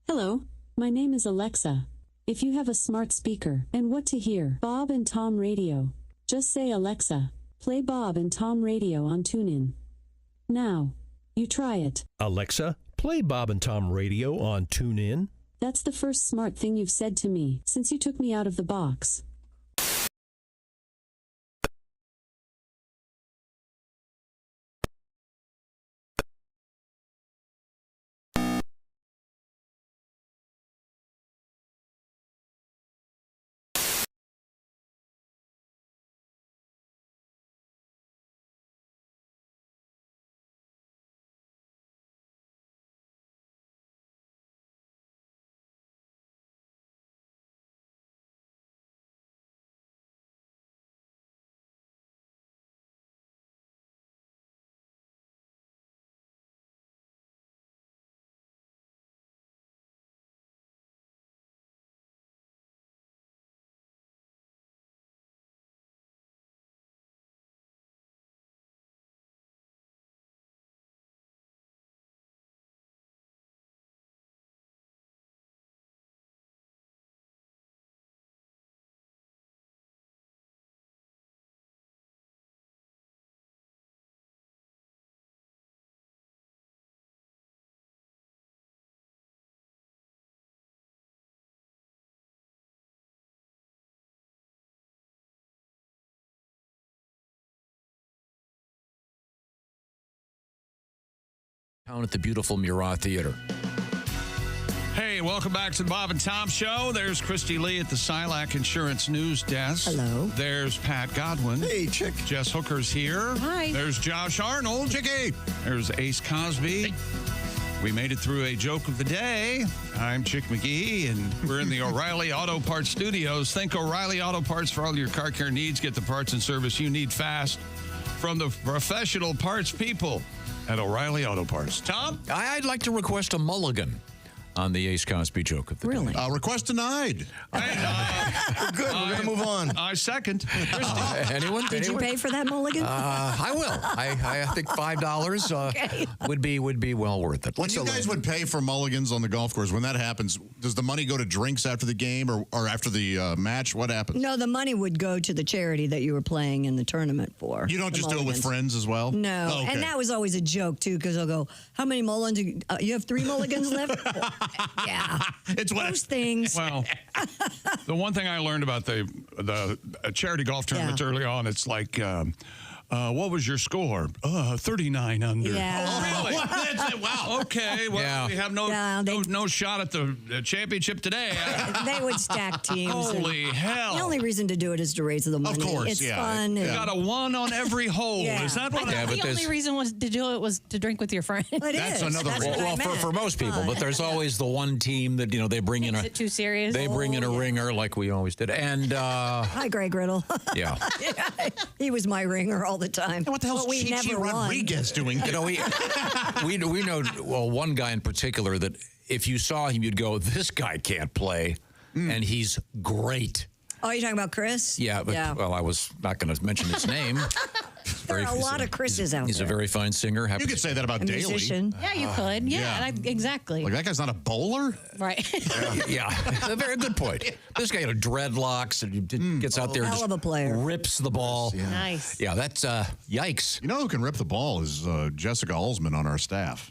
Hello, my name is Alexa. If you have a smart speaker and what to hear, Bob and Tom Radio, just say Alexa, play Bob and Tom Radio on TuneIn. Now, you try it. Alexa, play Bob and Tom Radio on TuneIn. That's the first smart thing you've said to me since you took me out of the box. Down at the beautiful Murat Theater. Hey, welcome back to the Bob and Tom Show. There's Christy Lee at the Silac Insurance News Desk. Hello. There's Pat Godwin. Hey, Chick. Jess Hooker's here. Hi. There's Josh Arnold. Chicky. There's Ace Cosby. Hey. We made it through a joke of the day. I'm Chick McGee, and we're in the O'Reilly Auto Parts Studios. Think O'Reilly Auto Parts for all your car care needs. Get the parts and service you need fast from the professional parts people at O'Reilly Auto Parts. Tom? I'd like to request a mulligan on the Ace Cosby joke of the day. Request denied. We're good. We're going to move on. I second. Anyone? Did you pay for that mulligan? I will. I think $5 would be well worth it. When you guys would pay for mulligans on the golf course, when that happens, does the money go to drinks after the game or after the match? What happens? No, the money would go to the charity that you were playing in the tournament for. You don't just do it with friends as well? No. Oh, okay. And that was always a joke, too, because they'll go, how many mulligans? You have 3 mulligans left? Yeah. It's one those things. Well, the one thing I learned about the charity golf tournaments early on, it's like, what was your score? 39 under. Yeah. Oh, really? That's it. Wow. Okay. Well, we have no shot at the championship today. They would stack teams. Holy hell. The only reason to do it is to raise the money. Of course, it's fun. You got a 1 on every hole. Yeah. Is that what the only reason was to do it was to drink with your friends. That's another reason. Well, for most people, but there's always the one team that they bring in Is it too serious? They bring in a ringer like we always did, and hi, Greg Riddle. Yeah, he was my ringer all the time. What the hell's Chichi Rodriguez doing? We know one guy in particular that if you saw him, you'd go, "This guy can't play," and he's great. Oh, you're talking about Chris? Yeah, but well, I was not going to mention his name. There are a lot of Chris's out there. He's a very fine singer. You could say that about Daly. Musician. Yeah, you could. Yeah. Exactly. Like that guy's not a bowler? Right. Yeah. A very good point. This guy had dreadlocks and gets out there and hell of a player. Rips the ball. Yeah. Nice. Yeah, that's yikes. You know who can rip the ball is Jessica Alsman on our staff.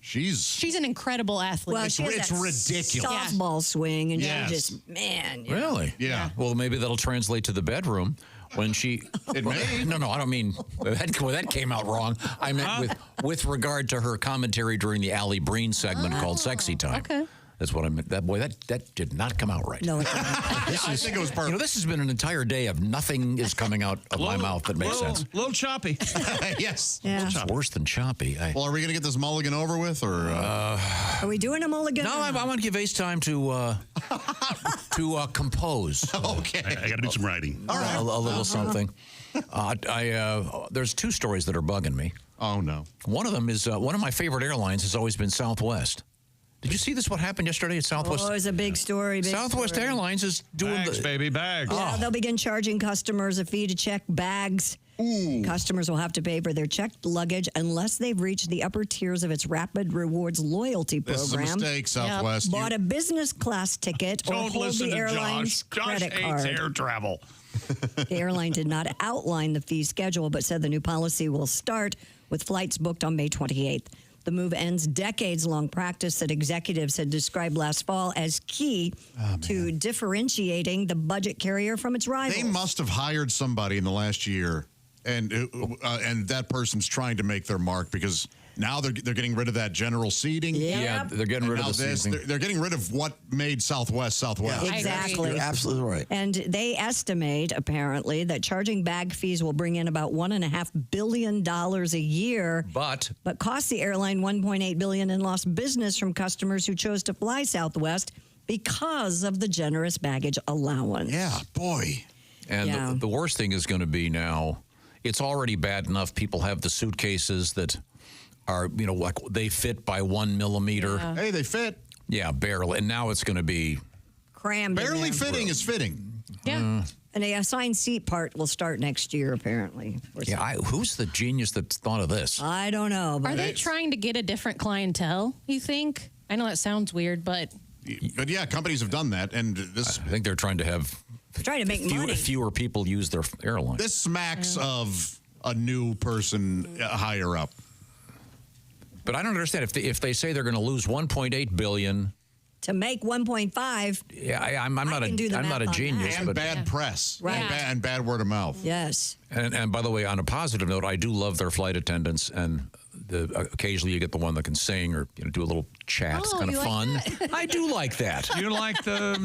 She's an incredible athlete. Well, it's that ridiculous. Softball swing, and Yes. she just, man. you know. Really? Yeah. Well, maybe that'll translate to the bedroom when she. It may. No, I don't mean that came out wrong. I meant with regard to her commentary during the Alli Breen segment called "Sexy Time." Okay. That's what I meant. That did not come out right. No, it I think it was perfect. This has been an entire day of nothing is coming out of my mouth that makes sense. A little choppy. Yes. Yeah. It's worse than choppy. Well, are we going to get this mulligan over with, or? Are we doing a mulligan? No, I want to give Ace time to compose. Okay. I got to do some writing. All right. A little something. There's 2 stories that are bugging me. Oh no. One of them is one of my favorite airlines has always been Southwest. Did you see this? What happened yesterday at Southwest? Oh, it was a big story. Southwest Airlines is doing bags, baby, bags. Yeah, they'll begin charging customers a fee to check bags. Customers will have to pay for their checked luggage unless they've reached the upper tiers of its Rapid Rewards loyalty program. This is a mistake, Southwest. Bought a business class ticket or Don't hold listen the to airline's Josh. credit Josh card. hates air travel. The airline did not outline the fee schedule, but said the new policy will start with flights booked on May 28th. The move ends decades-long practice that executives had described last fall as key to differentiating the budget carrier from its rivals. They must have hired somebody in the last year, and that person's trying to make their mark because now they're getting rid of that general seating. Yeah, they're getting rid of the seating. They're getting rid of what made Southwest. Yeah, exactly. You're absolutely right. And they estimate, apparently, that charging bag fees will bring in about $1.5 billion a year, but cost the airline $1.8 billion in lost business from customers who chose to fly Southwest because of the generous baggage allowance. Yeah, boy. And the worst thing is going to be now, it's already bad enough people have the suitcases that are, like they fit by 1 millimeter. Yeah. Hey, they fit. Yeah, barely. And now it's going to be crammed. Barely fitting is fitting. Yeah. And the assigned seat part will start next year, apparently. Yeah, who's the genius that thought of this? I don't know. But Are they trying to get a different clientele, you think? I know that sounds weird, but yeah, companies have done that. And this, I think they're trying to have fewer people use their airline. This smacks of a new person higher up. But I don't understand if they say they're going to lose $1.8 billion to make 1.5. Yeah, I'm not a genius, and but bad press, Right. and bad word of mouth. Yes. And by the way, on a positive note, I do love their flight attendants, and occasionally you get the one that can sing or do a little chat. It's kind of fun. I do like that. You like the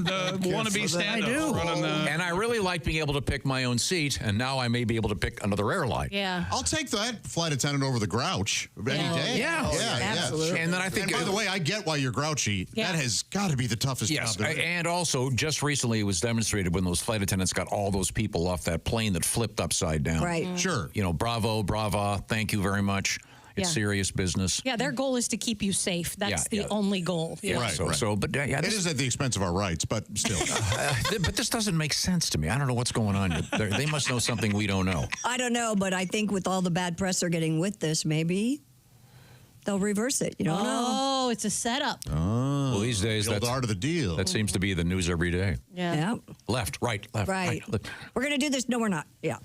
wannabe stand-up? I do. Running And I really like being able to pick my own seat, and now I may be able to pick another airline. Yeah. I'll take that flight attendant over the grouch any day. Yeah. Absolutely. Sure. And then I think, by the way, I get why you're grouchy. Yeah. That has got to be the toughest job. And also, just recently it was demonstrated when those flight attendants got all those people off that plane that flipped upside down. Right. Sure. Bravo, brava, thank you very much. It's serious business. yeah, their goal is to keep you safe. That's the only goal. Yeah. Right. It is at the expense of our rights, but still. But this doesn't make sense to me. I don't know what's going on. They must know something we don't know. I don't know, but I think with all the bad press they're getting with this, maybe they'll reverse it. You don't know. Oh, it's a setup. Oh, well, these days the art of the deal. That seems to be the news every day. Yeah. Left, right, left, Right. left. We're going to do this. No, we're not. Yeah.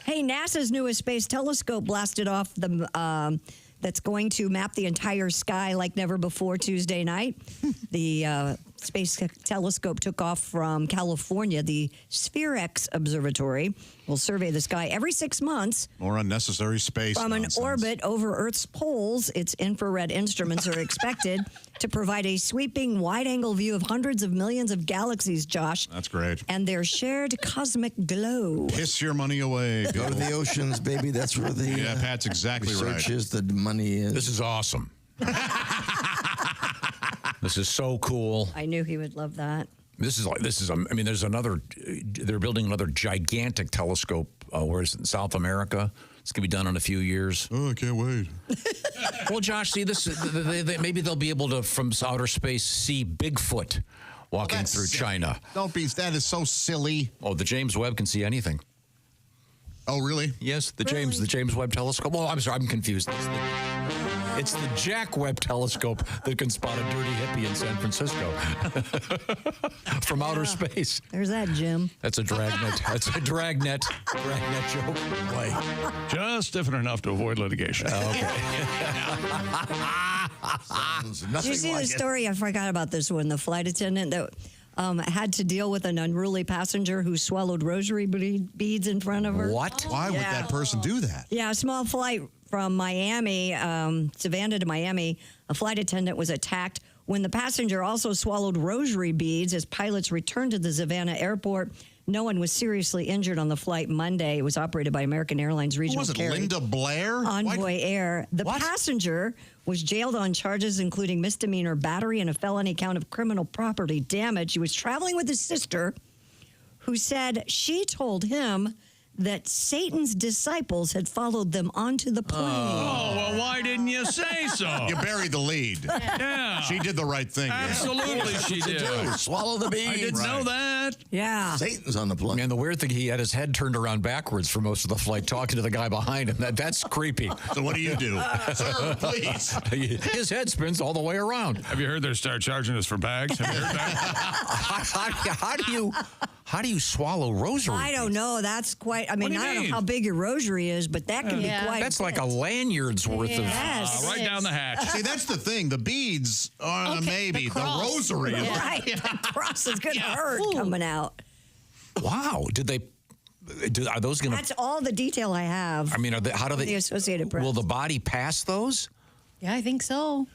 Hey, NASA's newest space telescope blasted off that's going to map the entire sky like never before Tuesday night. The space telescope took off from California. The SphereX Observatory will survey the sky every 6 months. More unnecessary space. From an orbit over Earth's poles, its infrared instruments are expected to provide a sweeping, wide-angle view of hundreds of millions of galaxies, Josh. That's great. And their shared cosmic glow. Piss your money away. Go to the oceans, baby. That's where the Pat's exactly research right. is. The money is. This is awesome. This is so cool. I knew he would love that. There's another, they're building another gigantic telescope, where is it, in South America? It's going to be done in a few years. Oh, I can't wait. Well, Josh, see, maybe they'll be able to, from outer space, see Bigfoot walking through China. That is so silly. Oh, the James Webb can see anything. Oh, really? Yes, the James Webb telescope. Oh, I'm sorry, I'm confused. It's the Jack Webb telescope that can spot a dirty hippie in San Francisco from outer space. There's that, Jim. That's a dragnet. That's a dragnet joke. Boy. Just different enough to avoid litigation. Okay. Did you see the story? I forgot about this one. The flight attendant that had to deal with an unruly passenger who swallowed rosary beads in front of her. What? Why would that person do that? Yeah, a small flight from Miami, Savannah to Miami, a flight attendant was attacked when the passenger also swallowed rosary beads. As pilots returned to the Savannah airport, no one was seriously injured on the flight Monday. It was operated by American Airlines regional Was it carrier Linda Blair? Envoy Air. The passenger was jailed on charges including misdemeanor battery and a felony count of criminal property damage. He was traveling with his sister, who said she told him that Satan's disciples had followed them onto the plane. Oh, well, why didn't you say so? You buried the lead. Yeah. She did the right thing. Absolutely, she did. Swallow the beans. I didn't know that. Yeah. Satan's on the plane. And the weird thing, he had his head turned around backwards for most of the flight, talking to the guy behind him. That's creepy. So what do you do? Sir, please. His head spins all the way around. Have you heard they start charging us for bags? Have you heard that? How do you swallow rosary? I don't know. That's quite. I mean, do you I don't mean? know how big your rosary is, but that can be quite. That's like a lanyard's worth of. Yes. Right down the hatch. See, that's the thing. The beads are maybe. The rosary is Right. The cross is going to hurt coming out. Wow. Are those going to? That's all the detail I have. I mean, how do they? The Associated Press. Will the body pass those? Yeah, I think so.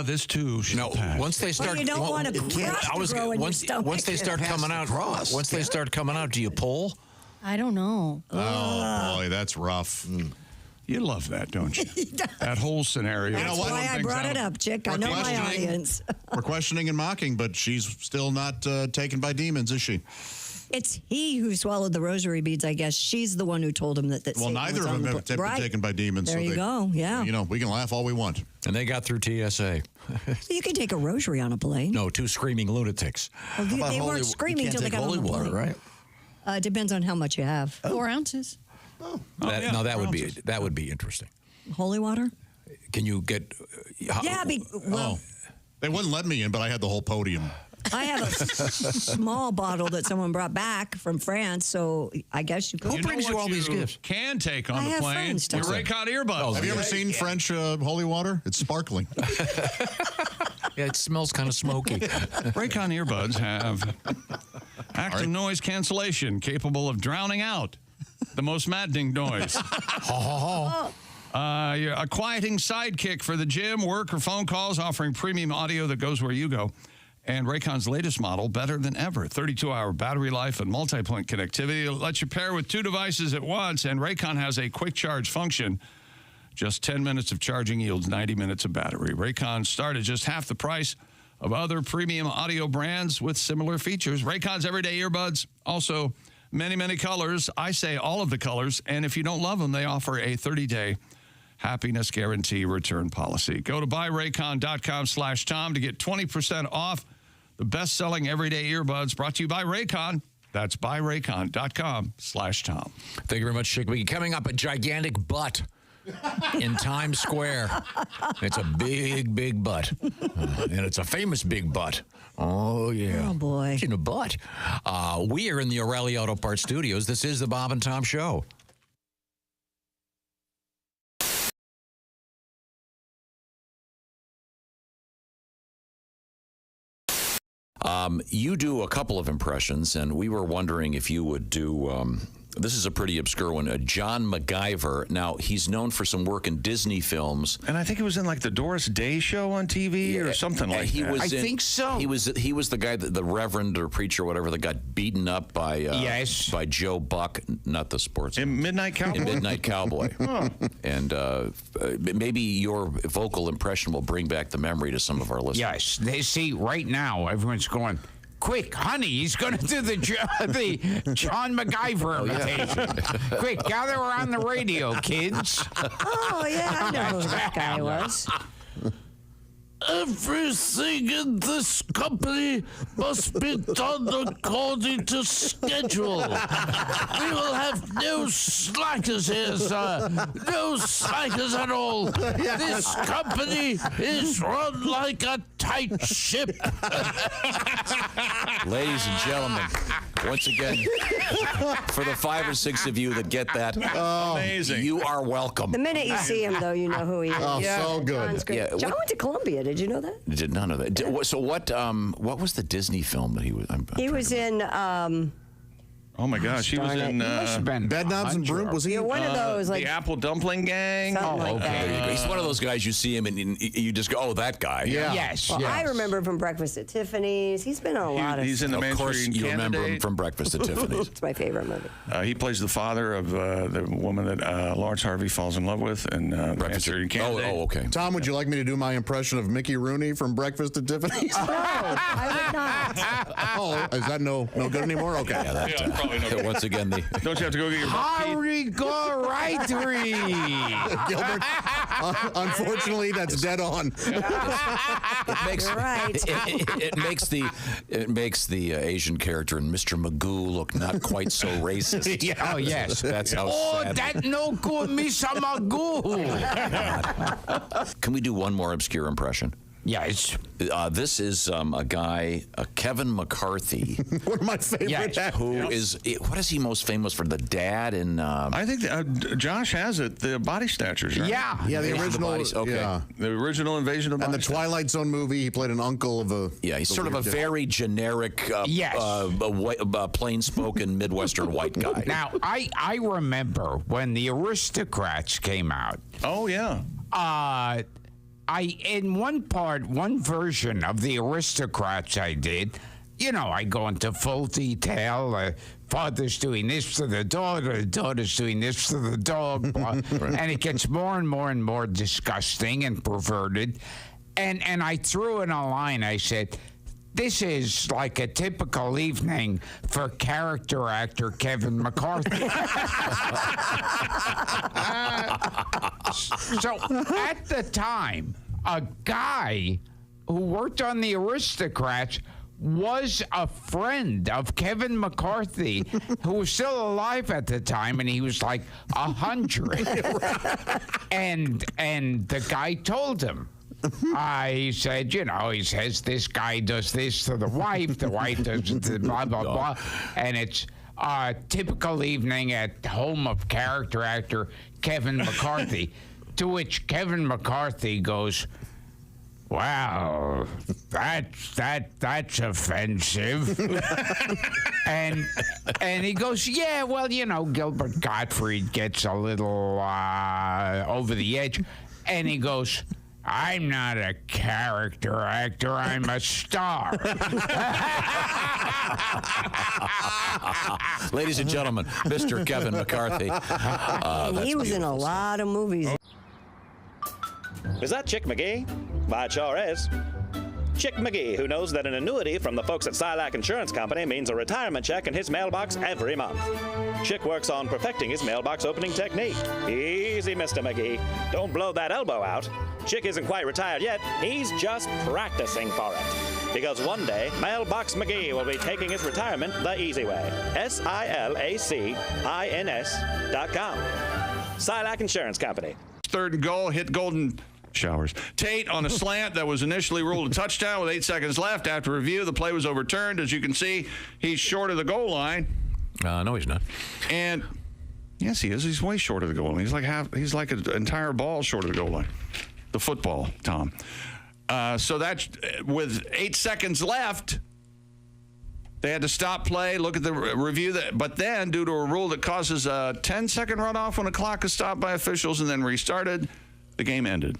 This too. No, once they start. Well, you don't want a cross to grow in your stomach. Once they start coming out. Once they start coming out, do you pull? I don't know. Oh, boy, that's rough. You love that, don't you? That whole scenario. That's why I brought it up, Chick. I know my audience. We're questioning and mocking, but she's still not taken by demons, is she? It's he who swallowed the rosary beads, I guess. She's the one who told him that. Well, Satan neither was of on them the have been taken by demons. There you go. Yeah. You know, we can laugh all we want. And they got through TSA. You can take a rosary on a plane. No, two screaming lunatics. Well, they weren't screaming until they got on the plane. Right? Depends on how much you have. 4 ounces. That would be interesting. Holy water? Can you get? They wouldn't let me in, but I had the whole podium. I have a small bottle that someone brought back from France, so I guess you could. Who brings you all these gifts? Can take on I the have plane. friends, Your don't I? Raycon earbuds. Have you ever seen French holy water? It's sparkling. Yeah, it smells kind of smoky. Raycon earbuds have active noise cancellation capable of drowning out the most maddening noise. A quieting sidekick for the gym, work, or phone calls, offering premium audio that goes where you go. And Raycon's latest model, better than ever. 32-hour battery life and multi-point connectivity. It lets you pair with 2 devices at once, and Raycon has a quick charge function. Just 10 minutes of charging yields 90 minutes of battery. Raycon start at just half the price of other premium audio brands with similar features. Raycon's everyday earbuds, also many, many colors. I say all of the colors, and if you don't love them, they offer a 30-day happiness guarantee return policy. Go to buyraycon.com/Tom to get 20% off the best-selling everyday earbuds, brought to you by Raycon. That's buyraycon.com/Tom. Thank you very much, Chick. Coming up, a gigantic butt in Times Square. It's a big, big butt. And it's a famous big butt. Oh, yeah. Oh, boy. In a butt. We are in the O'Reilly Auto Parts Studios. This is the Bob and Tom Show. You do a couple of impressions, and we were wondering if you would do, this is a pretty obscure one, John MacGyver. Now, he's known for some work in Disney films. And I think it was in like the Doris Day show on TV or something like that. I think so. He was the guy, the reverend or preacher or whatever, that got beaten up by by Joe Buck, not the sports. In Midnight Cowboy? In Midnight Cowboy. Huh. And maybe your vocal impression will bring back the memory to some of our listeners. Yes. They see right now, everyone's going, quick, honey, he's going to do the John MacGyver imitation. Quick, gather around the radio, kids. Oh, yeah, I know who that guy was. Everything in this company must be done according to schedule. We will have no slackers here, sir. No slackers at all. This company is run like a tight ship. Ladies and gentlemen, once again, for the 5 or 6 of you that get that, amazing. You are welcome. The minute you see him, though, you know who he is. Oh, so good. John's great. Yeah, John went to Columbia. Did you know that? Did not know that. So what was the Disney film that he was? He was in. Oh my gosh, he was in Bed Knobs and Broom. Was he You're one of those, like the Apple Dumpling Gang? Something like Okay, that. there you go. He's one of those guys you see him and you just go, oh, that guy. Yeah. Yes. Well, I remember him from Breakfast at Tiffany's. He's been on a lot of. He's in the Of course, Manchurian you Candidate. remember him from Breakfast at Tiffany's. It's my favorite movie. He plays the father of the woman that Lawrence Harvey falls in love with in Manchurian Candidate. Oh, okay. Tom, would you like me to do my impression of Mickey Rooney from Breakfast at Tiffany's? No, I would not. Oh, is that no good anymore? Okay. Yeah, Once again, don't you have to go get your Gilbert, unfortunately, that's dead on. It makes the Asian character in Mr. Magoo look not quite so racist. Yeah. Oh, yes. That's how sad. That no good, Mr. Magoo. Can we do one more obscure impression? Yes. This is a guy, Kevin McCarthy. One of my favorite actors. What is he most famous for? The dad in... I think Josh has it, the Body Snatchers, right? Yeah. Yeah, the original. Okay. The original Invasion of Body And the Twilight Zone movie, he played an uncle of a... Yeah, he's sort of a very generic, plain-spoken Midwestern white guy. Now, I remember when the Aristocrats came out. Oh, yeah. In one version of the Aristocrats I did, I go into full detail. Father's doing this to the daughter's doing this to the dog. And it gets more and more and more disgusting and perverted. And I threw in a line, I said, this is like a typical evening for character actor Kevin McCarthy. So at the time, a guy who worked on the Aristocrats was a friend of Kevin McCarthy, who was still alive at the time, and he was like 100. And the guy told him. He said, he says this guy does this to the wife does the blah, blah, blah. And it's a typical evening at home of character actor Kevin McCarthy. To which Kevin McCarthy goes, wow, that's offensive. and he goes, yeah, well, Gilbert Gottfried gets a little over the edge. And he goes, I'm not a character actor, I'm a star. Ladies and gentlemen, Mr. Kevin McCarthy. He was in a lot of movies. Is that Chick McGee? Why, it sure is. Chick McGee, who knows that an annuity from the folks at Silac Insurance Company means a retirement check in his mailbox every month. Chick works on perfecting his mailbox opening technique. Easy, Mr. McGee. Don't blow that elbow out. Chick isn't quite retired yet. He's just practicing for it. Because one day, Mailbox McGee will be taking his retirement the easy way. SILACINS.com. Silac Insurance Company. Third and goal, hit Golden Showers. Tate on a slant that was initially ruled a touchdown with 8 seconds left. After review, the play was overturned. As you can see, he's short of the goal line. No, he's not. And yes, he is. He's way short of the goal line. He's like an entire ball short of the goal line. The football, Tom. So that's with 8 seconds left. They had to stop play, look at the review. But then, due to a rule that causes a 10-second runoff when a clock is stopped by officials and then restarted, the game ended.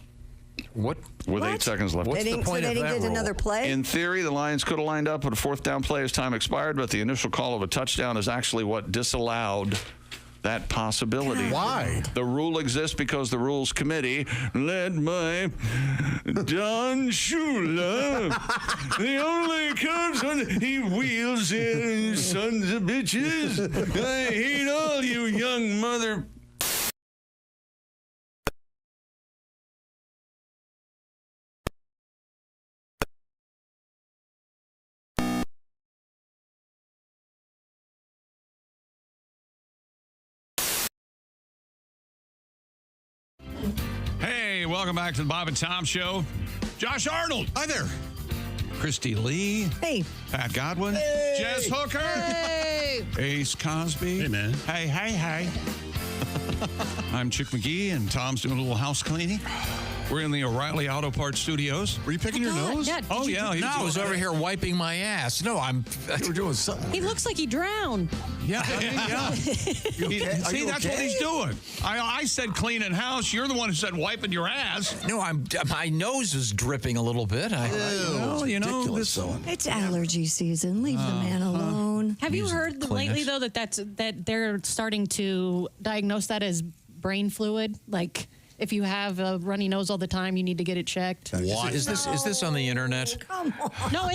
What? With 8 seconds left. What's the point of that rule? They didn't get another play? In theory, the Lions could have lined up with a fourth down play as time expired, but the initial call of a touchdown is actually what disallowed that possibility. Why? The rule exists because the Rules Committee, led by Don Shula, the only comes when he wheels in, sons of bitches. I hate all you young mother... Hey, welcome back to the Bob and Tom Show. Josh Arnold. Hi there. Christy Lee. Hey. Pat Godwin. Hey. Jess Hooker. Hey. Ace Cosby. Hey, man. Hey. I'm Chick McGee, and Tom's doing a little house cleaning. We're in the O'Reilly Auto Parts Studios. Were you picking your nose? Yeah, Oh, yeah. I was over here wiping my ass. No, we're doing something. He looks like he drowned. Yeah, yeah. See, that's what he's doing. I said cleaning house. You're the one who said wiping your ass. No, my nose is dripping a little bit. It's allergy season. Leave the man alone. Have you heard lately, though, that they're starting to diagnose that as brain fluid? Like, if you have a runny nose all the time, you need to get it checked. What is this? Is this on the internet? Come on. No.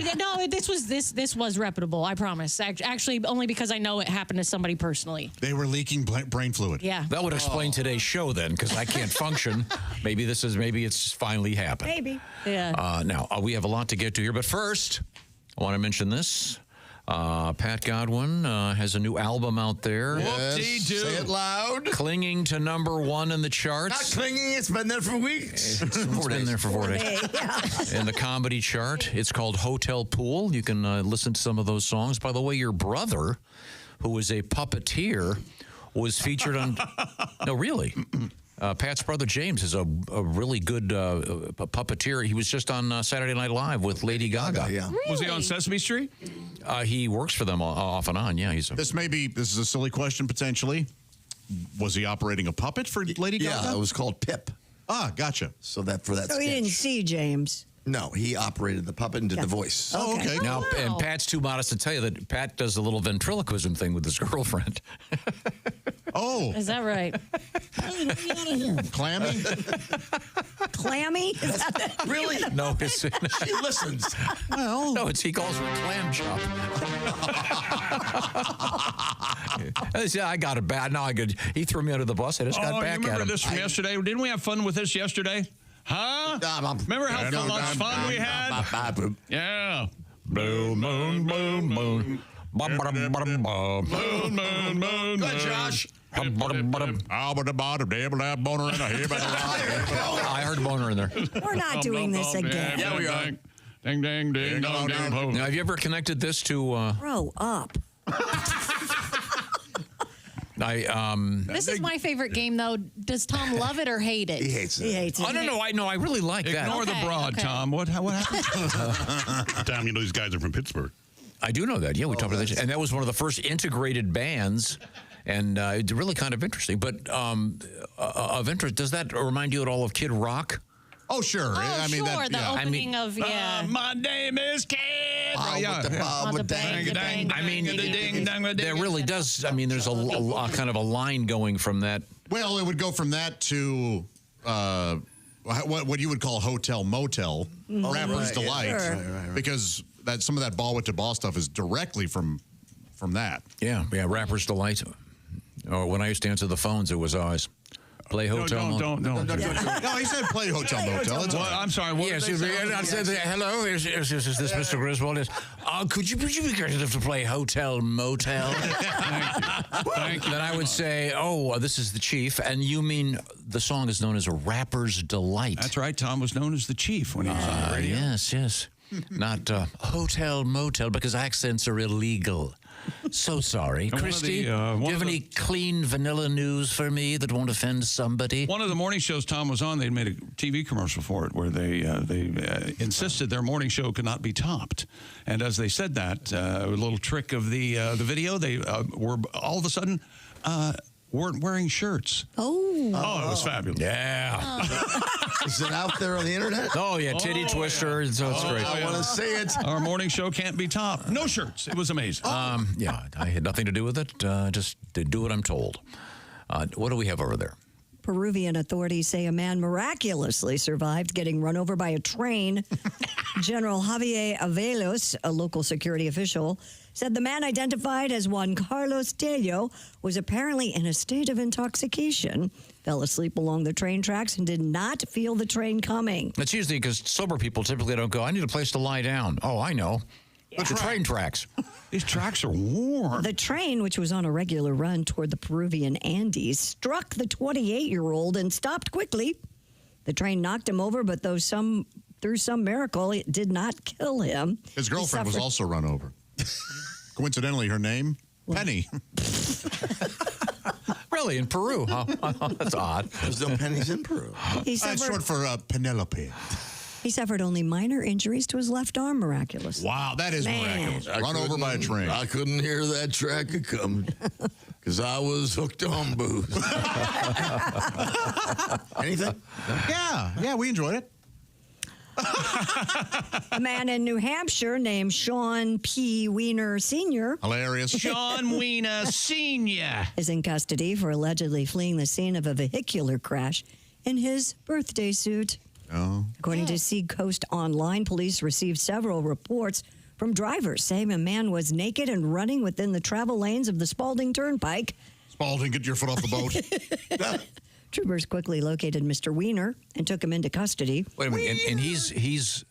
This was reputable. I promise. Actually, only because I know it happened to somebody personally. They were leaking brain fluid. Yeah. That would explain today's show then, because I can't function. Maybe it's finally happened. Maybe. Yeah. Now we have a lot to get to here, but first, I want to mention this. Pat Godwin has a new album out there. Whoop-dee-doo. Say it loud. Clinging to #1 in the charts. Not clinging, it's been there for weeks. It's been there for 4 days. Yeah. In the comedy chart. It's called Hotel Pool. You can listen to some of those songs. By the way, your brother, who is a puppeteer, was featured on... No, really? Pat's brother James is a really good puppeteer. He was just on Saturday Night Live with Lady Gaga. Yeah. Really? Was he on Sesame Street? He works for them off and on. Yeah, This is a silly question potentially. Was he operating a puppet for Lady Gaga? Yeah, it was called Pip. Ah, gotcha. So that for that. So he sketch. didn't see James. No, he operated the puppet and did the voice. Oh, okay. Now, Wow. and Pat's too modest to tell you that Pat does a little ventriloquism thing with his girlfriend. Oh, Is that right? clammy? Clammy? Is that Really? No, it's She listens. Well, no, he calls her a clam chop. Yeah, I got it back. Now he threw me under the bus. I just got back you remember at him. this from yesterday? Didn't we have fun with this yesterday? Huh? Remember how much fun we had? Yeah. Moon, moon, moon, moon. Bum, bum, bum, bum. Moon, moon, moon. Good, Josh. I heard boner in there. We're not doing this again. Yeah, we are. Ding, ding, ding, dong, ding, po. Now, have you ever connected this to? Grow up. This is my favorite game, though. Does Tom love it or hate it? He hates it. He hates it. I don't know. I really like that. Ignore the broad, okay. Tom. What happened? Tom, you know these guys are from Pittsburgh. I do know that. Yeah, we talked about that, and that was one of the first integrated bands, and it's really kind of interesting. But of interest, does that remind you at all of Kid Rock? Oh, sure. Oh, I mean, sure. The opening of, my name is Kid. I mean, there really does. I mean, there's a kind of a line going from that. Well, it would go from that to what you would call hotel motel, Rapper's Delight, because some of that ball with the ball stuff is directly from that. Yeah, Rapper's Delight. Or when I used to answer the phones, it was always play hotel. No. No, he said play hotel motel. I'm sorry. What Yes, did they say? I said, hello, is this Mr. Griswold? Yes. Could you be kind enough to play hotel motel? Thank you. Then I would say, this is the Chief, and you mean the song is known as a Rapper's Delight. That's right. Tom was known as the Chief when he was on the radio. Yes. Not hotel motel, because accents are illegal. So sorry. And Christy, do you have any clean vanilla news for me that won't offend somebody? One of the morning shows Tom was on, they made a TV commercial for it where they insisted their morning show could not be topped. And as they said that, a little trick of the video, they were all of a sudden weren't wearing shirts. Oh, it was fabulous. Yeah. Is it out there on the internet? Oh, yeah, titty twister. So it's great. I want to see it. Our morning show can't be topped. No shirts. It was amazing. Yeah, I had nothing to do with it. Just to do what I'm told. What do we have over there? Peruvian authorities say a man miraculously survived getting run over by a train. General Javier Avelos, a local security official, said the man identified as Juan Carlos Tello was apparently in a state of intoxication, fell asleep along the train tracks, and did not feel the train coming. That's usually because sober people typically don't go, I need a place to lie down. Oh, I know. The train tracks. These tracks are warm. The train, which was on a regular run toward the Peruvian Andes, struck the 28-year-old and stopped quickly. The train knocked him over, but through some miracle, it did not kill him. His girlfriend was also run over. Coincidentally, her name, Penny. Really? In Peru, huh? That's odd. There's no pennies in Peru. It's short for Penelope. He suffered only minor injuries to his left arm, miraculous. Wow, that is miraculous. Run over by a train. I couldn't hear that track coming because I was hooked on booze. Anything? Yeah, we enjoyed it. A man in New Hampshire named Sean P. Weiner Sr. Hilarious. Sean Weiner Sr. is in custody for allegedly fleeing the scene of a vehicular crash in his birthday suit. Oh. According to Seacoast Online, police received several reports from drivers saying a man was naked and running within the travel lanes of the Spalding Turnpike. Spalding, get your foot off the boat. Troopers quickly located Mr. Wiener and took him into custody. Wait a minute, and he's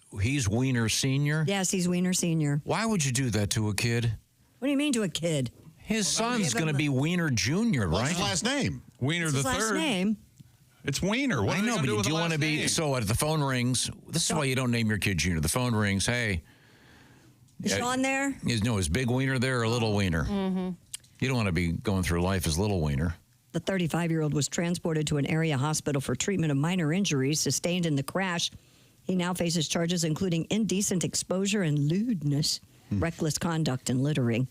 Wiener Senior? Yes, he's Wiener Senior. Why would you do that to a kid? What do you mean to a kid? His son's going to be Wiener Jr., right? What's his last name? Wiener What's the his last third. name? It's Wiener. What I know, but do you want to be... name? So the phone rings. This is why you don't name your kid Junior. The phone rings. Hey. Is Sean there? Is big Wiener there or little Wiener? Mm-hmm. You don't want to be going through life as little Wiener. The 35-year-old was transported to an area hospital for treatment of minor injuries sustained in the crash. He now faces charges including indecent exposure and lewdness, reckless conduct, and littering.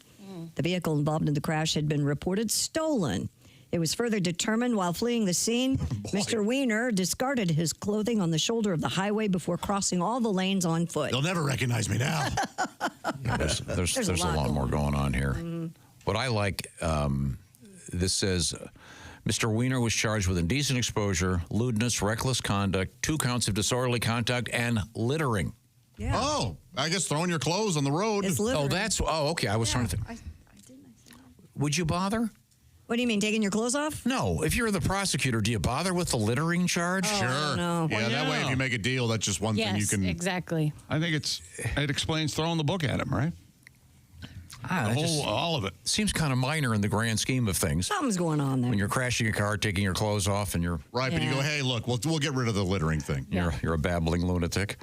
The vehicle involved in the crash had been reported stolen. It was further determined while fleeing the scene, Mr. Wiener discarded his clothing on the shoulder of the highway before crossing all the lanes on foot. They'll never recognize me now. There's a lot more going on here. What I like, this says, Mr. Wiener was charged with indecent exposure, lewdness, reckless conduct, 2 counts of disorderly conduct, and littering. Yeah. Oh, I guess throwing your clothes on the road. Okay. I was trying to think. Would you bother? What do you mean, taking your clothes off? No. If you're the prosecutor, do you bother with the littering charge? Sure. No. Yeah, that way if you make a deal, that's just one thing you can... exactly. I think it explains throwing the book at him, right? All of it. Seems kind of minor in the grand scheme of things. Something's going on there. When you're crashing a car, taking your clothes off, and you're... Right, but you go, hey, look, we'll get rid of the littering thing. You're a babbling lunatic.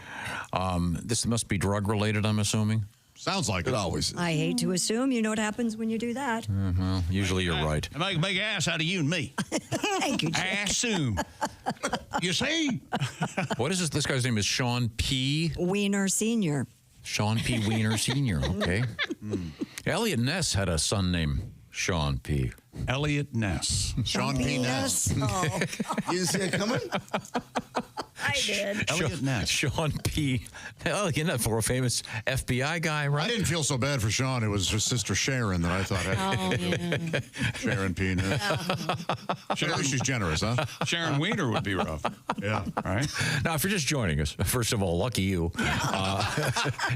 This must be drug-related, I'm assuming? Sounds like it always. I hate to assume. You know what happens when you do that. Well, usually you're right. I make a big ass out of you and me. Thank you, Jim. I assume. You see? What is this? This guy's name is Sean P. Wiener Sr. Sean P. Wiener Sr., okay. Elliot Ness had a son named Sean P. Elliot Ness. Sean P. Ness. Oh. You see it coming? I did. Elliot Ness. Sean P. Elliot Ness, for a famous FBI guy, right? I didn't feel so bad for Sean. It was his sister Sharon that I thought had. Sharon P. Ness. Sharon, she's generous, huh? Sharon Wiener would be rough. Yeah. All right. Now, if you're just joining us, first of all, lucky you.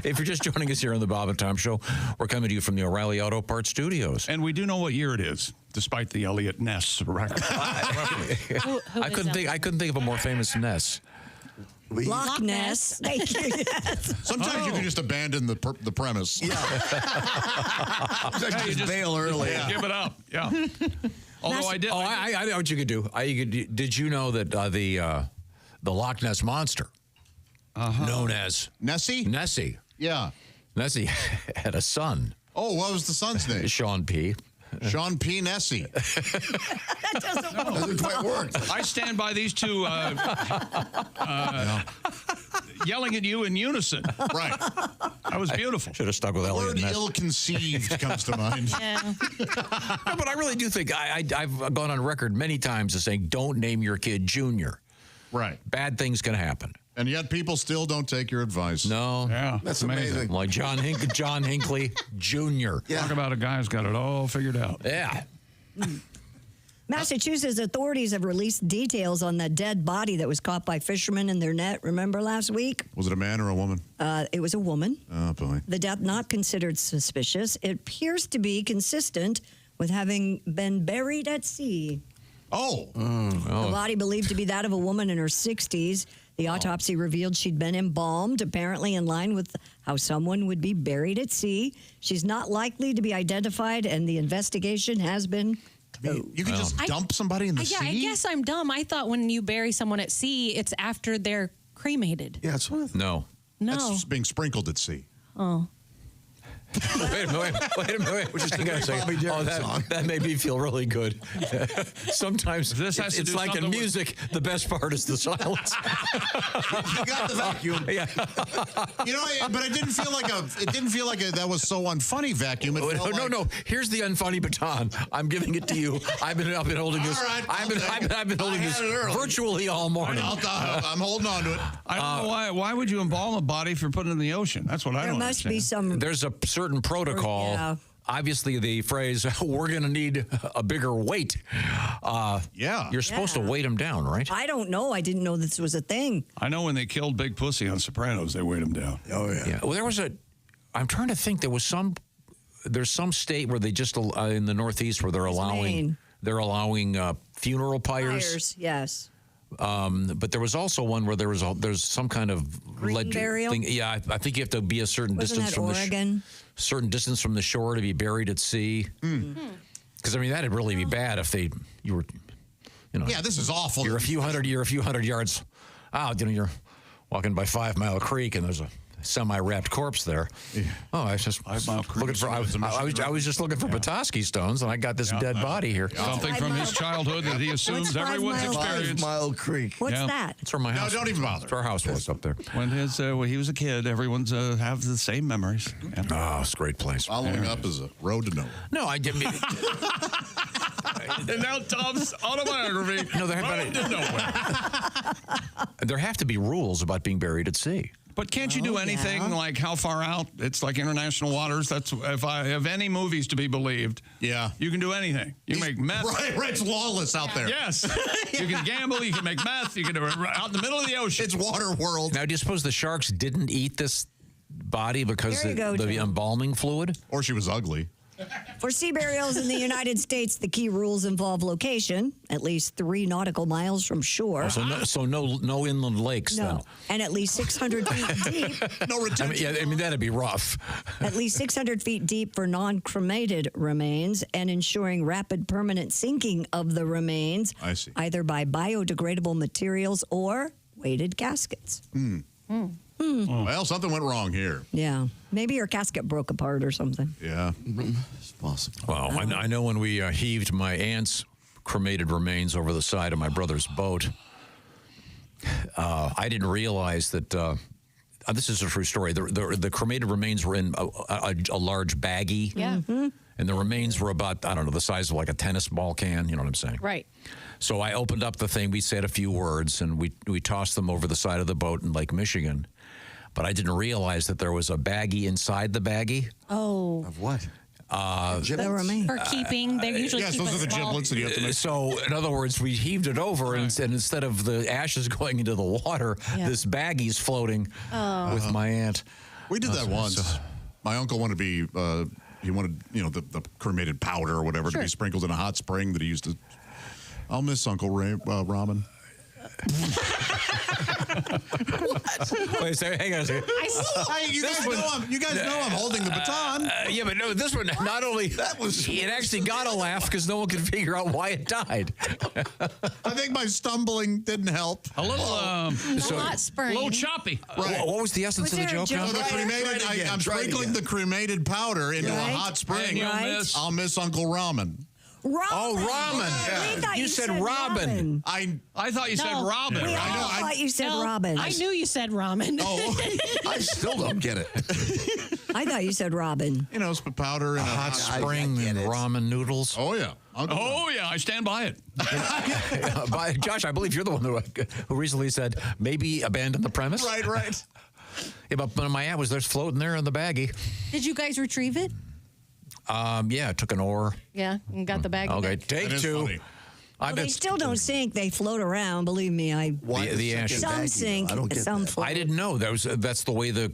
If you're just joining us here on the Bob and Tom Show, we're coming to you from the O'Reilly Auto Parts Studios. And we do know what year it is, despite the Elliot Ness record. I couldn't think of a more famous Ness. Loch Ness. Thank you. Yes. Sometimes you can just abandon the premise. Yeah. You just bail early. Give it up. Yeah. Although I did. I know what you could do. Did you know that the Loch Ness Monster, known as Nessie? Yeah. Nessie had a son. Oh, what was the son's name? Sean P. Sean P. Nessie. That Doesn't quite work. I stand by these two yelling at you in unison. Right. That was beautiful. Should have stuck with The Elliot word Ness. ill-conceived comes to mind. Yeah. No, but I really do think I've gone on record many times as saying don't name your kid Junior. Right. Bad things can happen. And yet people still don't take your advice. No. Yeah. That's amazing. Like John Hinckley Jr. Yeah. Talk about a guy who's got it all figured out. Yeah. Massachusetts authorities have released details on the dead body that was caught by fishermen in their net. Remember last week? Was it a man or a woman? It was a woman. Oh, boy. The death not considered suspicious. It appears to be consistent with having been buried at sea. Oh. The body believed to be that of a woman in her 60s. The autopsy revealed she'd been embalmed, apparently in line with how someone would be buried at sea. She's not likely to be identified, and the investigation has been closed. You can just dump somebody in the sea? Yeah, I guess I'm dumb. I thought when you bury someone at sea, it's after they're cremated. Yeah, that's what. No. No. That's just being sprinkled at sea. Oh. Wait a minute. Which is Hang on a second. That made me feel really good. Sometimes This has to it's do like in something with- music, the best part is the silence. You got the vacuum. Yeah. You know, but it didn't feel like that was so unfunny vacuum. It felt like, No. Here's the unfunny baton. I'm giving it to you. I've been holding this. All right, I've been holding this virtually all morning. I'm holding on to it. I don't know why would you embalm a body if you're putting it in the ocean? That's what I There don't must be understand. some. There's a certain protocol. Yeah. obviously the phrase, we're going to need a bigger weight. You're supposed to weight them down, right? I don't know. I didn't know this was a thing. I know when they killed Big Pussy on Sopranos, they weighed him down. Oh, yeah. Well, I'm trying to think, there's some state where they just, in the Northeast, where they're allowing funeral pyres. Yes. But there was also one where there's some kind of burial thing. Yeah, I think you have to be a certain distance from Oregon? certain distance from the shore to be buried at sea. Because I mean, that'd really be bad if you were. Yeah, this is awful. You're a few hundred yards out. You're walking by 5 Mile Creek, and there's a semi-wrapped corpse there. Yeah. Oh, I was just 5 Mile Creek looking for. I was just looking for Petoskey stones, and I got this dead body here. Something from his childhood that he assumes everyone's experienced. 5 Mile Creek. What's that? That's where my house. No, don't even bother. That's where our house was up there. When he was a kid, everyone's have the same memories. Yeah. Oh, it's a great place. Following up is a road to nowhere. No, I didn't. And now Tom's autobiography. No, there have to be rules about being buried at sea. But can't you do anything like how far out? It's like international waters. That's if any movies to be believed. Yeah, you can do anything. You can make meth. Right, it's lawless out there. Yes, you can gamble. You can make meth. You can do it out in the middle of the ocean. It's water world. Now, do you suppose the sharks didn't eat this body because the embalming fluid? Or she was ugly. For sea burials in the United States, the key rules involve location, at least 3 nautical miles from shore. So no inland lakes then. And at least 600 feet deep. No retention. I mean, that'd be rough. At least 600 feet deep for non-cremated remains, and ensuring rapid permanent sinking of the remains. I see. Either by biodegradable materials or weighted caskets. Well, something went wrong here. Yeah. Maybe your casket broke apart or something. Yeah. It's possible. Well, I know when we heaved my aunt's cremated remains over the side of my brother's boat, I didn't realize that, this is a true story, the cremated remains were in a large baggie. Yeah. Mm-hmm. And the remains were about, I don't know, the size of like a tennis ball can. You know what I'm saying? Right. So I opened up the thing. We said a few words, and we tossed them over the side of the boat in Lake Michigan. But I didn't realize that there was a baggie inside the baggie. Oh. Of what? The remains. For keeping. They usually keep those are the small. giblets that you have to make. So, in other words, we heaved it over, and instead of the ashes going into the water, this baggie's floating with my aunt. We did that once. My uncle wanted to be, he wanted, the cremated powder or whatever to be sprinkled in a hot spring that he used to. I'll miss Uncle Ramen. Wait, hang on a second. You guys know I'm holding the baton. Yeah, but no, this one not only it actually got a laugh because no one could figure out why it died. I think my stumbling didn't help. A little hot spring. A little choppy. Right. What was the essence of the joke? I'm sprinkling the cremated powder into a hot spring. I'll miss Uncle Ramen. Ramen. Oh, ramen. Yeah. You said Robin. I thought you said Robin. We all thought you said Robin. I knew you said ramen. Oh, I still don't get it. I thought you said Robin. Spit powder and a hot spring and ramen noodles. Oh, yeah. I stand by it. Josh, I believe you're the one who recently said maybe abandon the premise. Right. Yeah, but my aunt was there floating there in the baggie. Did you guys retrieve it? Yeah, I took an oar. Yeah, and got the bag. Okay, take two. Well, they still don't sink. They float around. Believe me, the ashes. Some sink, some float. I didn't know that's the way the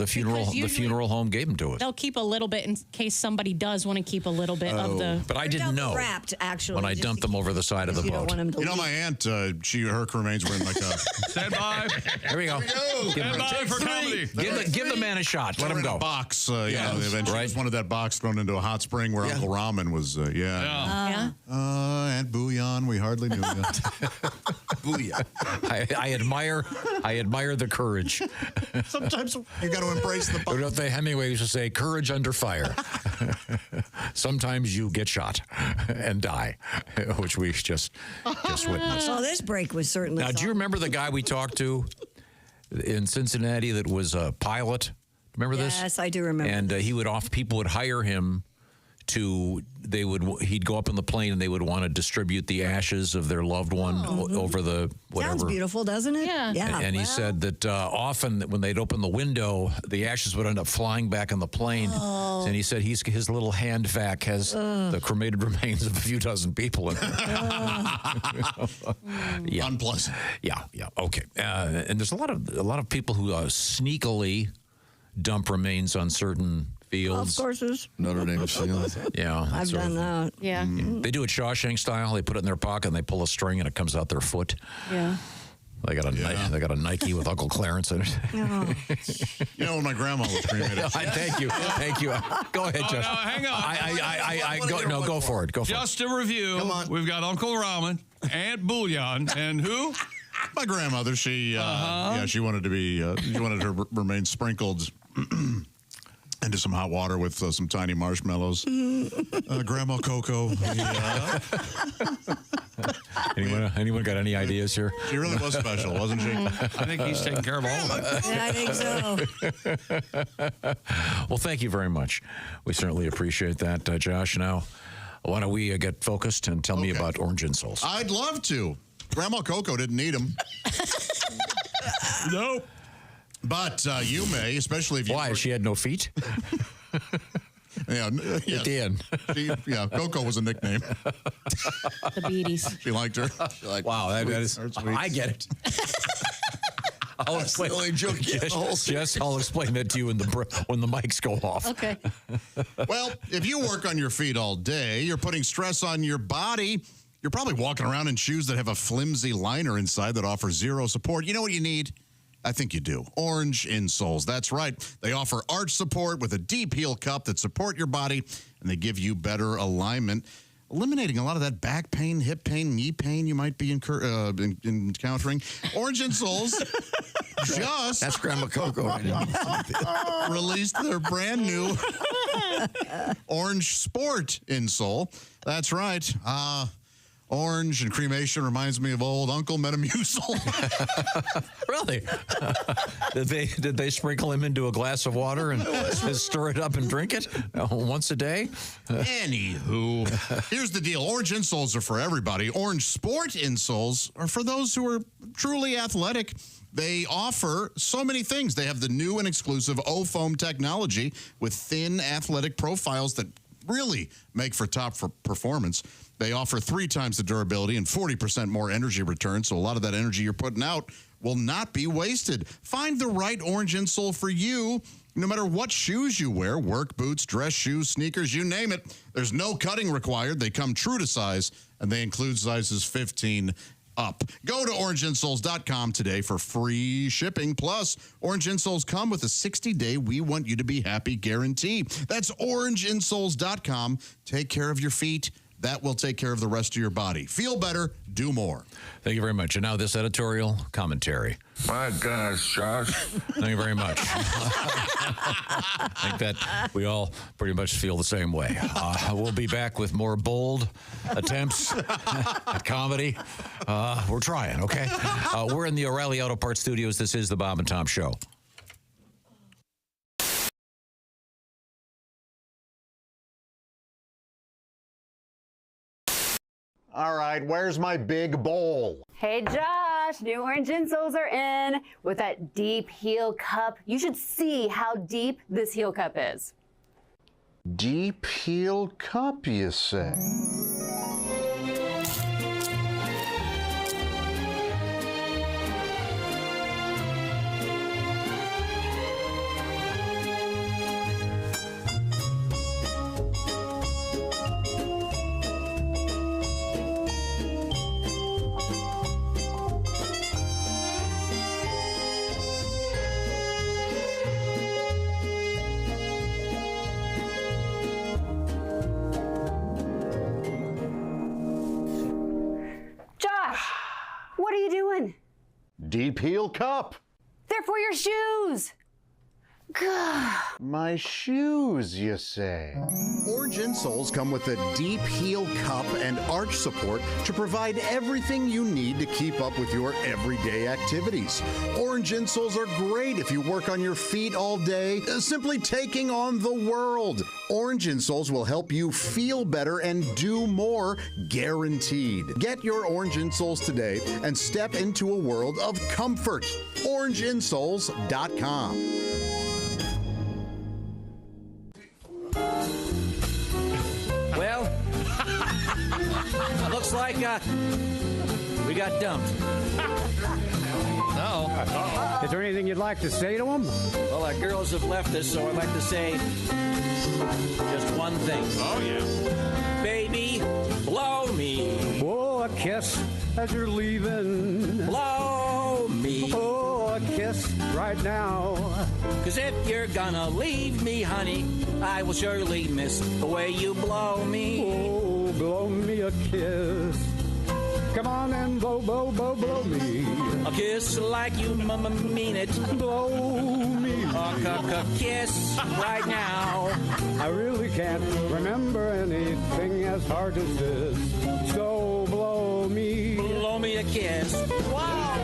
funeral home gave them to us. They'll keep a little bit in case somebody does want to keep a little bit of the. But I didn't know. Wrapped, actually, when I dumped them over the side of the boat. My aunt, her remains were in like a. Stand by. Here we go. Stand by for comedy. Give the man a shot. Let him go. A box. Eventually just wanted that box thrown into a hot spring where Uncle Ramen was. Aunt Bouillon, we hardly knew you. Bouillon. I admire the courage. Sometimes you got to embrace the. Hemingway used to say, "Courage under fire." Sometimes you get shot and die, which we just witnessed. Oh, this break was certainly. Now, do you remember the guy we talked to in Cincinnati that was a pilot? Remember this? Yes, I do remember. And people would hire him he'd go up in the plane and they would want to distribute the ashes of their loved one over the whatever. Sounds beautiful, doesn't it? Yeah. And he said that often when they'd open the window, the ashes would end up flying back in the plane. Oh. And he said his little hand vac has the cremated remains of a few dozen people in it. Yeah. Unpleasant. Yeah. Okay. And there's a lot of people who sneakily dump remains on certain fields. Golf courses. Notre Dame field. Yeah. I've done that. Yeah. They do it Shawshank style. They put it in their pocket and they pull a string and it comes out their foot. Yeah. They got a Nike with Uncle Clarence in it. Oh. You know, when my grandma was cremated. Thank you. Go ahead, Josh. No, hang on. Go for it. Just to review, we've got Uncle Ramen, Aunt Bouillon, and who? My grandmother. She she wanted to be she wanted her remains sprinkled into some hot water with some tiny marshmallows. Grandma Coco. Anyone got any ideas here? She really was special, wasn't she? I think he's taking care of all of it. Yeah, I think so. Well, thank you very much. We certainly appreciate that, Josh. Now, why don't we get focused and tell me about orange insoles? I'd love to. Grandma Coco didn't need them. Nope. But you may, especially if you... Why? She had no feet? Yeah, yes. At the end. Coco was a nickname. The beaties. She liked her. Wow, that is... I get it. I'll explain. The only joke you get in the whole Jess, I'll explain that to you when the mics go off. Okay. Well, if you work on your feet all day, you're putting stress on your body. You're probably walking around in shoes that have a flimsy liner inside that offers zero support. You know what you need? I think you do. Orange insoles. That's right. They offer arch support with a deep heel cup that support your body, and they give you better alignment, eliminating a lot of that back pain, hip pain, knee pain you might be encountering. Orange insoles just... That's Grandma Coco right now. Released their brand new Orange Sport insole. That's right. Orange and cremation reminds me of old Uncle Metamucil. Really? Did they sprinkle him into a glass of water and stir it up and drink it once a day? Anywho, here's the deal. Orange insoles are for everybody. Orange Sport insoles are for those who are truly athletic. They offer so many things. They have the new and exclusive O-foam technology with thin athletic profiles that really make for top performance. They offer 3 times the durability and 40% more energy return, so a lot of that energy you're putting out will not be wasted. Find the right orange insole for you, no matter what shoes you wear, work boots, dress shoes, sneakers, you name it. There's no cutting required. They come true to size, and they include sizes 15 up. Go to orangeinsoles.com today for free shipping. Plus, Orange Insoles come with a 60-day We Want You to Be Happy guarantee. That's orangeinsoles.com. Take care of your feet. That will take care of the rest of your body. Feel better, do more. Thank you very much. And now this editorial commentary. My gosh, Josh. Thank you very much. I think that we all pretty much feel the same way. We'll be back with more bold attempts at comedy. We're trying, okay? We're in the O'Reilly Auto Parts Studios. This is the Bob and Tom Show. All right, where's my big bowl? Hey Josh, new orange insoles are in with that deep heel cup. You should see how deep this heel cup is. Deep heel cup, you say? What are you doing? Deep heel cup. They're for your shoes. My shoes, you say? Orange insoles come with a deep heel cup and arch support to provide everything you need to keep up with your everyday activities. Orange insoles are great if you work on your feet all day, simply taking on the world. Orange insoles will help you feel better and do more, guaranteed. Get your orange insoles today and step into a world of comfort. OrangeInsoles.com. Well, looks like we got dumped. No. Is there anything you'd like to say to them? Well, our girls have left us, so I'd like to say just one thing. Oh, yeah. Baby, blow me. Oh, a kiss as you're leaving. Blow me. Oh, a kiss right now. 'Cause if you're gonna leave me, honey, I will surely miss the way you blow me. Oh, blow me a kiss. Come on and blow me. A kiss like you mean it. Blow me. A kiss right now. I really can't remember anything as hard as this. So blow me. Blow me a kiss. Wow.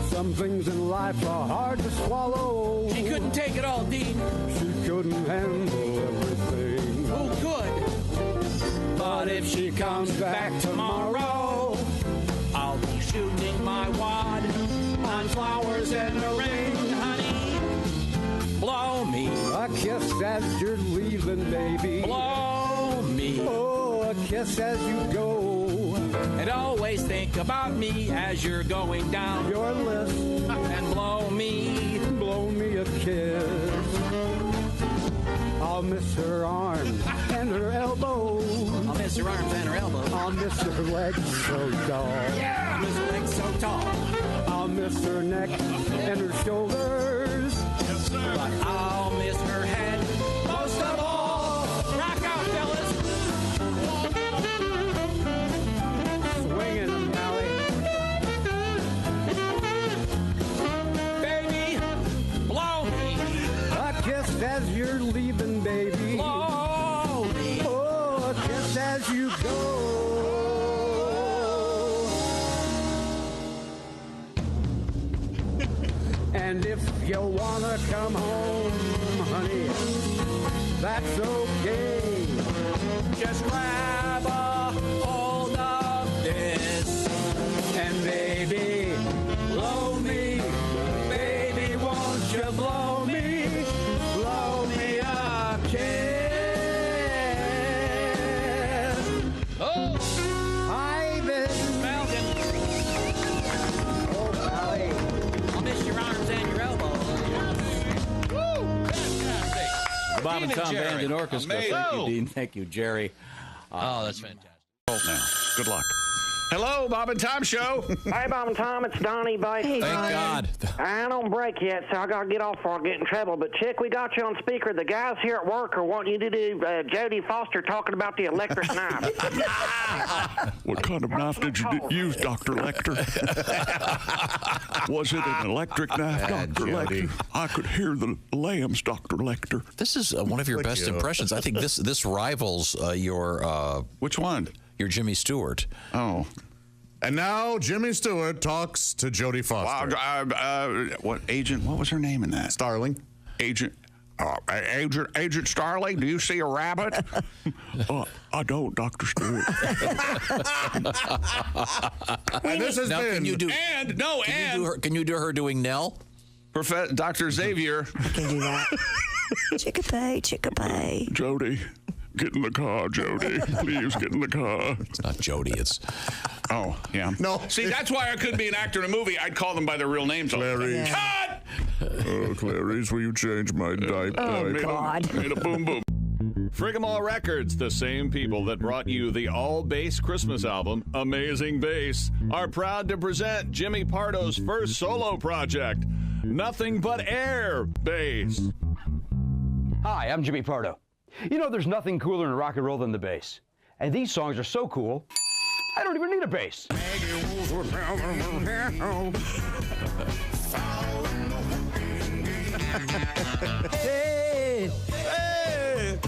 Some things in life are hard to swallow. She couldn't take it all, Dean. She couldn't handle everything. Who could? But if she comes back tomorrow, I'll be shooting my wad on flowers and a ring, honey. Blow me. A kiss as you're leaving, baby. Blow me. Oh, a kiss as you go. And always think about me as you're going down your list. And blow me. Blow me a kiss. I'll miss her arms and her elbows. I'll miss her arms and her elbows. I'll miss her legs so tall. Yeah, I'll miss her legs so tall. I'll miss her neck and her shoulders. Yes, sir. But I'll miss her head most of all. Rock out, fellas. Swinging them, Alli. Baby, blow me. A kiss as you're leaving, baby. Blow me. Oh, a kiss as you go. And if you wanna come home, honey, that's okay. Just grab a hold of this. And baby, blow me. Baby, won't you blow me? Blow me a kiss. Oh, I've been Malcolm. Oh, Alli. I'll miss your arms and your elbows. Woo! Fantastic. Bob and Tom Band and Orchestra. Amazing. Thank you, Dean. Thank you, Jerry. Oh, that's fantastic. Now, good luck. Hello, Bob and Tom Show. Hey, Bob and Tom, it's Donnie Bates. Thank God. I ain't on break yet, so I got to get off before I get in trouble. But, Chick, we got you on speaker. The guys here at work are wanting you to do Jodie Foster talking about the electric knife. What kind of knife did you use, Dr. Lecter? Was it an electric knife, Dr. Lecter? I could hear the lambs, Dr. Lecter. This is one of your best impressions. I think this rivals your which one? Your Jimmy Stewart. Oh. And now Jimmy Stewart talks to Jodie Foster. What agent? What was her name in that? Starling. Agent Starling. Do you see a rabbit? I don't, Dr. Stewart. And this has now, been. Can you do? Can you do her doing Nell? Dr. Xavier. I can do that. Chickapay. Jody, get in the car, Jody. Please get in the car. It's not Jody. It's. Oh, yeah. No. See, that's why I couldn't be an actor in a movie. I'd call them by their real names. Clarice. Cut! Oh, Clarice, will you change my diaper? Oh, God. Made a boom boom. Frigamall Records, the same people that brought you the all-bass Christmas album, Amazing Bass, are proud to present Jimmy Pardo's first solo project, Nothing But Air Bass. Hi, I'm Jimmy Pardo. You know, there's nothing cooler in rock and roll than the bass. And these songs are so cool, I don't even need a bass. Hey, hey,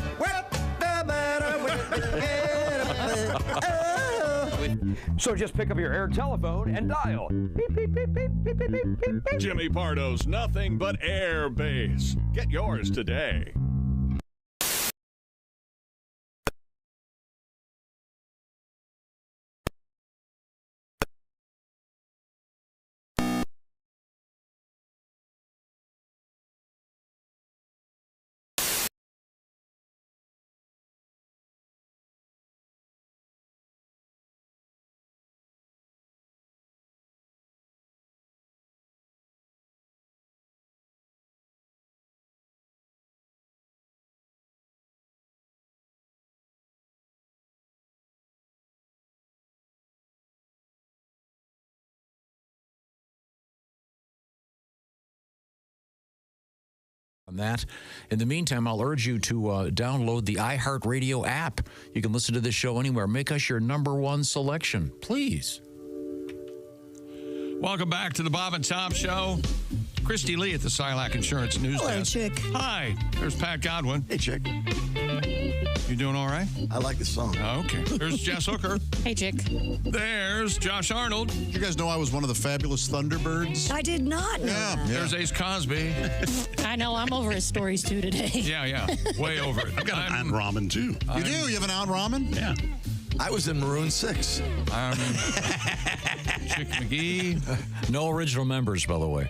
so just pick up your air telephone and dial. Beep, beep, beep, beep, beep, beep, beep, beep, beep. Jimmy Pardo's Nothing But Air Base. Get yours today. On that. In the meantime, I'll urge you to download the iHeartRadio app. You can listen to this show anywhere. Make us your number one selection, please. Welcome back to the Bob and Tom Show. Christy Lee at the Silac Insurance News Hello, Desk. Chick. Hi, there's Pat Godwin. Hey, Chick. You doing all right? I like the song. Okay. There's Jess Hooker. Hey, Chick. There's Josh Arnold. Did you guys know I was one of the fabulous Thunderbirds? I did not know that. There's Ace Cosby. I know. I'm over his stories too today. Yeah. Way over it. I've got an Aunt Ramen, too. You do? You have an Aunt Ramen? Yeah. I was in Maroon 6. Chick McGee. No original members, by the way.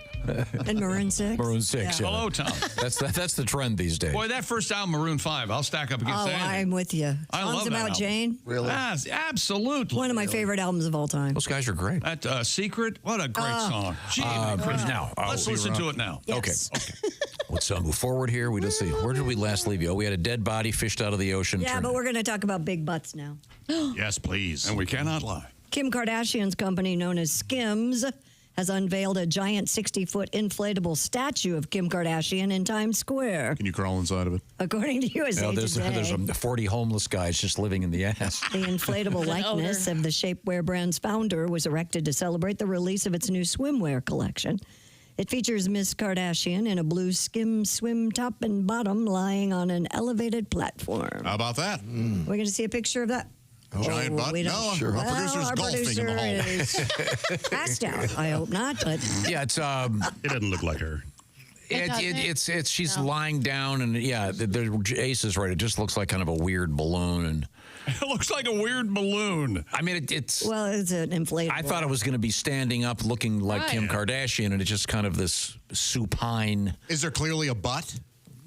And Maroon 6? Maroon 6, yeah. Hello, Tom. That's the trend these days. Boy, that first album, Maroon 5, I'll stack up against anything. I'm with you. I Songs love that About album. Jane? Really? Yes, absolutely. One of my favorite albums of all time. Those guys are great. That Secret, what a great song. Gee, now, let's listen to it now. Yes. Okay. Let's move forward here. Let's see. Where did we last leave you? Oh, we had a dead body fished out of the ocean. Yeah, but we're going to talk about big butts now. Yes, please. And we cannot lie. Kim Kardashian's company, known as Skims, has unveiled a giant 60-foot inflatable statue of Kim Kardashian in Times Square. Can you crawl inside of it? According to USA there's Today, 40 homeless guys just living in the ass. the inflatable likeness of the shapewear brand's founder was erected to celebrate the release of its new swimwear collection. It features Miss Kardashian in a blue skim swim top and bottom lying on an elevated platform. How about that? We're going to see a picture of that. Giant butt? we don't- No, Well, our producer's our golfing in the hall. producer is passed out. I hope not, but Yeah, it's It doesn't look like her. it's she's lying down, and the Ace is right. It just looks like kind of a weird balloon, and it looks like a weird balloon. I mean, it's well, it's an inflatable. I thought it was going to be standing up, looking like Kim Kardashian, and it's just kind of this supine. Is there clearly a butt?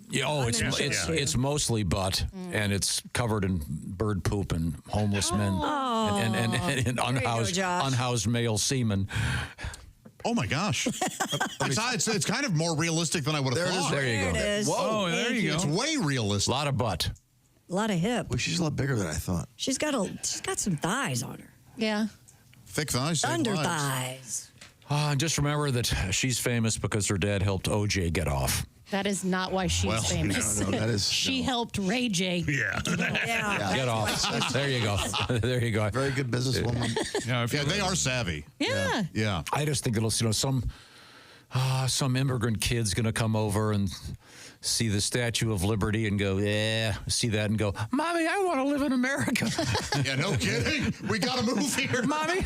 Yeah, it's mostly butt, and it's covered in bird poop and homeless men and unhoused male semen. Oh my gosh! It's kind of more realistic than I would have thought. There you go. It is. Whoa, there you go. It's way realistic. A lot of butt. A lot of hip. Well, she's a lot bigger than I thought. She's got some thighs on her. Yeah. Thick thighs. save Under lives. thighs. Just remember that she's famous because her dad helped OJ get off. That is not why she's famous. No, that is. She helped Ray J. Yeah. Get off. There you go. There you go. Very good businesswoman. Yeah, they are savvy. Yeah. Yeah. I just think it'll, some immigrant kid's going to come over and see the Statue of Liberty and go, see that and go, Mommy, I want to live in America. Yeah, no kidding. We got to move here. Mommy,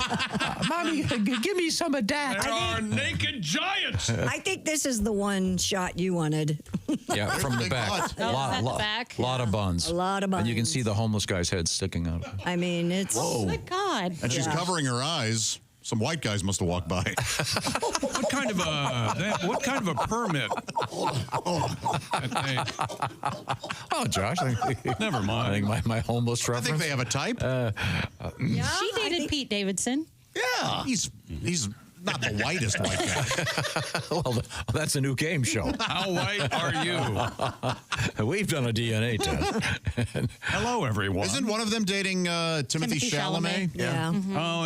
give me some of that. There are naked giants. I think this is the one shot you wanted. Yeah, from the back. back? Lot of buns. A lot of buns. And you can see the homeless guy's head sticking out. I mean, it's. Oh my God. And she's covering her eyes. Some white guys must have walked by. What kind of a permit? Oh, Josh. Never mind. I think my homeless reference. I think they have a type. She dated Pete Davidson. Yeah. He's not the whitest white guy. Well, that's a new game show. How white are you? We've done a DNA test. Hello, everyone. Isn't one of them dating Timothy Chalamet? Yeah. Mm-hmm. Oh,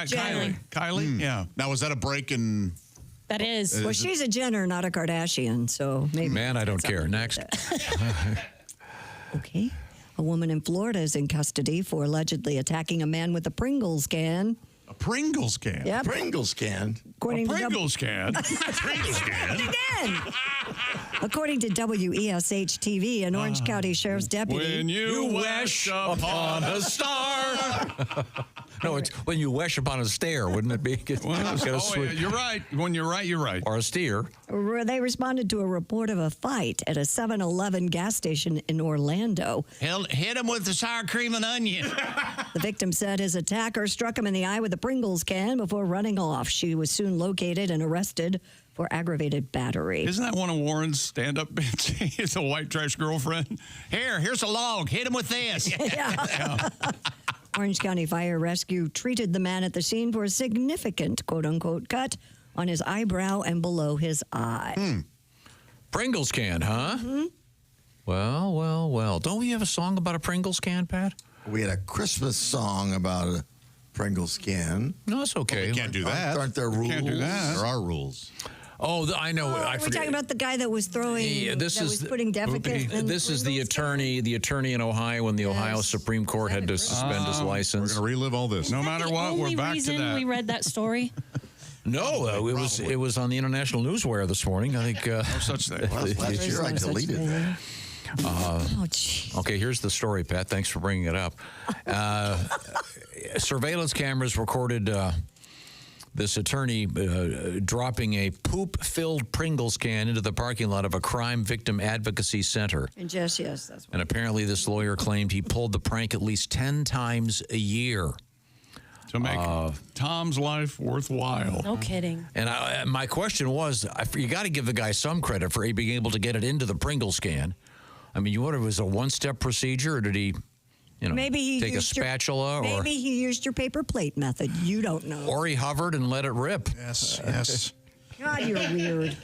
Jenner. Kylie? Yeah. Now, was that a break in... That is. Well, she's a Jenner, not a Kardashian, so maybe. Man, I don't care. Next. Okay. A woman in Florida is in custody for allegedly attacking a man with a Pringles can. A Pringles can? Yep. Pringles can. According to Pringles can. Pringles can. Again. According to WESH TV, an Orange County Sheriff's deputy. When you wish upon a star. No, it's when you wish upon a stair, wouldn't it be? You're right. When you're right, you're right. Or a steer. They responded to a report of a fight at a 7-Eleven gas station in Orlando. Hit him with the sour cream and onion. The victim said his attacker struck him in the eye with a Pringles can before running off. She was soon located and arrested for aggravated battery. Isn't that one of Warren's stand-up bits? He's a white trash girlfriend. Here's a log. Hit him with this. Yeah. Orange County Fire Rescue treated the man at the scene for a significant, quote-unquote, cut on his eyebrow and below his eye. Pringles can, huh? Mm-hmm. Well. Don't we have a song about a Pringles can, Pat? We had a Christmas song about a Pringles can. No, it's okay. Well, we can't do that. Aren't there rules? Can't do that. There are rules. Oh, I know. I Are we forget. talking about the guy that was throwing, was putting defecate in This is the attorney in Ohio when the Ohio Supreme Court had to suspend his license. We're going to relive all this. No matter what, we're back to that. We read that story. No, it was on the International Newswire this morning. I think. No such thing. Well, last year I deleted that. Okay, here's the story, Pat. Thanks for bringing it up. Surveillance cameras recorded this attorney dropping a poop-filled Pringles can into the parking lot of a crime victim advocacy center. And yes, that's what. And apparently this lawyer claimed he pulled the prank at least 10 times a year. To make Tom's life worthwhile. No kidding. And my question was, you got to give the guy some credit for being able to get it into the Pringles can. I mean, it was a one-step procedure, or did he, maybe he take a spatula? Maybe he used your paper plate method. You don't know. Or he hovered and let it rip. Yes. God, you're weird.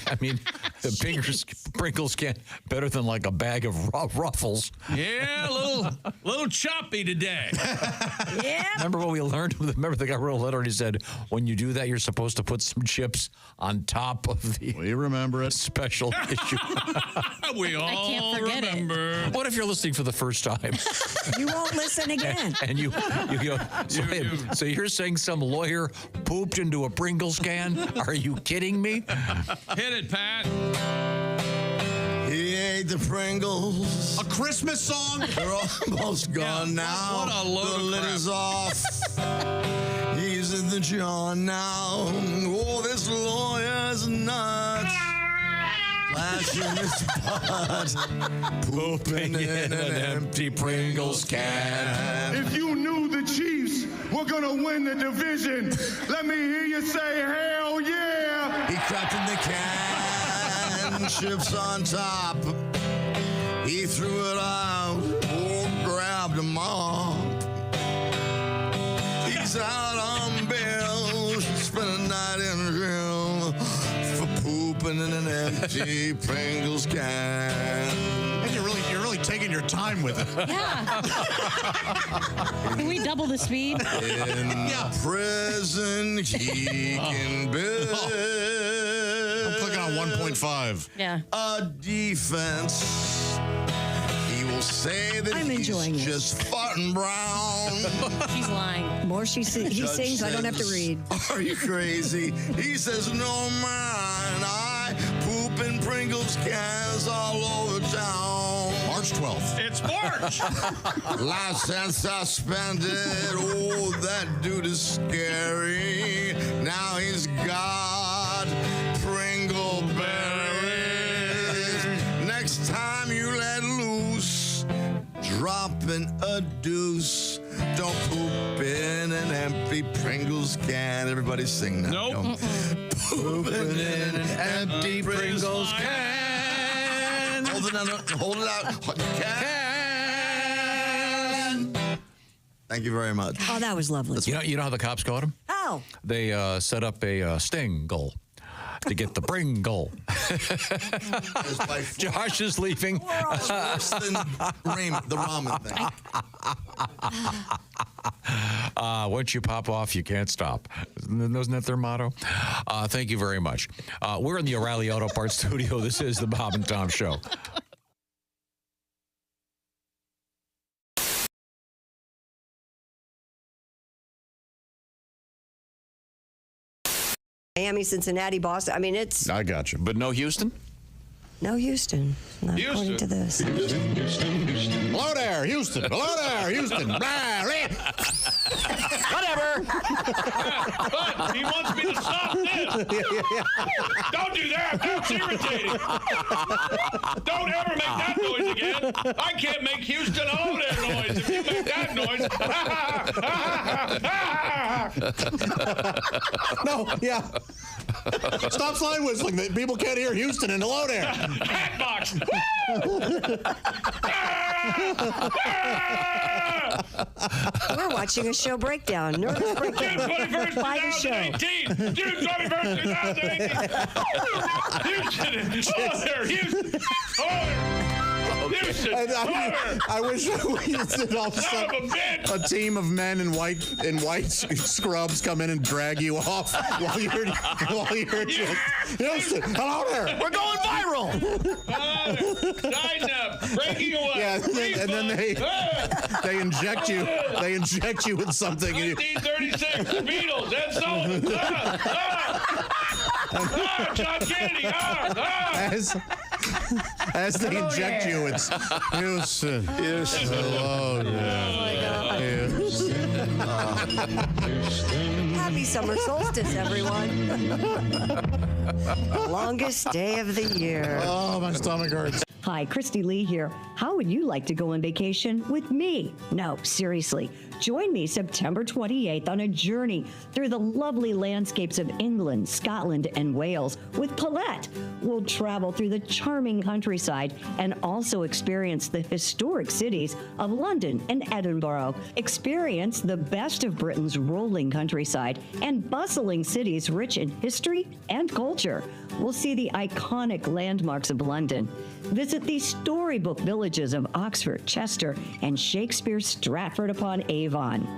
I mean, the Pringles can better than like a bag of Ruffles. Yeah, a little choppy today. Yeah. Remember what we learned? Remember the guy wrote a letter and he said, when you do that, you're supposed to put some chips on top of the We remember it. special issue. We all can't forget it. remember. What if you're listening for the first time? You won't listen again. And you go, so you're saying some lawyer pooped into a Pringles can? Are you kidding me? Hit it, Pat. He ate the Pringles. A Christmas song? They're almost gone now. What a load the of lid crap. is off. He's in the jar now. Oh, this lawyer's nuts. Flashing his butt. Pooping in an empty Pringles can. If you knew the Chiefs were gonna win the division, let me hear you say hell yeah. He crapped in the can, chips on top. He threw it out, grabbed him up. He's out on bail, spent a night in jail for pooping in an empty Pringles can. And you're really taking your time with it. Yeah. Can we double the speed? In prison, he can build. I'm clicking on 1.5. Yeah. A defense. He will say that I'm he's enjoying it. just farting brown. She's lying. More he sings, I don't have to says, read. Are you crazy? He says, no, man, I poop in Pringles cans all over town. March 12th. It's March. License suspended. Oh, that dude is scary. Now he's got Pringle berries. Next time you let loose, dropping a deuce. Don't poop in an empty Pringles can. Everybody sing that. Nope. Pooping in an empty Pringles can. Hold it out. Hold it out. Can. Thank you very much. Oh, that was lovely. You know how the cops caught him? Oh. They set up a sting goal to get the Pringle. Josh is leaving. It's worse than the ramen thing. Once you pop off, you can't stop. Isn't that their motto? Thank you very much. We're in the O'Reilly Auto Parts studio. This is the Bob and Tom Show. Miami, Cincinnati, Boston. I mean, it's I got you. But no Houston? no Houston, not according to this. Hello there, Houston. Hello there, Houston. Whatever. But he wants me to stop this. Don't do that. That's irritating. Don't ever make that noise again. I can't make Houston hello there noise. If you make that noise. No, yeah. Stop slide whistling. People can't hear Houston and hello there. Hatbox. We're watching a show breakdown. Nervous breakdown. June 21st, By the show. 2018. June 21st, 2018. Houston. Hello there, Houston. Hello there. Houston. I wish we did all of a sudden a team of men in white scrubs come in and drag you off while you're just Houston. Hello there. We're going viral. Breaking away. Yeah, and then they inject you. They inject you with something. 1936, the Beatles. That's Sullivan. John Kennedy. As they inject you, it's Houston. Houston. Hello there. Happy summer solstice, everyone. Longest day of the year. Oh, my stomach hurts. Hi, Christy Lee here. How would you like to go on vacation with me? No, seriously. Join me September 28th on a journey through the lovely landscapes of England, Scotland, and Wales with Paulette. We'll travel through the charming countryside and also experience the historic cities of London and Edinburgh. Experience the best of Britain's rolling countryside and bustling cities rich in history and culture. We'll see the iconic landmarks of London. Visit the storybook villages of Oxford, Chester, and Shakespeare's Stratford-upon-Avon.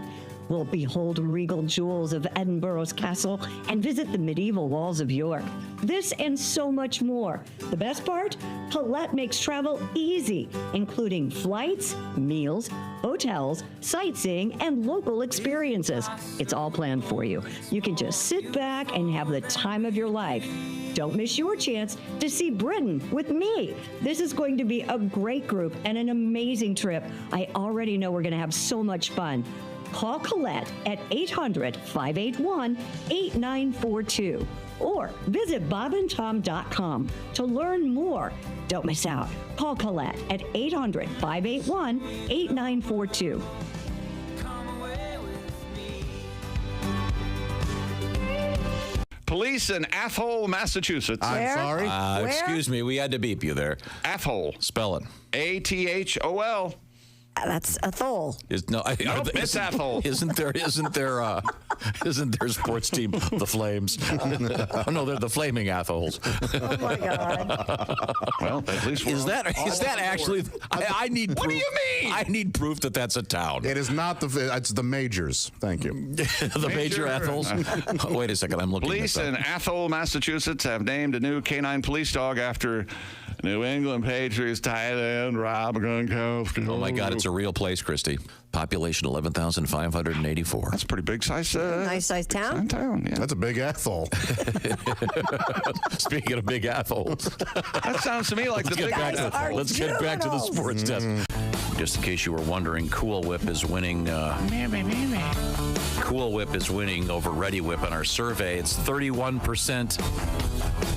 We'll behold regal jewels of Edinburgh's castle and visit the medieval walls of York. This and so much more. The best part? Paulette makes travel easy, including flights, meals, hotels, sightseeing, and local experiences. It's all planned for you. You can just sit back and have the time of your life. Don't miss your chance to see Britain with me. This is going to be a great group and an amazing trip. I already know we're going to have so much fun. Call Colette at 800-581-8942 or visit bobandtom.com to learn more. Don't miss out. Call Colette at 800-581-8942. Police in Athol, Massachusetts. I'm sorry. Excuse me, we had to beep you there. Athol. Spell it. Athol. That's Athol. Nope, it's Athol. Isn't there sports team the Flames? Oh no, they're the Flaming Athols. Oh my God. Well, at least we're is that actually? I need. What proof. do you mean? I need proof that that's a town. It is not it's the Majors. Thank you. The Major Athols. Wait a second, I'm looking. Police in Athol, Massachusetts have named a new canine police dog after New England Patriots tight end Rob Gronkowski. Oh my God, it's a real place, Christy. Population 11,584. That's a pretty big size. Nice size town. Yeah. That's a big Athol. Speaking of big Athols, that sounds to me like let's get back to the sports desk. Just in case you were wondering, Cool Whip is winning. Cool Whip is winning over Ready Whip in our survey. It's 31%.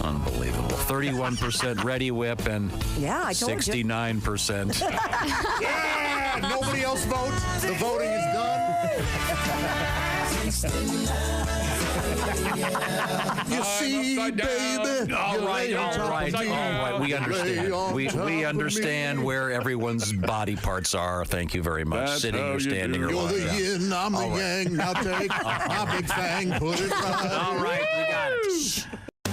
Unbelievable. 31% Ready Whip and 69%. Yeah! Nobody else votes. The voting is done. You see, baby. All right. We understand. We understand where everyone's body parts are. Thank you very much. That's sitting or standing or You're lying. the yin, I'm the yang. Now take my big fang, put it right. All right, we got it.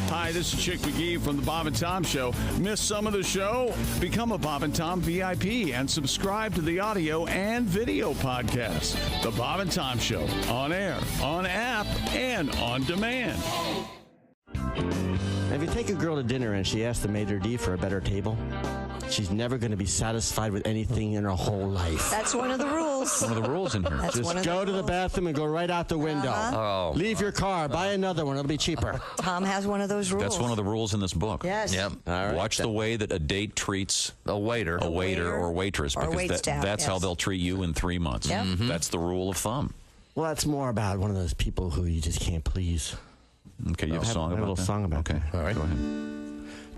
Hi, this is Chick McGee from the Bob and Tom Show. Miss some of the show? Become a Bob and Tom VIP and subscribe to the audio and video podcast. The Bob and Tom Show, on air, on app, and on demand. If you take a girl to dinner and she asks the maitre d' for a better table, she's never going to be satisfied with anything in her whole life. That's one of the rules. One of the rules in here. That's one Just of go the to the rules. bathroom and go right out the window. Oh. Leave your car. Buy another one. It'll be cheaper. Tom has one of those rules. That's one of the rules in this book. Yes. Yep. Watch the way that a date treats a waiter or waitress, or because waitstaff, that's how yes. they'll treat you in 3 months. Yep. That's the rule of thumb. Well, that's more about one of those people who you just can't please. Okay, you have a song I have about a little that? song about Okay, that. all right. Go ahead.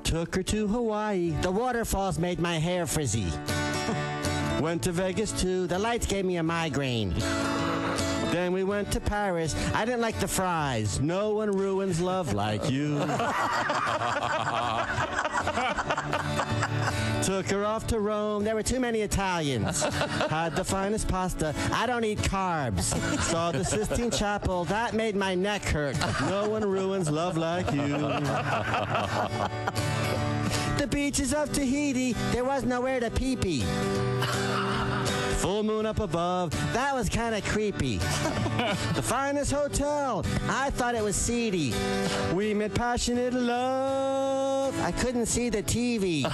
Took her to Hawaii. The waterfalls made my hair frizzy. Went to Vegas too. The lights gave me a migraine. Then we went to Paris. I didn't like the fries. No one ruins love like you. Took her off to Rome. There were too many Italians. Had the finest pasta. I don't eat carbs. Saw the Sistine Chapel. That made my neck hurt. No one ruins love like you. The beaches of Tahiti. There was nowhere to pee-pee. Full moon up above. That was kind of creepy. The finest hotel. I thought it was seedy. We made passionate love. I couldn't see the TV.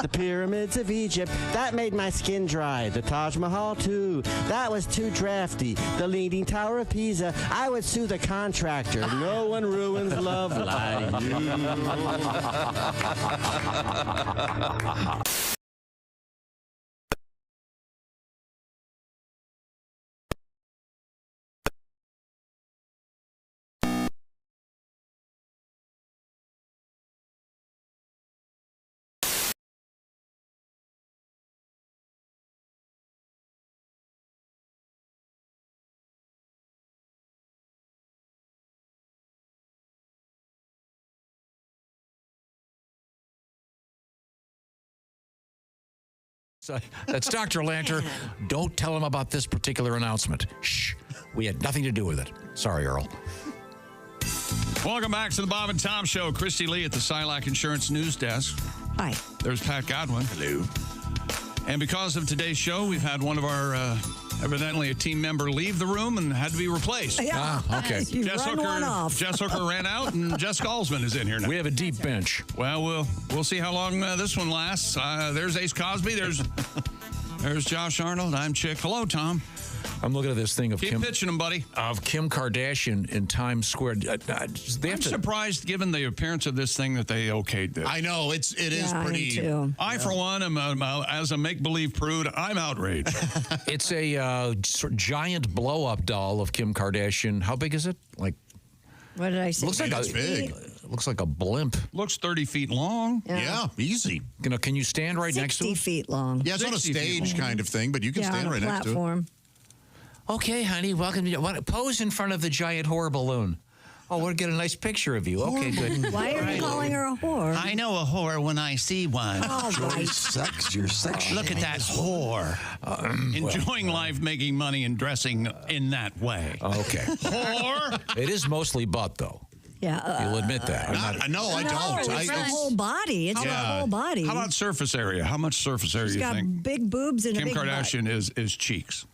The pyramids of Egypt. That made my skin dry. The Taj Mahal, too. That was too drafty. The Leaning Tower of Pisa. I would sue the contractor. No one ruins love like you. So, that's Dr. Lanter. Don't tell him about this particular announcement. Shh. We had nothing to do with it. Sorry, Earl. Welcome back to the Bob and Tom Show. Christy Lee at the Silac Insurance News Desk. Hi. There's Pat Godwin. Hello. And because of today's show, we've had one of our, evidently a team member leave the room and had to be replaced. Yeah. Okay. You run one off. Jess Hooker ran out, and Jessica Alsman is in here now. We have a deep bench. Well, we'll see how long this one lasts. There's Ace Cosby. There's Josh Arnold. I'm Chick. Hello, Tom. I'm looking at this thing of Keep pitching them, buddy. Of Kim Kardashian in Times Square. I'm surprised, given the appearance of this thing, that they okayed this. I know it is pretty. I, for one, am as a make-believe prude. I'm outraged. It's a giant blow-up doll of Kim Kardashian. How big is it? Like, what did I say? Looks like big. Looks like a blimp. Looks 30 feet long. Yeah, easy. Can you stand right next to it? 60 feet long. Yeah, it's on a stage kind of thing, but you can stand right next to it. Okay, honey, welcome to pose in front of the giant whore balloon. Oh, we'll get a nice picture of you. Okay, good. Why are you calling her a whore? I know a whore when I see one. Oh, right. You're sexy. Look at that whore. Enjoying life, making money, and dressing in that way. Okay. Whore. It is mostly butt, though. Yeah. You'll admit that. No, I don't. It's her whole body. It's her whole body. How about surface area? How much surface area She's you got think big boobs and Kim a big Kardashian is cheeks?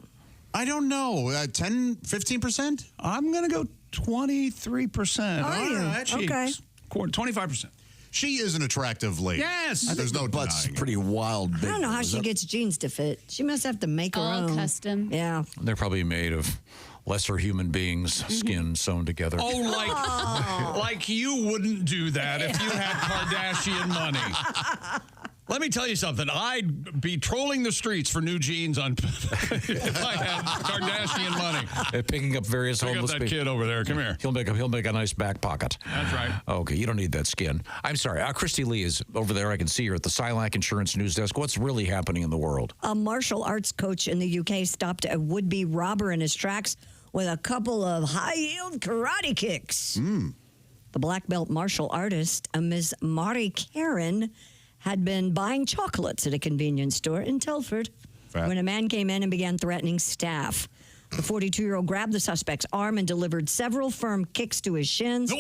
I don't know. 10, 15%? I'm going to go 23%. Are you? All right, cheeks. Okay. 25%. She is an attractive lady. Yes. There's no butt's denying it. pretty wild. I don't know how she gets jeans to fit. She must have to make her All own. custom. Yeah. They're probably made of lesser human beings' skin sewn together. Oh, like you wouldn't do that if you had Kardashian money. Let me tell you something. I'd be trolling the streets for new jeans on if I had Kardashian money. They're picking up various Pick up homeless that people. kid over there. Come here. He'll make a nice back pocket. That's right. Okay, you don't need that skin. I'm sorry. Christy Lee is over there. I can see her at the Silac Insurance News Desk. What's really happening in the world? A martial arts coach in the UK stopped a would-be robber in his tracks with a couple of high-yield karate kicks. The black belt martial artist, Ms. Mari Karen, had been buying chocolates at a convenience store in Telford when a man came in and began threatening staff. The 42-year-old grabbed the suspect's arm and delivered several firm kicks to his shins.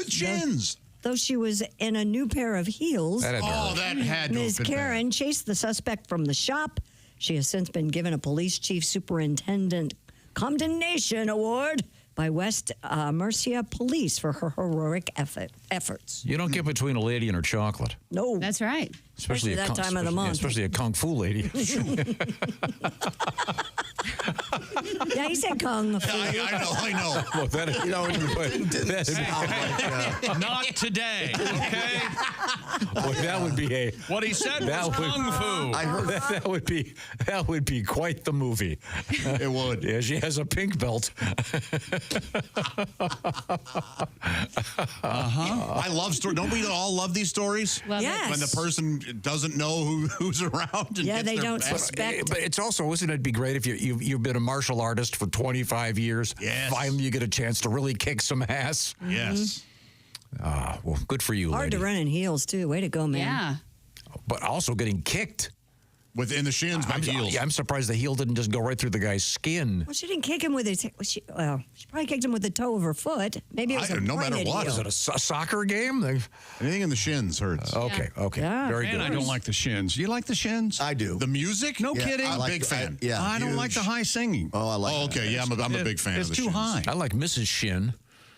Shins! Though she was in a new pair of heels, That had to Ms. have been Karen bad. chased the suspect from the shop. She has since been given a police chief superintendent condemnation award by West Mercia Police for her heroic efforts. You don't get between a lady and her chocolate. No. That's right. Especially that time of the month. Especially a kung fu lady. Yeah, he said kung fu. I know. Well, that, Not today, okay? Boy, that would be a. What he said was kung fu. I heard that would be quite the movie. It would. Yeah, she has a pink belt. I love stories. Don't we all love these stories? Yes. When the person doesn't know who's around. And Yeah, gets they their don't back. suspect. But it's also, wouldn't it be great if you've been a martial artist for 25 years? Yes. Finally, you get a chance to really kick some ass. Yes. Well, good for you, Hard lady. to run in heels, too. Way to go, man. Yeah. But also getting kicked. Within the shins by heels. I'm surprised the heel didn't just go right through the guy's skin. Well, she didn't kick him with his. She probably kicked him with the toe of her foot. Maybe it was a no matter pointed what. heel. Is it a soccer game? Anything in the shins hurts. Okay. Yeah. Very And good. I don't like the shins. You like the shins? I do. The music? No Yeah, kidding. I like Big fan. I don't like the high singing. Oh, I like. Oh, okay. Yeah, I'm a big fan It's of the too shins. high. I like Mrs. Shin.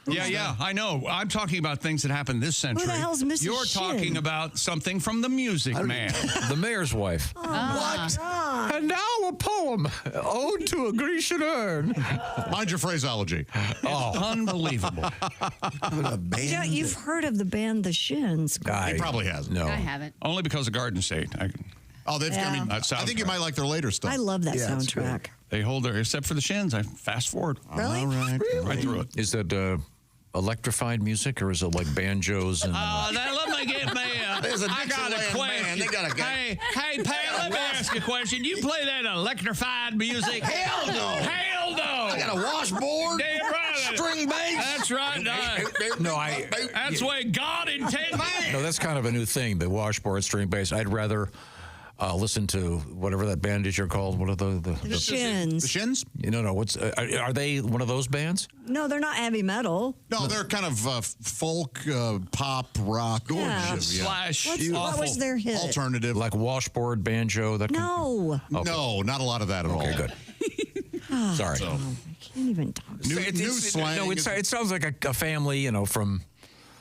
Yeah, I know. I'm talking about things that happened this century. the hell's Mrs. You're Shin? talking about something from the Music Man. The mayor's wife. What? And now a poem. Ode to a Grecian urn. Mind your phraseology. Unbelievable. Yeah, you've heard of the band The Shins. He probably hasn't. No. I haven't. Only because of Garden State. Oh, they've. Yeah. I mean, That I think you soundtrack. might like their later stuff. I love that Yeah, it's soundtrack. They hold their, except for the shins. I fast forward. Really? All right. Right through it. Is that electrified music or is it like banjos and? Let me get me. There's a I got a Dixieland question. band. They got a guy. Hey, pal, let me ask you a question. You play that electrified music? Hell no. Hell no. I got a washboard. Damn right. String bass. That's right. That's the way God intended. No, that's kind of a new thing. The washboard string bass. I'd rather listen to whatever that band is you're called. What are The Shins. The shins? No. What's are they one of those bands? No, they're not heavy metal. No, they're kind of folk, pop, rock. Yeah. Slash. What was their hit? Alternative. Like washboard, banjo. That No. No, not a lot of that at all. Okay, good. Sorry. I can't even talk. New slang. No, it sounds like a family, from.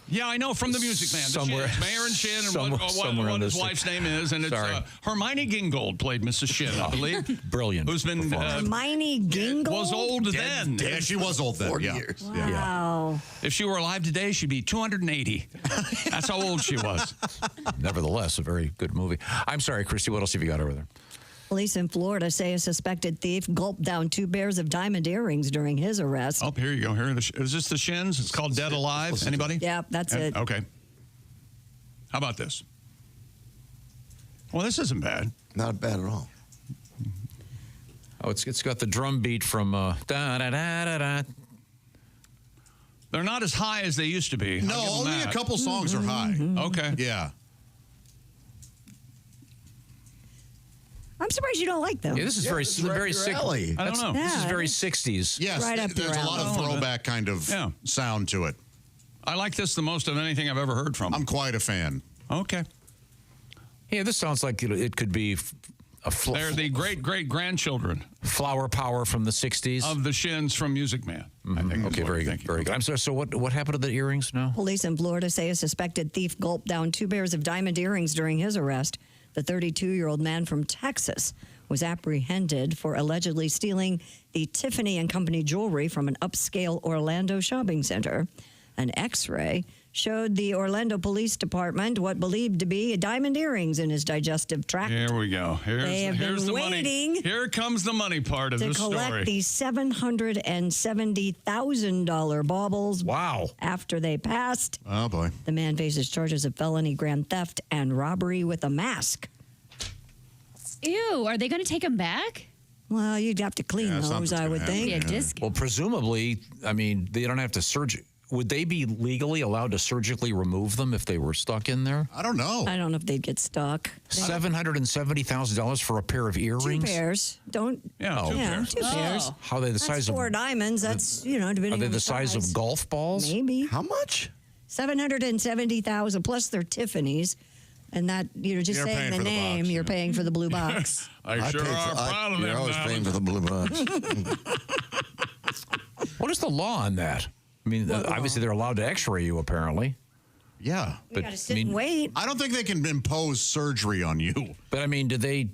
Yeah, I know, from the Music Man. Somewhere. Mayor and Shin, and Somewhere what on his this wife's name is. And it's Sorry. Hermione Gingold played Mrs. Shin, I believe. Brilliant. Who's been Hermione Gingold? was old then. Yeah, she was old then. 40 Yeah. years. Wow. If she were alive today, she'd be 280. That's how old she was. Nevertheless, a very good movie. I'm sorry, Christy. What else have you got over there? Police in Florida say a suspected thief gulped down 2 pairs of diamond earrings during his arrest. Oh, here you go. Is this the Shins? It's called Dead Alive. Anybody? Yeah, that's it. Okay. How about this? Well, this isn't bad. Not bad at all. Oh, it's got the drum beat from da da da da da. They're not as high as they used to be. No, I'll give them only that. a couple songs are high. Okay. Yeah. I'm surprised you don't like them. Yeah, this is very alley. I don't know. This is Yeah, very 60s. Yes, Right up there's your a lot of alley. throwback kind of sound to it. I like this the most of anything I've ever heard from. I'm quite a fan. Okay. Yeah, this sounds like it could be They're the great-great-grandchildren flower power from the 60s. of the Shins from Music Man. I think. Okay, very good. Very good. I'm sorry. So what happened to the earrings now? Police in Florida say a suspected thief gulped down 2 pairs of diamond earrings during his arrest. The 32-year-old man from Texas was apprehended for allegedly stealing the Tiffany & Company jewelry from an upscale Orlando shopping center. An X-ray showed the Orlando Police Department what believed to be diamond earrings in his digestive tract. Here we go. They have Here's been the waiting money. Here comes the money part of to this collect story. these $770,000 baubles. Wow. After they passed, Oh, boy. the man faces charges of felony grand theft and robbery with a mask. Ew, are they going to take them back? Well, you'd have to clean those, I would think. Yeah, disc. Well, presumably, I mean, they don't have to would they be legally allowed to surgically remove them if they were stuck in there? I don't know. I don't know if they'd get stuck. $770,000 for a pair of 2 earrings? pairs. Don't. Yeah, two pairs. 2 pairs. How are they the That's size 4 of? diamonds. That's, depending Are they on the size of golf balls? Maybe. How much? $770,000 plus their Tiffany's. And that, just You're saying paying the for the name, box, you're paying for the blue box. I sure are proud of them. You're always paying for the blue box. What is the law on that? I mean, obviously they're allowed to X-ray you, apparently. Yeah, You gotta sit and wait. I don't think they can impose surgery on you. But I mean, do they?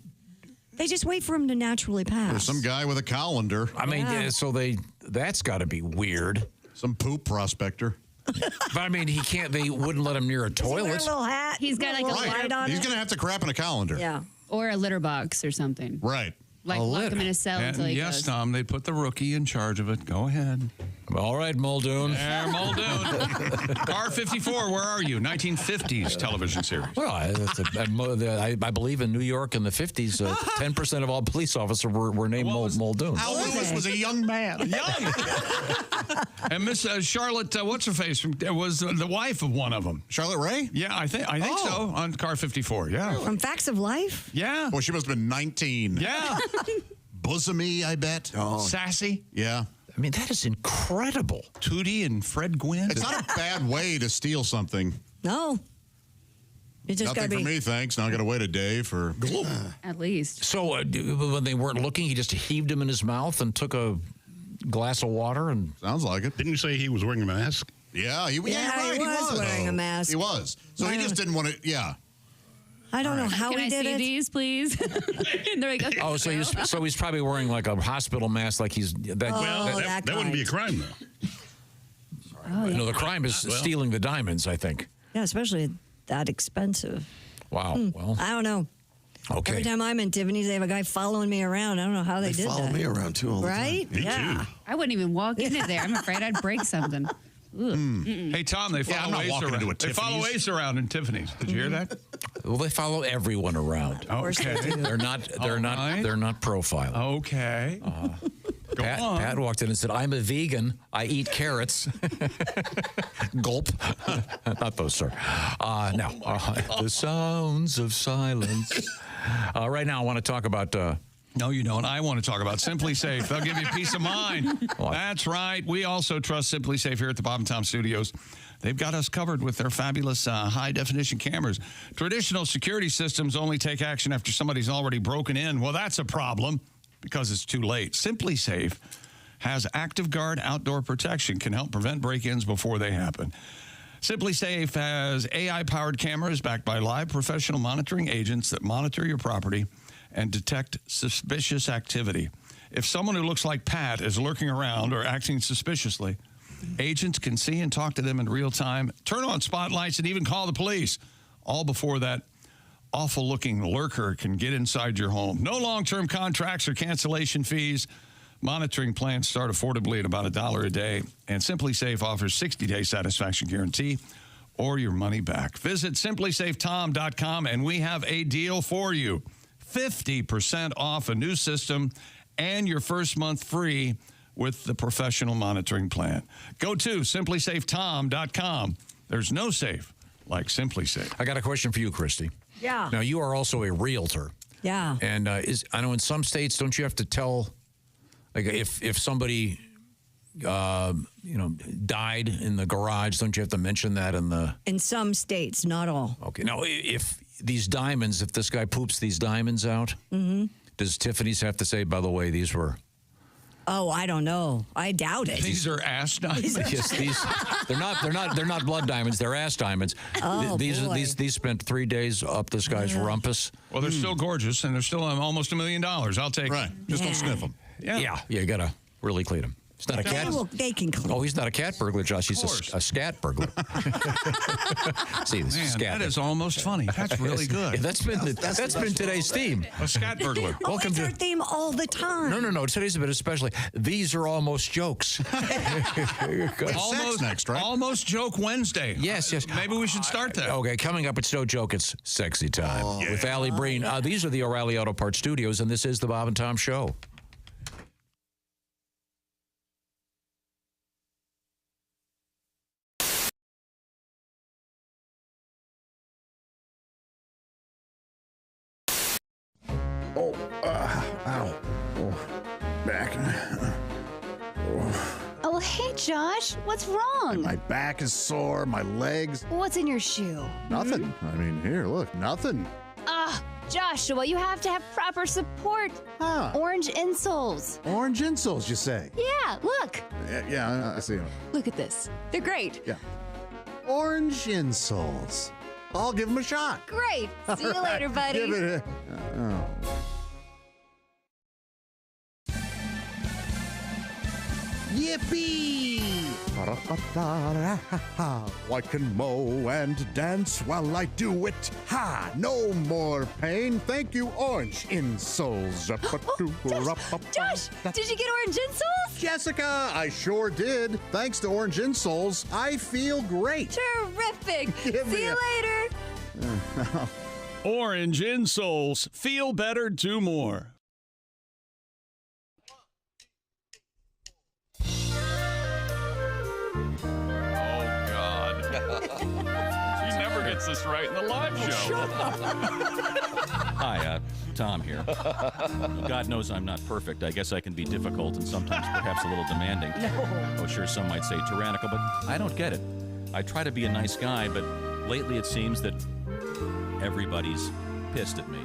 They just wait for him to naturally pass. There's some guy with a colander. I mean, that's got to be weird. Some poop prospector. But I mean, he can't. They wouldn't let him near a Does he wear toilet. a little hat? He's got like a light on He's it? going to have to crap in a colander. Yeah. Or a litter box or something. Right. Like lock him in a cell And until he yes, goes. Tom, they put the rookie in charge of it. Go ahead. All right, Muldoon. There, Muldoon. Car 54, where are you? 1950s television series. Well, I believe in New York in the 50s, 10% of all police officers were named Muldoon. Al Lewis was a young man. And Miss Charlotte, what's her face, was the wife of one of them. Charlotte Ray? Yeah, I think so, on Car 54, yeah. From Facts of Life? Yeah. Well, she must have been 19. Yeah. Bosomy, I bet. Sassy. Yeah. I mean, that is incredible. Tootie and Fred Gwynn. It's not a bad way to steal something. No. You just Nothing gotta for be. me, thanks. Now I got to wait a day for. At least. So when they weren't looking, he just heaved him in his mouth and took a glass of water and. Sounds like it. Didn't you say he was wearing a mask? Yeah, he was wearing a mask. He was. So he just didn't want to. Yeah. I don't know how Can he I did see it. these, please? And they're like, okay. Oh, so he's probably wearing like a hospital mask, like he's that. That wouldn't be a crime, though. No, the crime is stealing the diamonds, I think. Yeah, especially that expensive. Wow. Well, I don't know. Okay. Every time I'm in Tiffany's, they have a guy following me around. I don't know how they did that. follow me around, too, all the time. Right? Me, yeah. I wouldn't even walk into there. I'm afraid I'd break something. Hey, Tom, they Yeah, I'm follow not Ace walking around. into a They follow Tiffany's. Ace around in Tiffany's. Did you hear that? Well, they follow everyone around. Okay. They're not profiling. Okay. Pat walked in and said, "I'm a vegan. I eat carrots." Gulp. Not those, sir. Now, the sounds of silence. Right now, I want to talk about. No, you don't. I want to talk about Simply Safe. They'll give you peace of mind. That's right. We also trust Simply Safe here at the Bob and Tom Studios. They've got us covered with their fabulous high-definition cameras. Traditional security systems only take action after somebody's already broken in. Well, that's a problem because it's too late. Simply Safe has Active Guard outdoor protection, can help prevent break-ins before they happen. Simply Safe has AI-powered cameras backed by live professional monitoring agents that monitor your property and detect suspicious activity. If someone who looks like Pat is lurking around or acting suspiciously, agents can see and talk to them in real time, turn on spotlights, and even call the police, all before that awful-looking lurker can get inside your home. No long-term contracts or cancellation fees. Monitoring plans start affordably at about $1 a day, and Simply Safe offers 60-day satisfaction guarantee or your money back. Visit simplysafetom.com, and we have a deal for you. 50% off a new system and your first month free with the professional monitoring plan. Go to simplysafetom.com. There's no safe like Simply Safe. I got a question for you, Christy. Yeah. Now, you are also a realtor. Yeah. And I know in some states, don't you have to tell, like if somebody, died in the garage, don't you have to mention that in the... In some states, not all. Okay. Now, if these diamonds, if this guy poops these diamonds out, does Tiffany's have to say, by the way, these were... Oh, I don't know. I doubt it. These are ass diamonds. Yes, they're not blood diamonds. They're ass diamonds. Oh, these boy. these spent 3 days up this guy's rumpus. Well, they're still gorgeous, and they're still almost $1 million. I'll take it. Just don't sniff them. Yeah, you got to really clean them. He's not a cat. They can clean. Oh, he's not a cat burglar, Josh. He's a scat burglar. See, this Man, scat. that is almost funny. That's really good. Yeah, that's been today's theme. A scat burglar. Welcome It's our to. theme all the time. No. Today's a bit especially. These are almost jokes. Almost next, right? Almost Joke Wednesday. Yes. Maybe we should start that. Okay, coming up, it's no joke. It's sexy time with Alli Breen. These are the O'Reilly Auto Parts Studios, and this is the Bob and Tom Show. Ow. Oh, back. Oh, hey, Josh. What's wrong? My back is sore, my legs. What's in your shoe? Nothing. I mean, here, look, nothing. Joshua, you have to have proper support. Huh. Orange insoles. Orange insoles, you say? Yeah, look. Yeah, I see them. Look at this. They're great. Yeah. Orange insoles. I'll give them a shot. Great. See you later, buddy. Give it a... Yippee! I can mow and dance while I do it. Ha! No more pain. Thank you, orange insoles. Josh, did you get orange insoles? Jessica, I sure did. Thanks to orange insoles, I feel great. Terrific. See you later. Orange insoles. Feel better, do more. He never gets this right in the live show. Hi, Tom here. God knows I'm not perfect. I guess I can be difficult and sometimes perhaps a little demanding. No. Oh, sure, some might say tyrannical, but I don't get it. I try to be a nice guy, but lately it seems that everybody's pissed at me.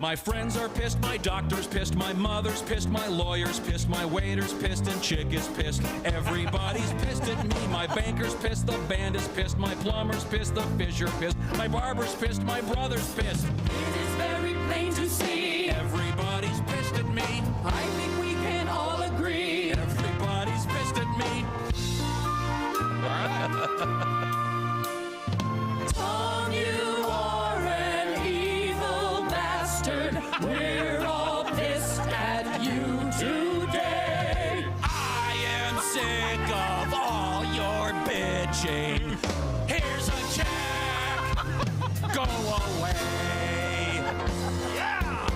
My friends are pissed, my doctor's pissed, my mother's pissed, my lawyer's pissed, my waiter's pissed, and Chick is pissed. Everybody's pissed at me. My banker's pissed, the band is pissed, my plumber's pissed, the fisher pissed, my barber's pissed, my brother's pissed. It is very plain to see. Everybody's pissed at me. I think we can all agree. Everybody's pissed at me. Tom, you are an evil bastard. We're all pissed at you today. I am sick of all your bitching. Here's a check. Go away. Yeah.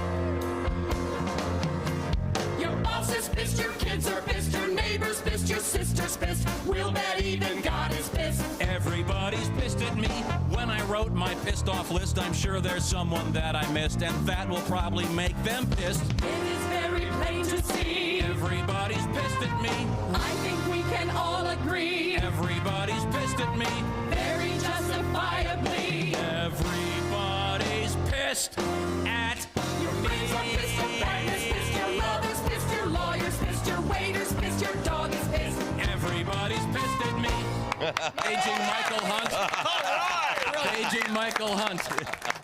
Your boss is pissed, your kids are pissed, your neighbor's pissed, your sister's pissed. We'll bet even God is pissed. Everybody's pissed at me. When I wrote my pissed off list, I'm sure there's someone that I missed, and that will probably make them pissed. It is very plain to see. Everybody's pissed at me. I think we can all agree. Everybody's pissed at me. Very justifiably. Everybody's pissed at your friends are pissed, your partner's pissed, your mother's pissed, your lawyer's pissed, your waiter's pissed, your dog is pissed. Everybody's pissed at me. Paging Michael Hunt. All right. Paging Michael Hunt.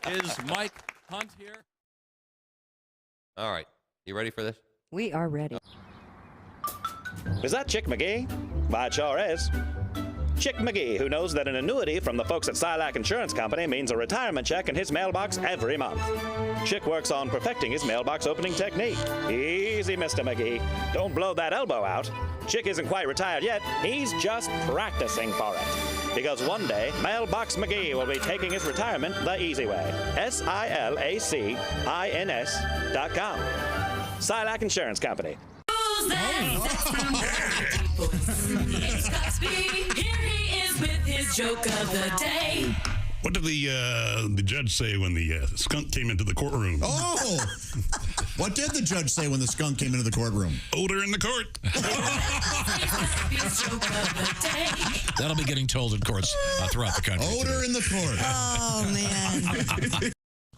Is Mike Hunt here? All right. You ready for this? We are ready. Is that Chick McGee? Why, it sure is. Chick McGee, who knows that an annuity from the folks at Silac Insurance Company means a retirement check in his mailbox every month. Chick works on perfecting his mailbox opening technique. Easy, Mr. McGee. Don't blow that elbow out. Chick isn't quite retired yet. He's just practicing for it. Because one day, Mailbox McGee will be taking his retirement the easy way. SILACINS.com. Silac Insurance Company. It's Cosby. Here he is with his joke of the day. What did the judge say when the skunk came into the courtroom? Oh! What did the judge say when the skunk came into the courtroom? Odor in the court. That'll be getting told in courts throughout the country. Odor in the court. Oh, man.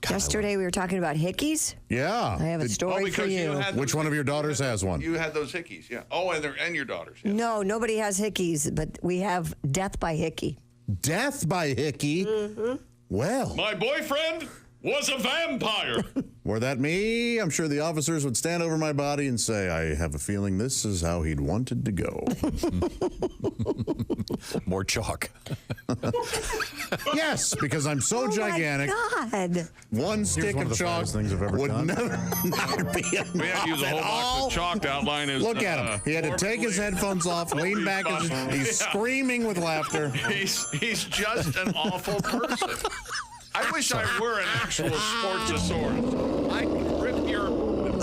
Yesterday we were talking about hickeys. Yeah. I have a story for you. Which one of your daughters has one? You had those hickeys, yeah. Oh, and your daughters. Yeah. No, nobody has hickeys, but we have death by hickey. Death by hickey? Mm-hmm. Well. My boyfriend was a vampire. Were that me, I'm sure the officers would stand over my body and say, I have a feeling this is how he'd wanted to go. More chalk. Yes, because I'm so gigantic. Oh, my God. One stick one of of the chalk things I've ever would done. never be enough We had to use a whole at box all. of chalk to outline his. Look at him. He had to take his headphones off, lean back, and he's screaming with laughter. He's just an awful person. I wish I were an actual Sportsasaurus. I could rip your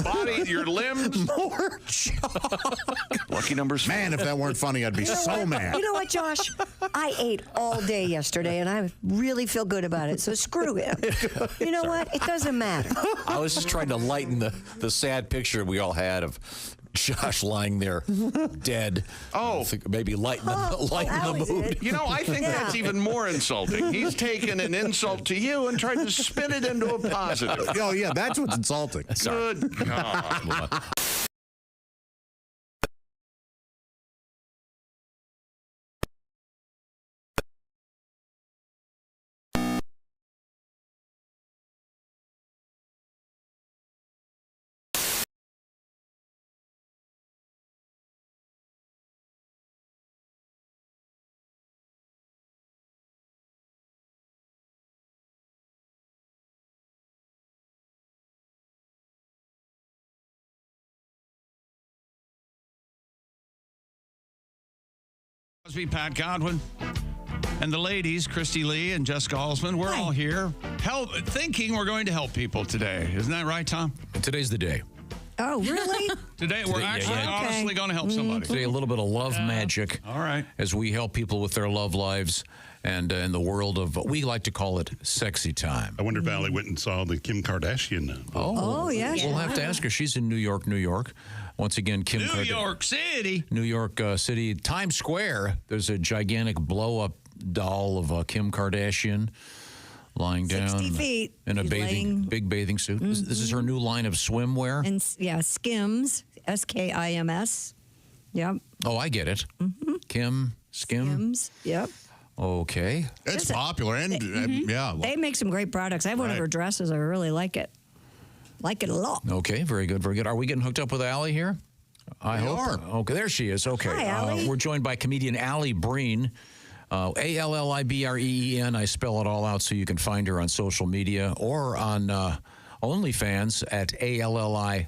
body, your limbs. More chalk. Lucky numbers. Man, if that weren't funny, I'd be so mad. You know what, Josh? I ate all day yesterday, and I really feel good about it, so screw him. You know what? It doesn't matter. I was just trying to lighten the sad picture we all had of Josh lying there dead. Oh. Maybe lighten the mood. You know, I think that's even more insulting. He's taken an insult to you and tried to spin it into a positive. Oh, yeah, that's what's insulting. Good God. Cosby, Pat Godwin, and the ladies, Christy Lee and Jessica Alsman. We're all here thinking we're going to help people today. Isn't that right, Tom? Today's the day. Oh, really? Today we're actually honestly going to help somebody. Today, a little bit of love magic. All right. As we help people with their love lives and in the world of, we like to call it sexy time. I wonder if Alli went and saw the Kim Kardashian. Oh, yeah. We'll have to ask her. She's in New York, New York. Once again, Kim New York City. New York City. Times Square, there's a gigantic blow-up doll of Kim Kardashian lying 60 down feet. in a She's big bathing suit. This is her new line of swimwear. And Skims, Skims. Yep. Oh, I get it. Skim. Skims. Yep. Okay. It's popular. And yeah. They make some great products. I have one of her dresses. I really like it. Like it a lot. Okay, very good, very good. Are we getting hooked up with Alli here? I hope. are. Okay, there she is. Okay. Hi, Alli. We're joined by comedian Alli Breen. Allibreen. I spell it all out so you can find her on social media or on OnlyFans at ALLIB.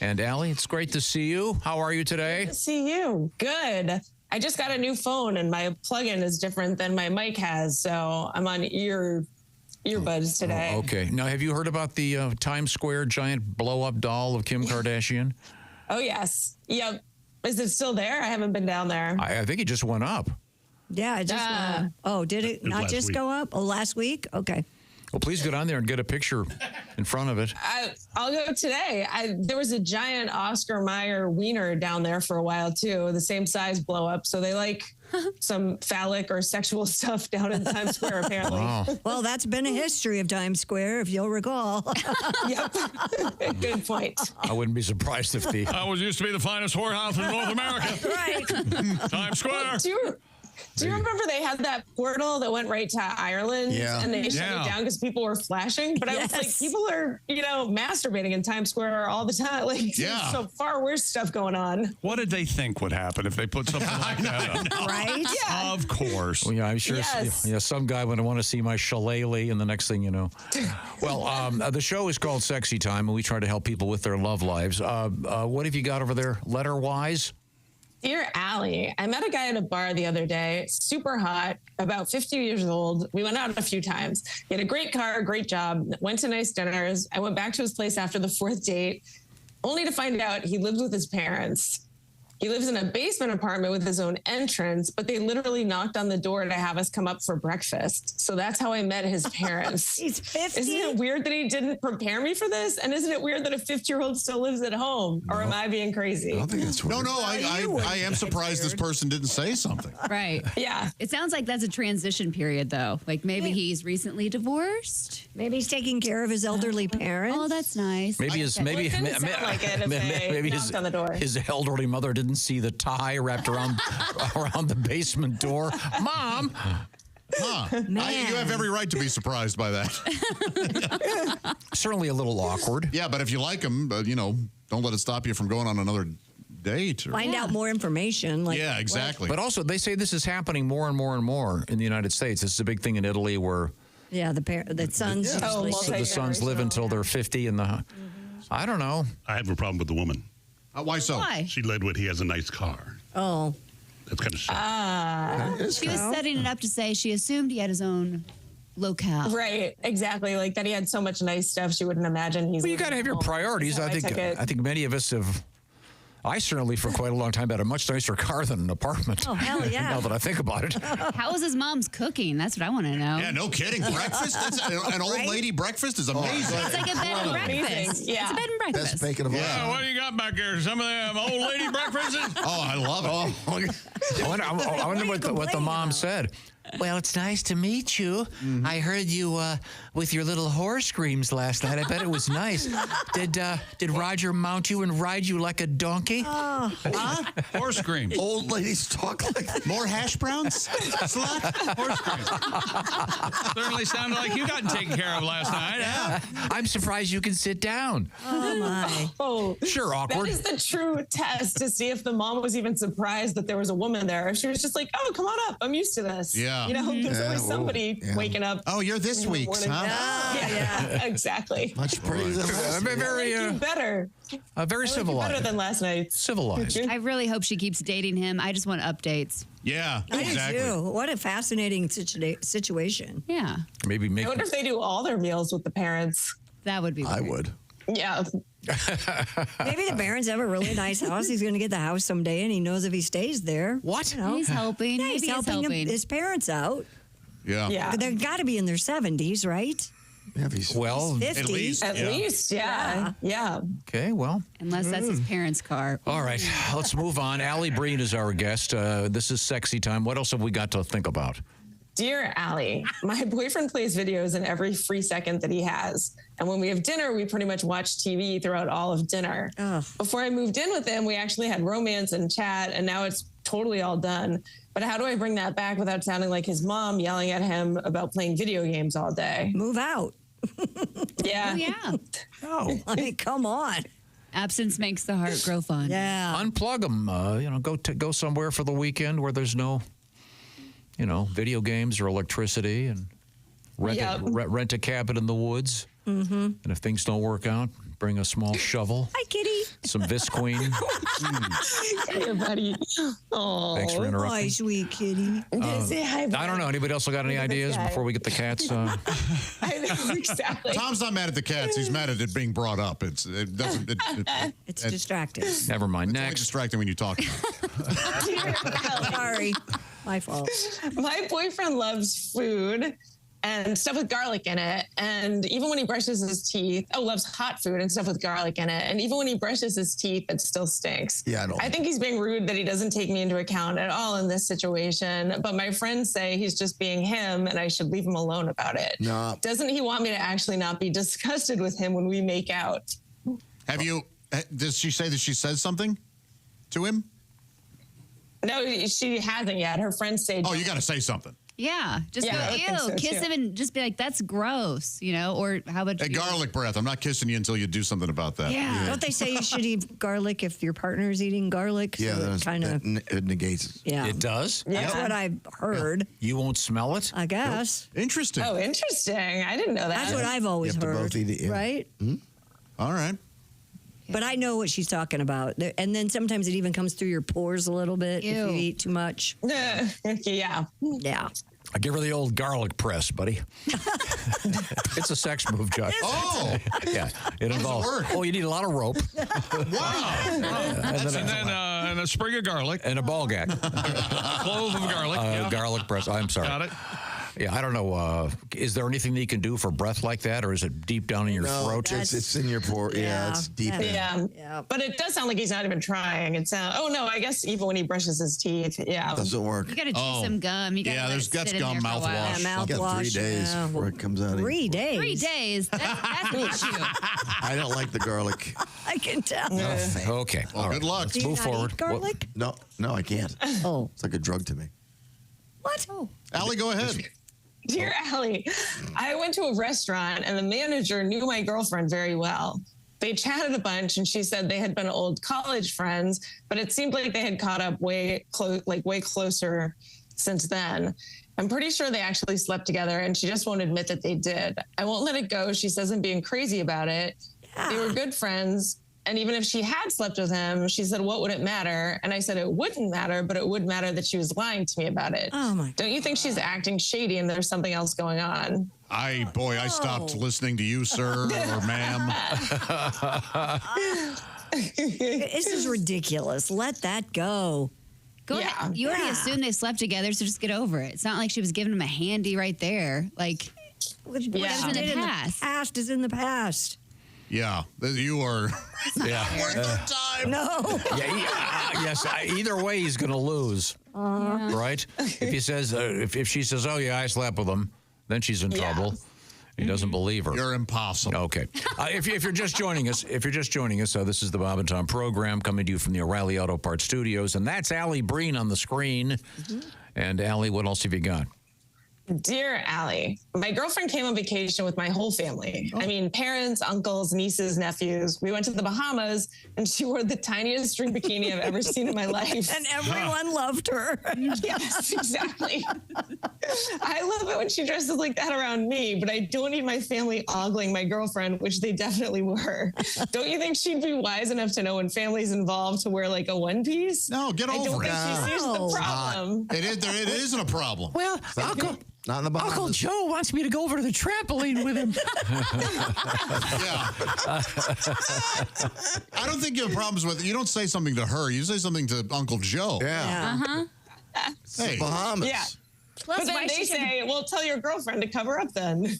And Alli, it's great to see you. How are you today? Good to see you. Good. I just got a new phone and my plug-in is different than my mic has, so I'm on earbuds today. Okay. Now, have you heard about the Times Square giant blow-up doll of Kim Kardashian? Oh, yes. Yep. Is it still there? I haven't been down there. I think it just went up. Yeah, it just did it not last just week. go up? Oh, last week? Okay. Well, please get on there and get a picture in front of it. I'll go today. There was a giant Oscar Mayer wiener down there for a while, too, the same size blow up. So they like some phallic or sexual stuff down in Times Square, apparently. Wow. Well, that's been a history of Times Square, if you'll recall. Yep. Good point. I wouldn't be surprised if the... That was used to be the finest whorehouse in North America. Right. Times Square. Do you remember they had that portal that went right to Ireland? Yeah. And they shut it down because people were flashing? But I was like, people are, masturbating in Times Square all the time. Like, there's so far worse stuff going on. What did they think would happen if they put something like that up? Right? Yeah. Of course. Well, yeah, I'm sure Yes. some guy would want to see my shillelagh, and the next thing you know. Well, the show is called Sexy Time, and we try to help people with their love lives. What have you got over there, letter-wise? Dear Alli, I met a guy at a bar the other day, super hot, about 50 years old. We went out a few times. He had a great car, great job, went to nice dinners. I went back to his place after the fourth date, only to find out he lived with his parents. He lives in a basement apartment with his own entrance, but they literally knocked on the door to have us come up for breakfast. So that's how I met his parents. He's 50. Isn't it weird that he didn't prepare me for this? And isn't it weird that a 50-year-old still lives at home? Or am I being crazy? I don't think that's weird. No, I am surprised this person didn't say something. Right. Yeah. It sounds like that's a transition period, though. Like maybe he's recently divorced. Maybe he's taking care of his elderly parents. Oh, that's nice. Maybe his Well, it didn't sound like it if they knocked on the door. his elderly mother didn't see the tie wrapped around the basement door. Mom. Man. You have every right to be surprised by that. Certainly a little awkward. Yeah, but if you like them, don't let it stop you from going on another date. Or... Find out more information. Like, yeah, exactly. But also, they say this is happening more and more and more in the United States. This is a big thing in Italy where Yeah, the sons. usually the sons live until they're 50 and I don't know. I have a problem with the woman. Why so? Why? She led with he has a nice car. Oh. That's kind of shit. She was setting it up to say she assumed he had his own locale. Right, exactly. Like that he had so much nice stuff she wouldn't imagine he's. Well, you got to have your priorities. I think many of us have. I certainly, for quite a long time, had a much nicer car than an apartment. Oh, hell yeah. Now that I think about it. How was his mom's cooking? That's what I want to know. Yeah, no kidding. Breakfast? An old lady breakfast is amazing. It's like a bed and breakfast. Yeah. It's a bed and breakfast. Best bacon of all. Yeah, what do you got back there? Some of them old lady breakfasts? Oh, I love it. I wonder what the mom said. Well, it's nice to meet you. I heard you with your little horse screams last night. I bet it was nice. Did Roger mount you and ride you like a donkey? Horse screams. Old ladies talk like that. More hash browns? Slut? Horse screams. Certainly sounded like you got taken care of last night. Yeah. I'm surprised you can sit down. Oh, my. Oh, Sure, awkward. That is the true test to see if the mom was even surprised that there was a woman there. If she was just like, "Oh, come on up, I'm used to this." Yeah. Yeah. You know, there's Yeah, always somebody yeah. waking up. Oh, you're this in the week's, morning. huh? Yeah, exactly. Much praise. Very better. Very civilized. Better than last night. Civilized. I really hope she keeps dating him. I just want updates. Yeah, I exactly. do too. What a fascinating situation. Yeah. Maybe I make. wonder if they do all their meals with the parents. That would be I weird. would. Yeah. Maybe the parents have a really nice house. He's going to get the house someday, and he knows if he stays there. What? You know, He's helping. Yeah, Maybe he's helping his parents out. Yeah. Yeah. They've got to be in their 70s, right? Yeah, if he's Well, 50. At least. At least, yeah. Yeah. okay, well. Unless that's his parents' car. All right, let's move on. Alli Breen is our guest. This is sexy time. What else have we got to think about? Dear Allie, my boyfriend plays videos in every free second that he has. And when we have dinner, we pretty much watch TV throughout all of dinner. Ugh. Before I moved in with him, we actually had romance and chat, and now it's totally all done. But how do I bring that back without sounding like his mom yelling at him about playing video games all day? Move out. Yeah. Oh, yeah. Oh. I mean, come on. Absence makes the heart grow fond. Yeah. Unplug them. Go somewhere for the weekend where there's no, video games or electricity, and rent a cabin in the woods. Mm-hmm. And if things don't work out, bring a small shovel, Hi, kitty. some Visqueen. Hey, buddy. Oh, Thanks for interrupting. Hi, sweet kitty. Say hi, I don't know. Anybody else got any ideas before we get the cats? I know, exactly. Tom's not mad at the cats. He's mad at it being brought up. It's distracting. Never mind. It's only distracting when you talk about it. Sorry. My fault. My boyfriend loves food and stuff with garlic in it. And even when he brushes his teeth, loves hot food and stuff with garlic in it. And even when he brushes his teeth, it still stinks. Yeah, I think he's being rude that he doesn't take me into account at all in this situation. But my friends say he's just being him and I should leave him alone about it. No. Doesn't he want me to actually not be disgusted with him when we make out? Does she say that she says something to him? No, she hasn't yet. Her friends say, oh, you got to say something. Yeah, just Yeah, I go, think ew, so, kiss too. him and just be like, that's gross, or how about Hey, you? garlic breath. I'm not kissing you until you do something about that. Yeah. Don't they say you should eat garlic if your partner's eating garlic? Yeah, So it kind of. it negates. Yeah. It does? That's what I've heard. You won't smell it? I guess. Interesting. Oh, interesting. I didn't know that. That's what I've always You have to heard. both eat it, yeah. Right? All right. But I know what she's talking about. And then sometimes it even comes through your pores a little bit if Ew. you eat too much. Yeah. Yeah. I give her the old garlic press, buddy. It's a sex move, Josh. Oh. Yeah. It involves. Oh, you need a lot of rope. Wow. And a sprig of garlic. And a ball gag. Clove of garlic. Yeah. Garlic press. I'm sorry. Got it. Yeah, I don't know. Is there anything that you can do for breath like that, or is it deep down in your throat? It's in your pore. Yeah, it's deep in. Yeah. But it does sound like he's not even trying. It sounds. Oh no, I guess even when he brushes his teeth, yeah. Doesn't work. You got to chew some gum. You got Yeah, to there's sit in gum, there for a while. mouthwash. Yeah, You got 3 mouthwash. days Yeah. before it comes out. 3 days. 3 days. That's the issue. I don't like the garlic. I can tell. Okay. Well, all good luck. Let's Do you move not forward. eat garlic? No, I can't. Oh. It's like a drug to me. What? Oh. Allie, go ahead. Dear Allie, I went to a restaurant and the manager knew my girlfriend very well. They chatted a bunch and she said they had been old college friends, but it seemed like they had caught up way closer since then. I'm pretty sure they actually slept together and she just won't admit that they did. I won't let it go. She says I'm being crazy about it. They were good friends. And even if she had slept with him, she said, what would it matter? And I said, it wouldn't matter, but it would matter that she was lying to me about it. Oh, my Don't you think she's acting shady and there's something else going on? I stopped listening to you, sir, or ma'am. This is ridiculous. Let that go. Go ahead. You already assumed they slept together, so just get over it. It's not like she was giving him a handy right there. Like, What in the past is in the past. Yeah, you are. Yeah. Worth the time. No. Yes. Either way, he's going to lose. Right? If he says, if she says, "Oh yeah, I slept with him," then she's in trouble. He doesn't believe her. You're impossible. Okay. If you're just joining us, this is the Bob and Tom program coming to you from the O'Reilly Auto Parts Studios, and that's Alli Breen on the screen. And Alli, what else have you got? Dear Allie, my girlfriend came on vacation with my whole family. I mean, parents, uncles, nieces, nephews. We went to the Bahamas, and she wore the tiniest string bikini I've ever seen in my life. And everyone loved her. Yes, exactly. I love it when she dresses like that around me, but I don't need my family ogling my girlfriend, which they definitely were. Don't you think she'd be wise enough to know when family's involved to wear like a one piece? No, get over it. I don't think she sees the problem. It isn't a problem. Well, Not in the Bahamas. Uncle Joe wants me to go over to the trampoline with him. I don't think you have problems with it. You don't say something to her. You say something to Uncle Joe. Yeah. Hey, Bahamas. Yeah. Plus, but then why they she say, well, tell your girlfriend to cover up then.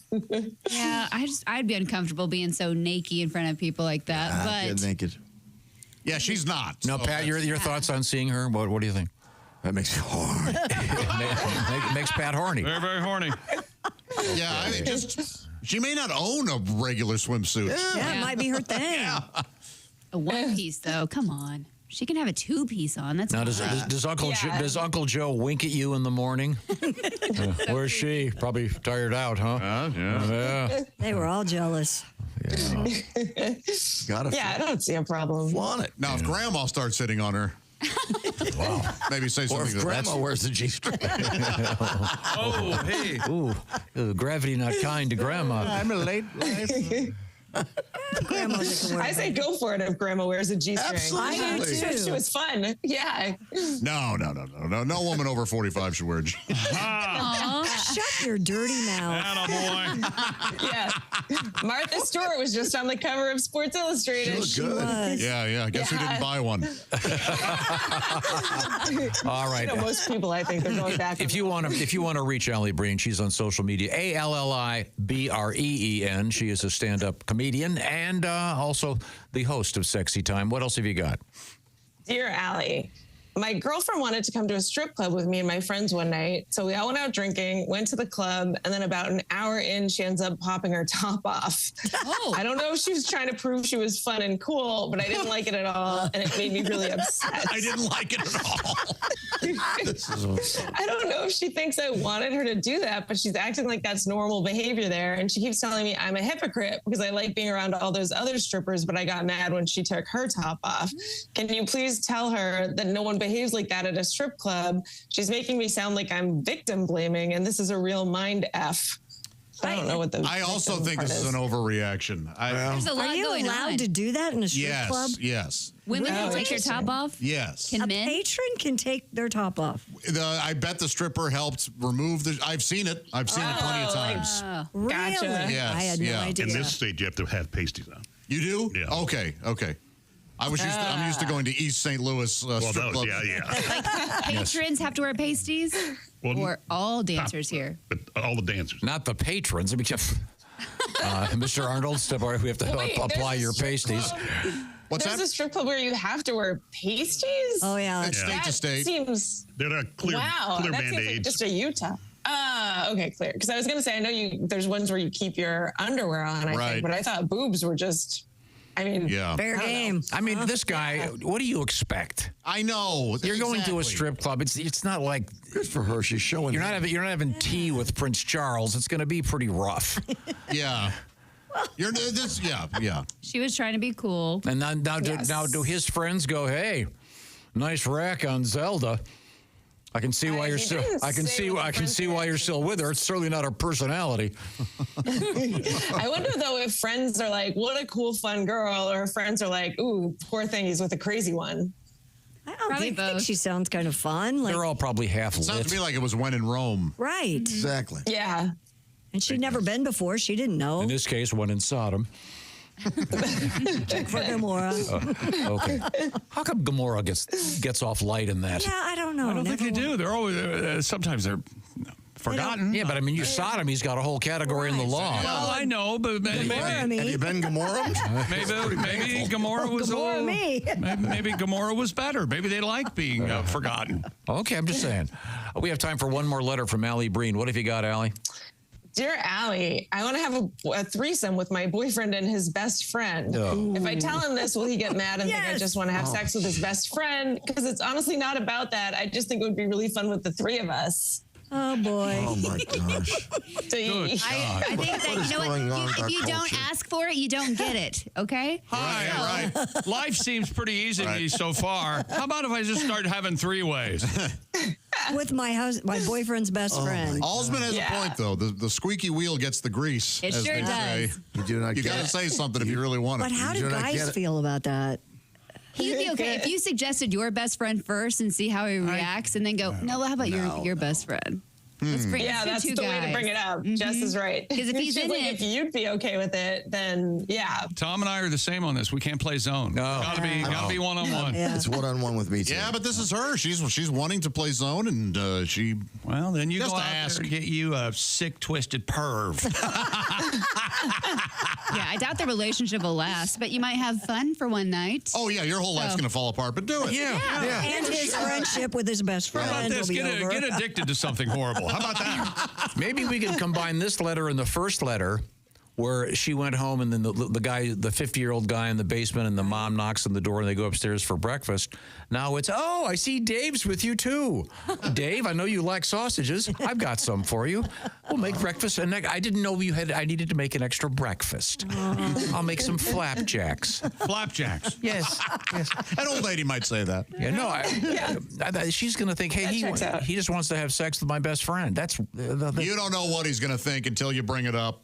Yeah, I'd be uncomfortable being so naked in front of people like that. Get But naked. Yeah, she's not. No, So Pat, your thoughts on seeing her? What do you think? That makes it hard. Makes Pat horny. Very, very horny. Yeah, I mean, she may not own a regular swimsuit. Yeah, it might be her thing. a one piece, though, come on. She can have a two piece on. That's Now, fine. does Uncle Joe wink at you in the morning? Where's she? Probably tired out, huh? Yeah. They were all jealous. I don't see a problem. Flaunt it. Now, if Grandma starts hitting on her, wow, maybe say Or something. if Grandma wears a G-string. Oh, hey. Ooh, gravity not kind to Grandma. I'm a late life. I say go for it if Grandma wears a G-string. Absolutely. She was fun. Yeah. No. No woman over 45 should wear a G. Shut your dirty mouth. Yeah. Martha Stewart was just on the cover of Sports Illustrated. She was. Yeah. Guess who didn't buy one? All right. Most people, I think, they're going back. If you want to reach Alli Breen, she's on social media. ALLIBREEN. She is a stand-up comedian and also the host of Sexy Time. What else have you got? Dear Allie, my girlfriend wanted to come to a strip club with me and my friends one night. So we all went out drinking, went to the club, and then about an hour in, she ends up popping her top off. Oh. I don't know if she was trying to prove she was fun and cool, but I didn't like it at all, and it made me really upset. I didn't like it at all. I don't know if she thinks I wanted her to do that, but she's acting like that's normal behavior there. And she keeps telling me I'm a hypocrite because I like being around all those other strippers, but I got mad when she took her top off. Can you please tell her that no one behaves like that at a strip club? She's making me sound like I'm victim blaming, and this is a real mind F. I don't know what the. I also think this is an overreaction. There's a lot Are you going allowed on. to do that in a strip club? Yes. Women can take their top off? Yes. Can a men? patron can take their top off. I bet the stripper helped remove the. I've seen it. I've seen it plenty of times. Really? Yes, I had no idea. In this stage, you have to have pasties on. You do? Yeah. Okay. I'm used to going to East St. Louis strip clubs. Like patrons have to wear pasties? Well, or all dancers here? But all the dancers. Not the patrons. I mean, Mr. Arnold, step away. We have to apply your pasties. There's a strip club where you have to wear pasties? Oh, yeah. It's state to state. Seems. They're not clear That seems like band-aids. just a Utah. Okay, clear. Because I was going to say, I know there's ones where you keep your underwear on, I think, but I thought boobs were just. I mean, fair game. I mean, this guy, what do you expect? I know. You're going to a strip club. It's not like good for her. She's showing. You're not having tea with Prince Charles. It's going to be pretty rough. Yeah. She was trying to be cool. And now do his friends go, hey, nice rack on Zelda. I can see why you're still. I can see why you're still with her. It's certainly not her personality. I wonder though if friends are like, "What a cool, fun girl," or if friends are like, "Ooh, poor thing, he's with a crazy one." I don't think she sounds kind of fun. Like, They're all probably half It lit. sounds to me like it was when in Rome. right. Exactly. Yeah. And she'd never been before. She didn't know. In this case, one in Sodom. Check for Gamora. Okay. How come Gamora gets off light in that? Yeah, I don't know. I don't think they do. They're always sometimes they're forgotten. Yeah, but I mean, your sodomy's got a whole category in the law. Well, I know, but maybe Have you been Gamora? maybe Gamora was Gamora me. maybe Gamora was better. Maybe they like being forgotten. Okay, I'm just saying. We have time for one more letter from Alli Breen. What have you got, Alli? Dear Allie, I want to have a threesome with my boyfriend and his best friend. Oh. If I tell him this, will he get mad and think I just want to have Oh. sex with his best friend? Because it's honestly not about that. I just think it would be really fun with the three of us. Oh, boy. Oh, my gosh. I think that, you know what, if you don't ask for it, you don't get it, okay? Hi, right. Life seems pretty easy to me so far. How about if I just start having three-ways? With my boyfriend's best friend. Alsman has a point, though. The squeaky wheel gets the grease. It as sure they does. say. You got to say something if you really want it. But how do guys feel about that? He'd be okay if you suggested your best friend first and see how he reacts, and then go, no, how about your best friend? Let's bring Yeah, that's the way to bring it up. Jess is right. Because if he's She's in like, it, if you'd be okay with it, then yeah. Tom and I are the same on this. We can't play zone. No. Gotta be one-on-one. It's one-on-one with me, too. Yeah, but this is her. She's wanting to play zone, and she... Well, then you just go out ask. there and get you a sick, twisted perv. yeah, I doubt the relationship will last, but you might have fun for one night. Oh, yeah, your whole life's going to fall apart, but do it. Yeah. And his friendship with his best friend. How about this? will be over. Get addicted to something horrible. How about that? Maybe we can combine this letter and the first letter where she went home and then the guy, the 50-year-old guy in the basement, and the mom knocks on the door and they go upstairs for breakfast. Now it's, oh, I see Dave's with you too. Dave, I know you like sausages. I've got some for you. We'll make breakfast. And I didn't know I needed to make an extra breakfast. I'll make some flapjacks. Flapjacks? Yes. An old lady might say that. Yeah, no, she's going to think, hey, he just wants to have sex with my best friend. That's You don't know what he's going to think until you bring it up.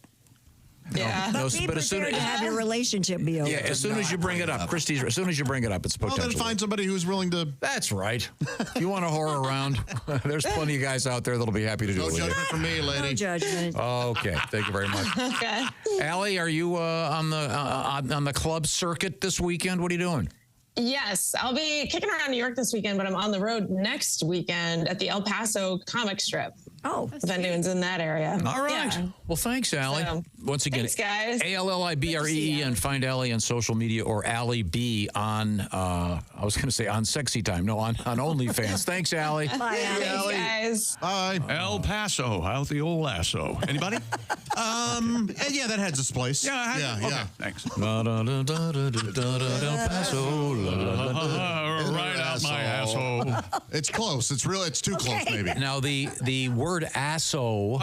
Yeah. But be prepared to have your relationship be over. Yeah, as soon as you bring it up, Christy, as soon as you bring it up, it's potential. Well, then find somebody who's willing to... That's right. If you want to whore around, there's plenty of guys out there that'll be happy to do it with you. No judgment from me, lady. No judgment. Okay, thank you very much. Okay. Allie, are you on the club circuit this weekend? What are you doing? Yes, I'll be kicking around New York this weekend, but I'm on the road next weekend at the El Paso comic strip. Oh, if anyone's in that area. All right. Yeah. Well, thanks, Allie. So, once again, thanks, guys. ALLIBREE, and find Allie on social media, or Allie B on, I was going to say on Sexy Time. No, on OnlyFans. Thanks, Allie. Bye, Allie. Thanks, guys. Bye. El Paso, out the old lasso. Anybody? Yeah, that has its place. Yeah, yeah. Thanks. El Paso. Right out my asshole. It's close. It's too close, maybe. Now the word asso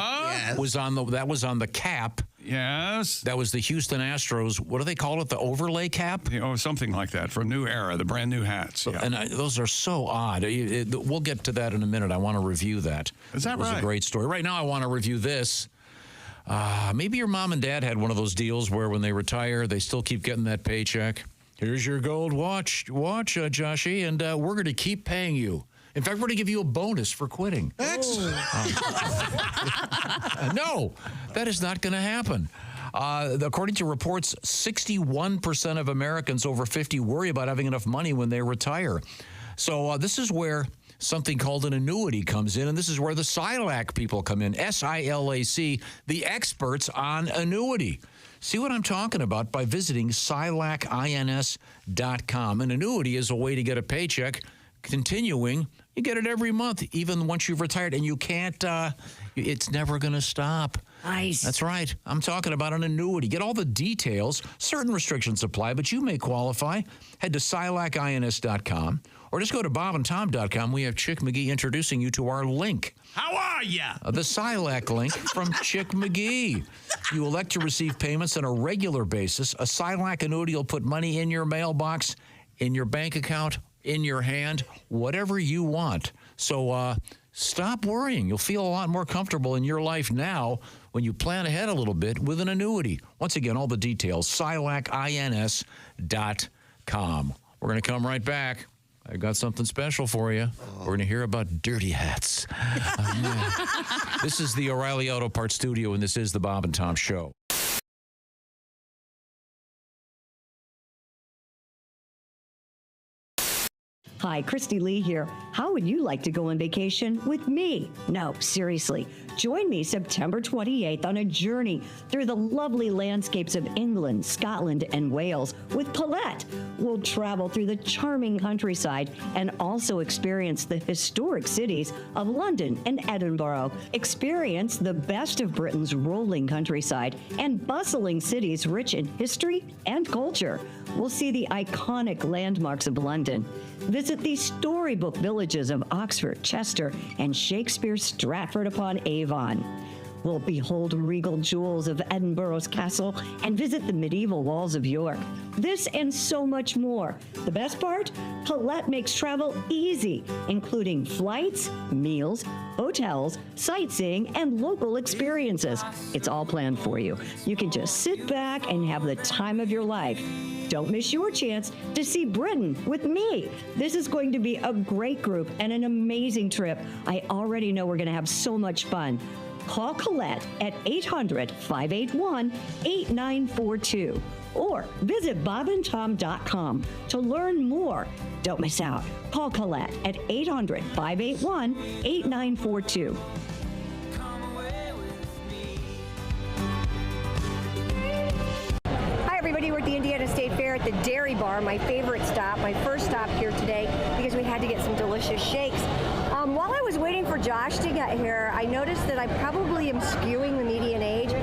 was on the cap. Yes. That was the Houston Astros. What do they call it? The overlay cap? Something like that for New Era, the brand new hats. Yeah. And those are so odd. We'll get to that in a minute. I want to review that. Is that It was right? a great story. Right now, I want to review this. Maybe your mom and dad had one of those deals where when they retire, they still keep getting that paycheck. Here's your gold watch, Joshy, and we're going to keep paying you. In fact, we're going to give you a bonus for quitting. Excellent. No, that is not going to happen. According to reports, 61% of Americans over 50 worry about having enough money when they retire. So this is where something called an annuity comes in, and this is where the SILAC people come in, SILAC, the experts on annuity. See what I'm talking about by visiting SILACINS.com. An annuity is a way to get a paycheck continuing. You get it every month, even once you've retired, and you can't, it's never going to stop. Nice. That's right. I'm talking about an annuity. Get all the details. Certain restrictions apply, but you may qualify. Head to SILACINS.com or just go to BobandTom.com. We have Chick McGee introducing you to our link. How are ya? The SILAC link from Chick McGee. You elect to receive payments on a regular basis. A SILAC annuity will put money in your mailbox, in your bank account, in your hand, whatever you want. So stop worrying. You'll feel a lot more comfortable in your life now when you plan ahead a little bit with an annuity. Once again, all the details, SILACINS.com. We're going to come right back. I got something special for you. We're going to hear about dirty hats. This is the O'Reilly Auto Parts Studio, and this is the Bob and Tom Show. Hi, Christy Lee here. How would you like to go on vacation with me? No, seriously. Join me September 28th on a journey through the lovely landscapes of England, Scotland, and Wales with Paulette. We'll travel through the charming countryside and also experience the historic cities of London and Edinburgh. Experience the best of Britain's rolling countryside and bustling cities rich in history and culture. We'll see the iconic landmarks of London. Visit the storybook village villages of Oxford, Chester, and Shakespeare's Stratford-upon-Avon. We'll behold regal jewels of Edinburgh's castle and visit the medieval walls of York. This and so much more. The best part? Colette makes travel easy, including flights, meals, hotels, sightseeing, and local experiences. It's all planned for you. You can just sit back and have the time of your life. Don't miss your chance to see Britain with me. This is going to be a great group and an amazing trip. I already know we're going to have so much fun. Call Colette at 800-581-8942 or visit bobandtom.com to learn more. Don't miss out. Call Colette at 800-581-8942. Hi, everybody. We're at the Indiana State Fair at the Dairy Bar, my favorite stop, my first stop here today because we had to get some delicious shakes. While I was waiting for Josh to get here, I noticed that I probably am skewing the median age.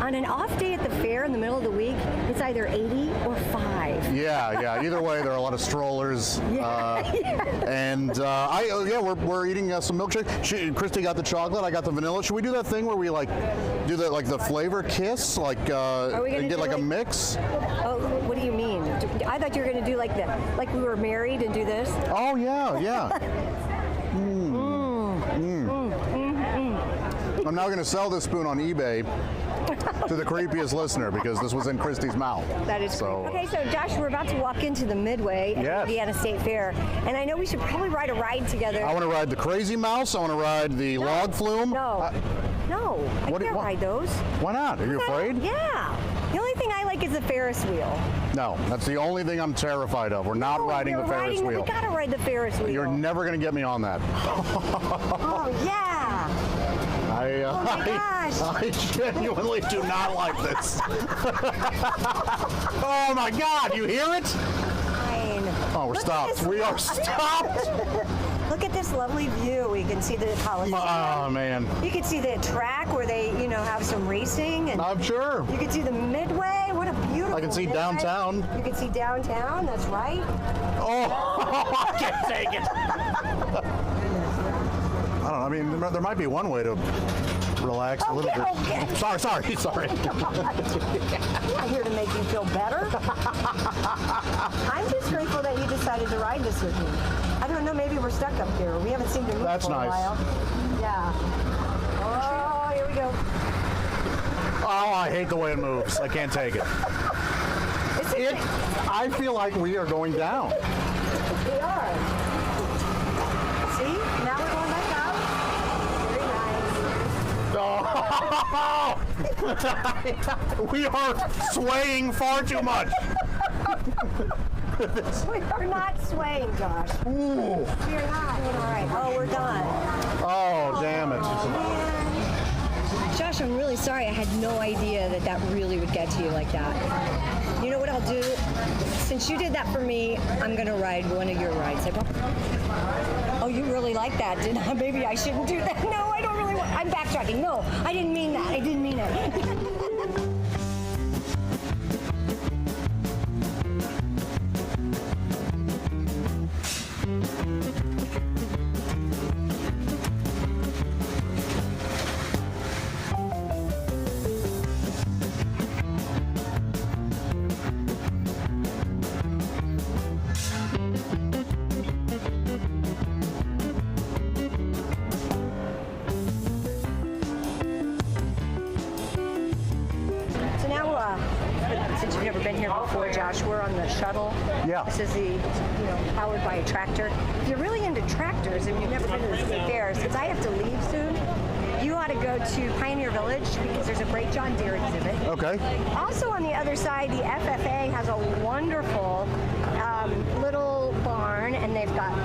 On an off day at the fair in the middle of the week, it's either 80 or 5. Yeah. Either way, there are a lot of strollers. And we're eating some milkshake. Christy got the chocolate. I got the vanilla. Should we do that thing where we do the flavor kiss, and get a mix? Oh, what do you mean? I thought you were going to do like we were married and do this. Oh yeah. I'm now going to sell this spoon on eBay to the creepiest listener because this was in Christy's mouth. That is so. Okay, so Josh, we're about to walk into the Midway at the Indiana State Fair, and I know we should probably ride a ride together. I want to ride the Crazy Mouse. I want to ride the log flume. I can't ride those. Why not? Are you afraid? Yeah. The only thing I like is the Ferris wheel. No, that's the only thing I'm terrified of. We're not riding the Ferris wheel. We gotta ride the Ferris wheel. You're never going to get me on that. Oh yeah. I genuinely do not like this. Oh my God, you hear it? Fine. Oh, we're stopped. We are stopped. Look at this lovely view. We can see the Coliseum. Oh man. You can see the track where they, have some racing. And I'm sure. You can see the Midway. What a beautiful. I can see downtown. You can see downtown. That's right. Oh, I can't take it. I don't know. I mean, there might be one way to relax a little bit. Okay. Sorry. I'm not here to make you feel better. I'm just grateful that you decided to ride this with me. I don't know, maybe we're stuck up here. We haven't seen you move for a while. Yeah. Oh, here we go. Oh, I hate the way it moves. I can't take it. I feel like we are going down. We are. See? Now we're going back out. Very nice. Oh! We are swaying far too much. We are not swaying, Josh. Ooh. We are not. All right. Oh, we're done. Oh, damn it. Josh, I'm really sorry. I had no idea that really would get to you like that. You know what I'll do? Since you did that for me, I'm going to ride one of your rides. Oh, you really like that, didn't I? Maybe I shouldn't do that. No, I don't really want. I'm backtracking. No, I didn't mean that. I didn't mean it. Since you've never been here before, Josh, we're on the shuttle. Yeah. This is the, powered by a tractor. If you're really into tractors and you've never been to the state fair, since I have to leave soon, you ought to go to Pioneer Village because there's a great John Deere exhibit. Okay. Also on the other side, the FFA has a wonderful little barn, and they've got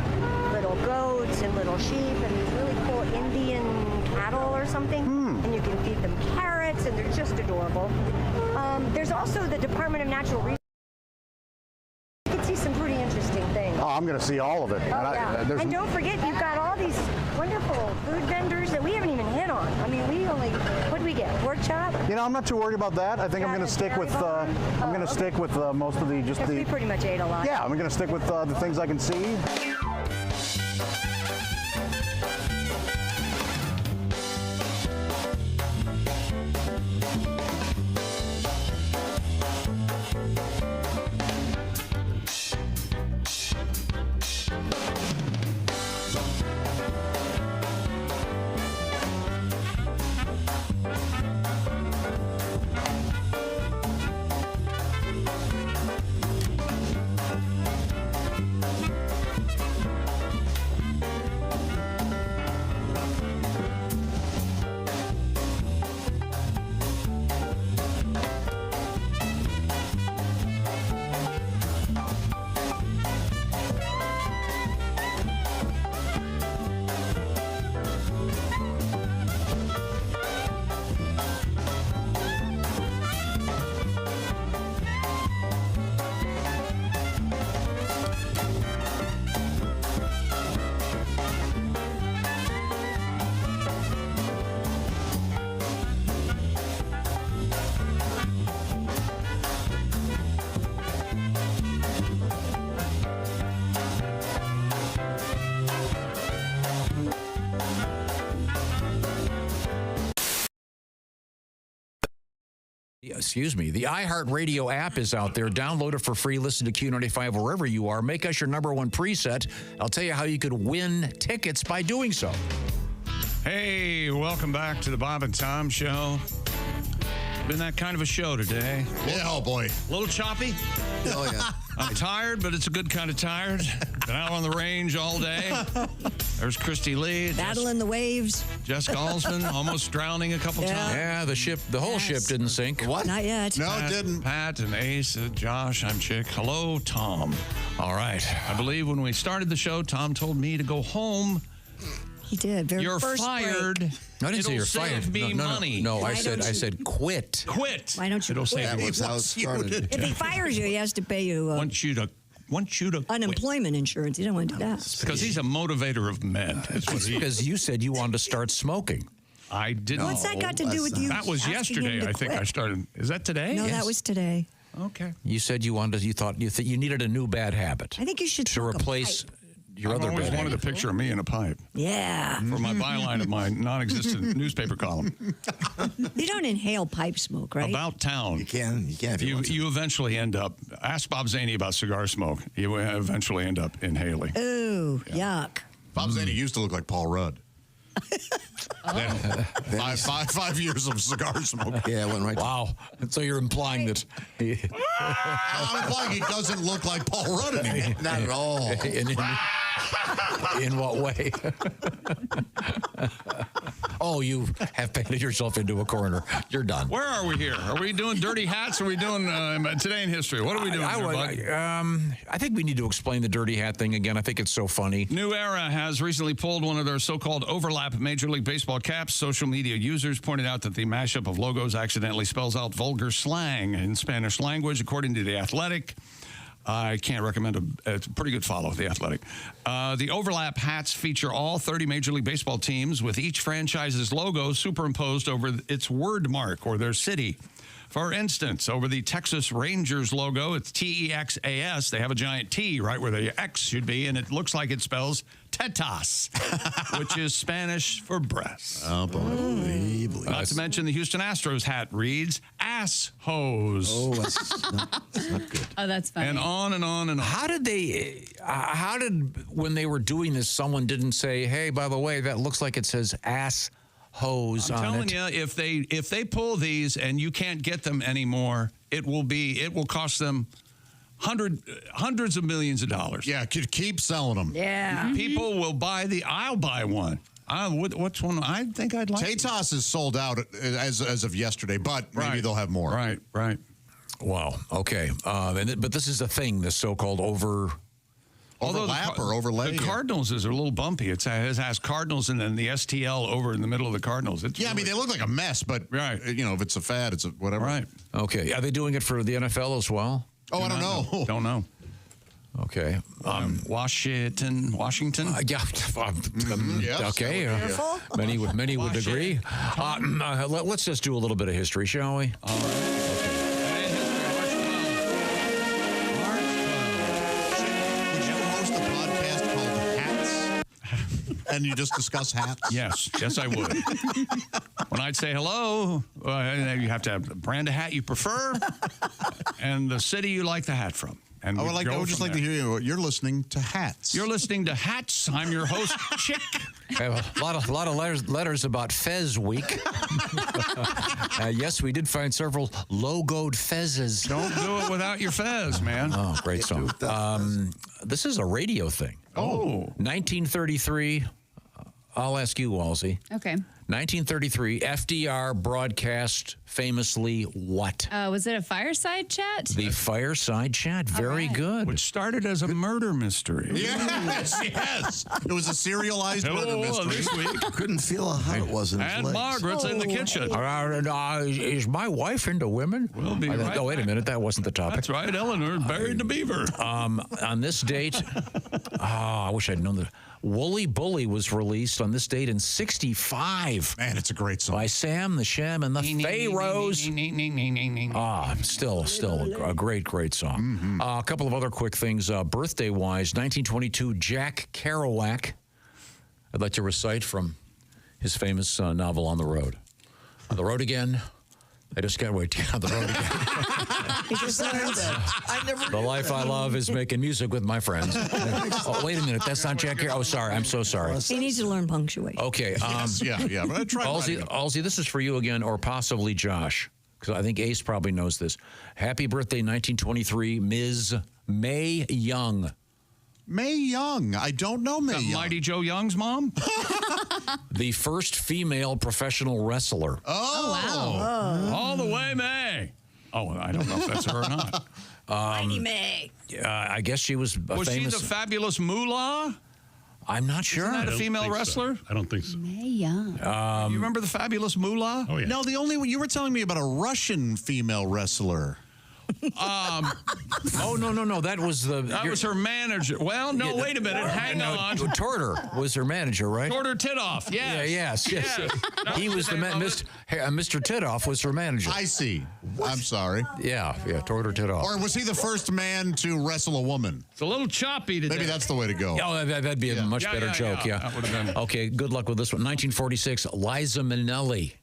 little goats and little sheep and these really cool Indian cattle or something. And you can feed them carrots, and they're just adorable. There's also the Department of Natural Resources. You can see some pretty interesting things. Oh, I'm going to see all of it. And don't forget, you've got all these wonderful food vendors that we haven't even hit on. I mean, what do we get? Pork chop? I'm not too worried about that. I think I'm going to stick with stick with most of the we pretty much ate a lot. Yeah, I'm going to stick with the things I can see. the iHeartRadio app is out there. Download it for free. Listen to Q95 wherever you are. Make us your number one preset. I'll tell you how you could win tickets by doing so. Hey, welcome back to the Bob and Tom Show. Been that kind of a show today. Yeah, oh boy. A little choppy. Oh, yeah. I'm tired, but it's a good kind of tired. Been out on the range all day. There's Christy Lee. Battling the waves. Jessica Alsman almost drowning a couple times. Yeah, the whole ship didn't sink. What? Not yet. No, it didn't. Pat and Ace, Josh, I'm Chick. Hello, Tom. All right. I believe when we started the show, Tom told me to go home. He did. You're fired. Break. I didn't say you're It'll save fired. me money. No, Why I said quit. Quit. Why don't you It'll quit? save me That's how it started. If he fires you, he has to pay you want you to quit. unemployment insurance. You don't want to do that. Because he's a motivator of men. That's what he is. Because you said you wanted to start smoking. I didn't. What's that got to do with you? That was asking him yesterday. to I think quit? I started. Is that today? No, that was today. Okay. You said you thought you needed a new bad habit I think you should to smoke a replace pipe. your I've other always bad wanted habit. a picture of me in a pipe Yeah. for my byline of my non-existent newspaper column. You don't inhale pipe smoke, right? About town. You can. If you want to. You eventually end up. Ask Bob Zaney about cigar smoke. You eventually end up inhaling. Ooh, yuck. Bob Zaney used to look like Paul Rudd. Then 5 years of cigar smoke. Yeah, it went right. Wow. So you're implying that I'm implying he doesn't look like Paul Rudd anymore. Not at all. in what way? Oh, you have painted yourself into a corner. You're done. Where are we here? Are we doing dirty hats? Or are we doing today in history? What are we doing here, bud? I think we need to explain the dirty hat thing again. I think it's so funny. New Era has recently pulled one of their so-called overlap Major League Baseball caps. Social media users pointed out that the mashup of logos accidentally spells out vulgar slang in Spanish language, according to The Athletic. I can't recommend it's a pretty good follow, The Athletic. The overlap hats feature all 30 Major League Baseball teams with each franchise's logo superimposed over its word mark or their city. For instance, over the Texas Rangers logo, it's TEXAS. They have a giant T right where the X should be, and it looks like it spells tetas, which is Spanish for breast. Unbelievable. Not to mention the Houston Astros hat reads ass hose. Oh, that's not good. Oh, that's funny. And on and on and on. How did when they were doing this, someone didn't say, hey, by the way, that looks like it says ass hose I'm on telling it. you, if they pull these and you can't get them anymore, it will cost them hundreds of millions of dollars. Yeah, keep selling them. Yeah. People will buy I'll buy one. What's one I think I'd like? Tatas is sold out as of yesterday, but maybe they'll have more. Right. Wow. Okay. But this is a thing, this so-called overlap or overlay. The Cardinals is a little bumpy. It has Cardinals and then the STL over in the middle of the Cardinals. I mean, they look like a mess, but if it's a fad, it's a whatever. Right. Okay. Are they doing it for the NFL as well? Oh, I don't know. Don't know. Okay. Washington. Yeah. Okay. Careful. Many would agree. Let's just do a little bit of history, shall we? All right. And you just discuss hats? Yes, I would. When I'd say hello, you have to have the brand of hat you prefer and the city you like the hat from. And I would just like to hear you. You're listening to Hats. You're listening to Hats. I'm your host, Chick. I have a lot of letters about Fez Week. Yes, we did find several logoed fezzes. Don't do it without your fez, man. Oh, great song. This is a radio thing. Oh. 1933. I'll ask you, Walsey. Okay. 1933, FDR broadcast famously what? Was it a fireside chat? The Fireside Chat. Very good. Which started as a murder mystery. Yes. It was a serialized murder mystery. This week. Couldn't feel how hot it was in his And legs. Margaret's in the kitchen. Is my wife into women? We'll be right wait a minute. That wasn't the topic. That's right. Eleanor buried the beaver. On this date, I wish I'd known that. Woolly Bully was released on this date in 1965. Man, it's a great song. By Sam the Sham and the Pharaohs. Still a great song. A couple of other quick things. Birthday-wise, 1922, Jack Kerouac. I'd like to recite from his famous novel On the Road. On the road again, I just can't wait to get on the road again. The life I love is making music with my friends. Oh, wait a minute. That's not Jack here. Oh, sorry. I'm so sorry. He needs to learn punctuation. Okay. Yeah. But I tried. Halsey, this is for you again, or possibly Josh, because I think Ace probably knows this. Happy birthday, 1923, Ms. Mae Young. Mae Young. I don't know Mae Young. Mighty Joe Young's mom? The first female professional wrestler. Oh, wow. All the way, Mae. Oh, I don't know if that's her or not. Mighty Mae. I guess she was Was famous. she the fabulous Moolah? I'm not sure. Isn't that a female wrestler? I don't think so. Mae Young. You remember the fabulous Moolah? Oh, yeah. No, the only one you were telling me about a Russian female wrestler. Oh, no. That was that was her manager. Well, no, wait a minute. Hang on. Torter was her manager, right? Torter Titoff, yes. Yes. He was the Mr. Titoff was her manager. I see. I'm sorry. Yeah, Torter Titoff. Or was he the first man to wrestle a woman? It's a little choppy today. Maybe that's the way to go. Oh, that'd be a much better joke, yeah. That would have been. Okay, good luck with this one. 1946, Liza Minnelli.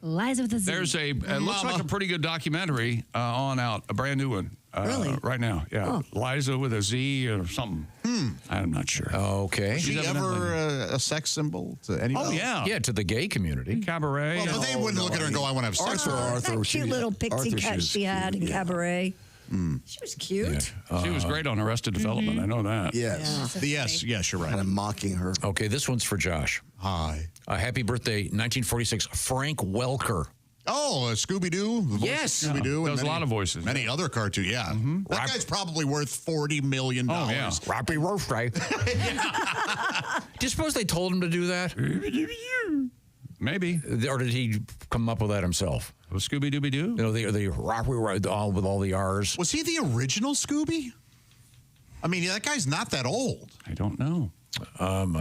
Liza with a Z. There's it looks like a pretty good documentary on out, a brand new one. Really? Right now, yeah. Liza with a Z or something. I'm not sure. Okay. Was she ever a sex symbol to anybody? Oh, yeah. Yeah, to the gay community. Cabaret. Well, but they wouldn't look at her and go, I want to have sex with her. That cute little pixie cut she had in Cabaret. She was cute. She was great on Arrested Development. I know that. Yes. Yes, you're right. Kind of mocking her. Okay, this one's for Josh. Hi. Happy birthday, 1946, Frank Welker. Oh, Scooby-Doo? Yes. Scooby-Doo. Does a lot of voices. Many other cartoons, yeah. That guy's probably worth $40 million. Oh, yeah. Happy birthday. Do you suppose they told him to do that? Maybe. Or did he come up with that himself? Scooby-Dooby-Doo? You know, all with all the R's. Was he the original Scooby? I mean, that guy's not that old. I don't know.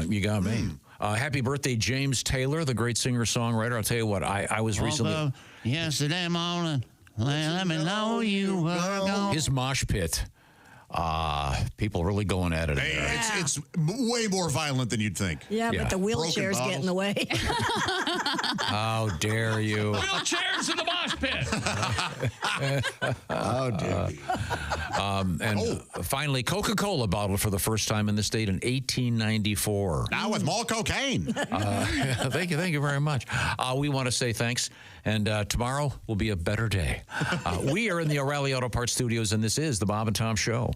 You got me. Happy birthday, James Taylor, the great singer-songwriter. I'll tell you what, I was recently... Yesterday morning, let me know you were gone. His mosh pit. People really going at it. Hey, it's way more violent than you'd think. Yeah, but the wheelchairs get in the way. How dare you? Wheelchairs in the mosh pit. How dare you? And finally, Coca-Cola bottled for the first time in the state in 1894. Now with more cocaine. Thank you very much. We want to say thanks, and tomorrow will be a better day. We are in the O'Reilly Auto Parts Studios, and this is the Bob and Tom Show.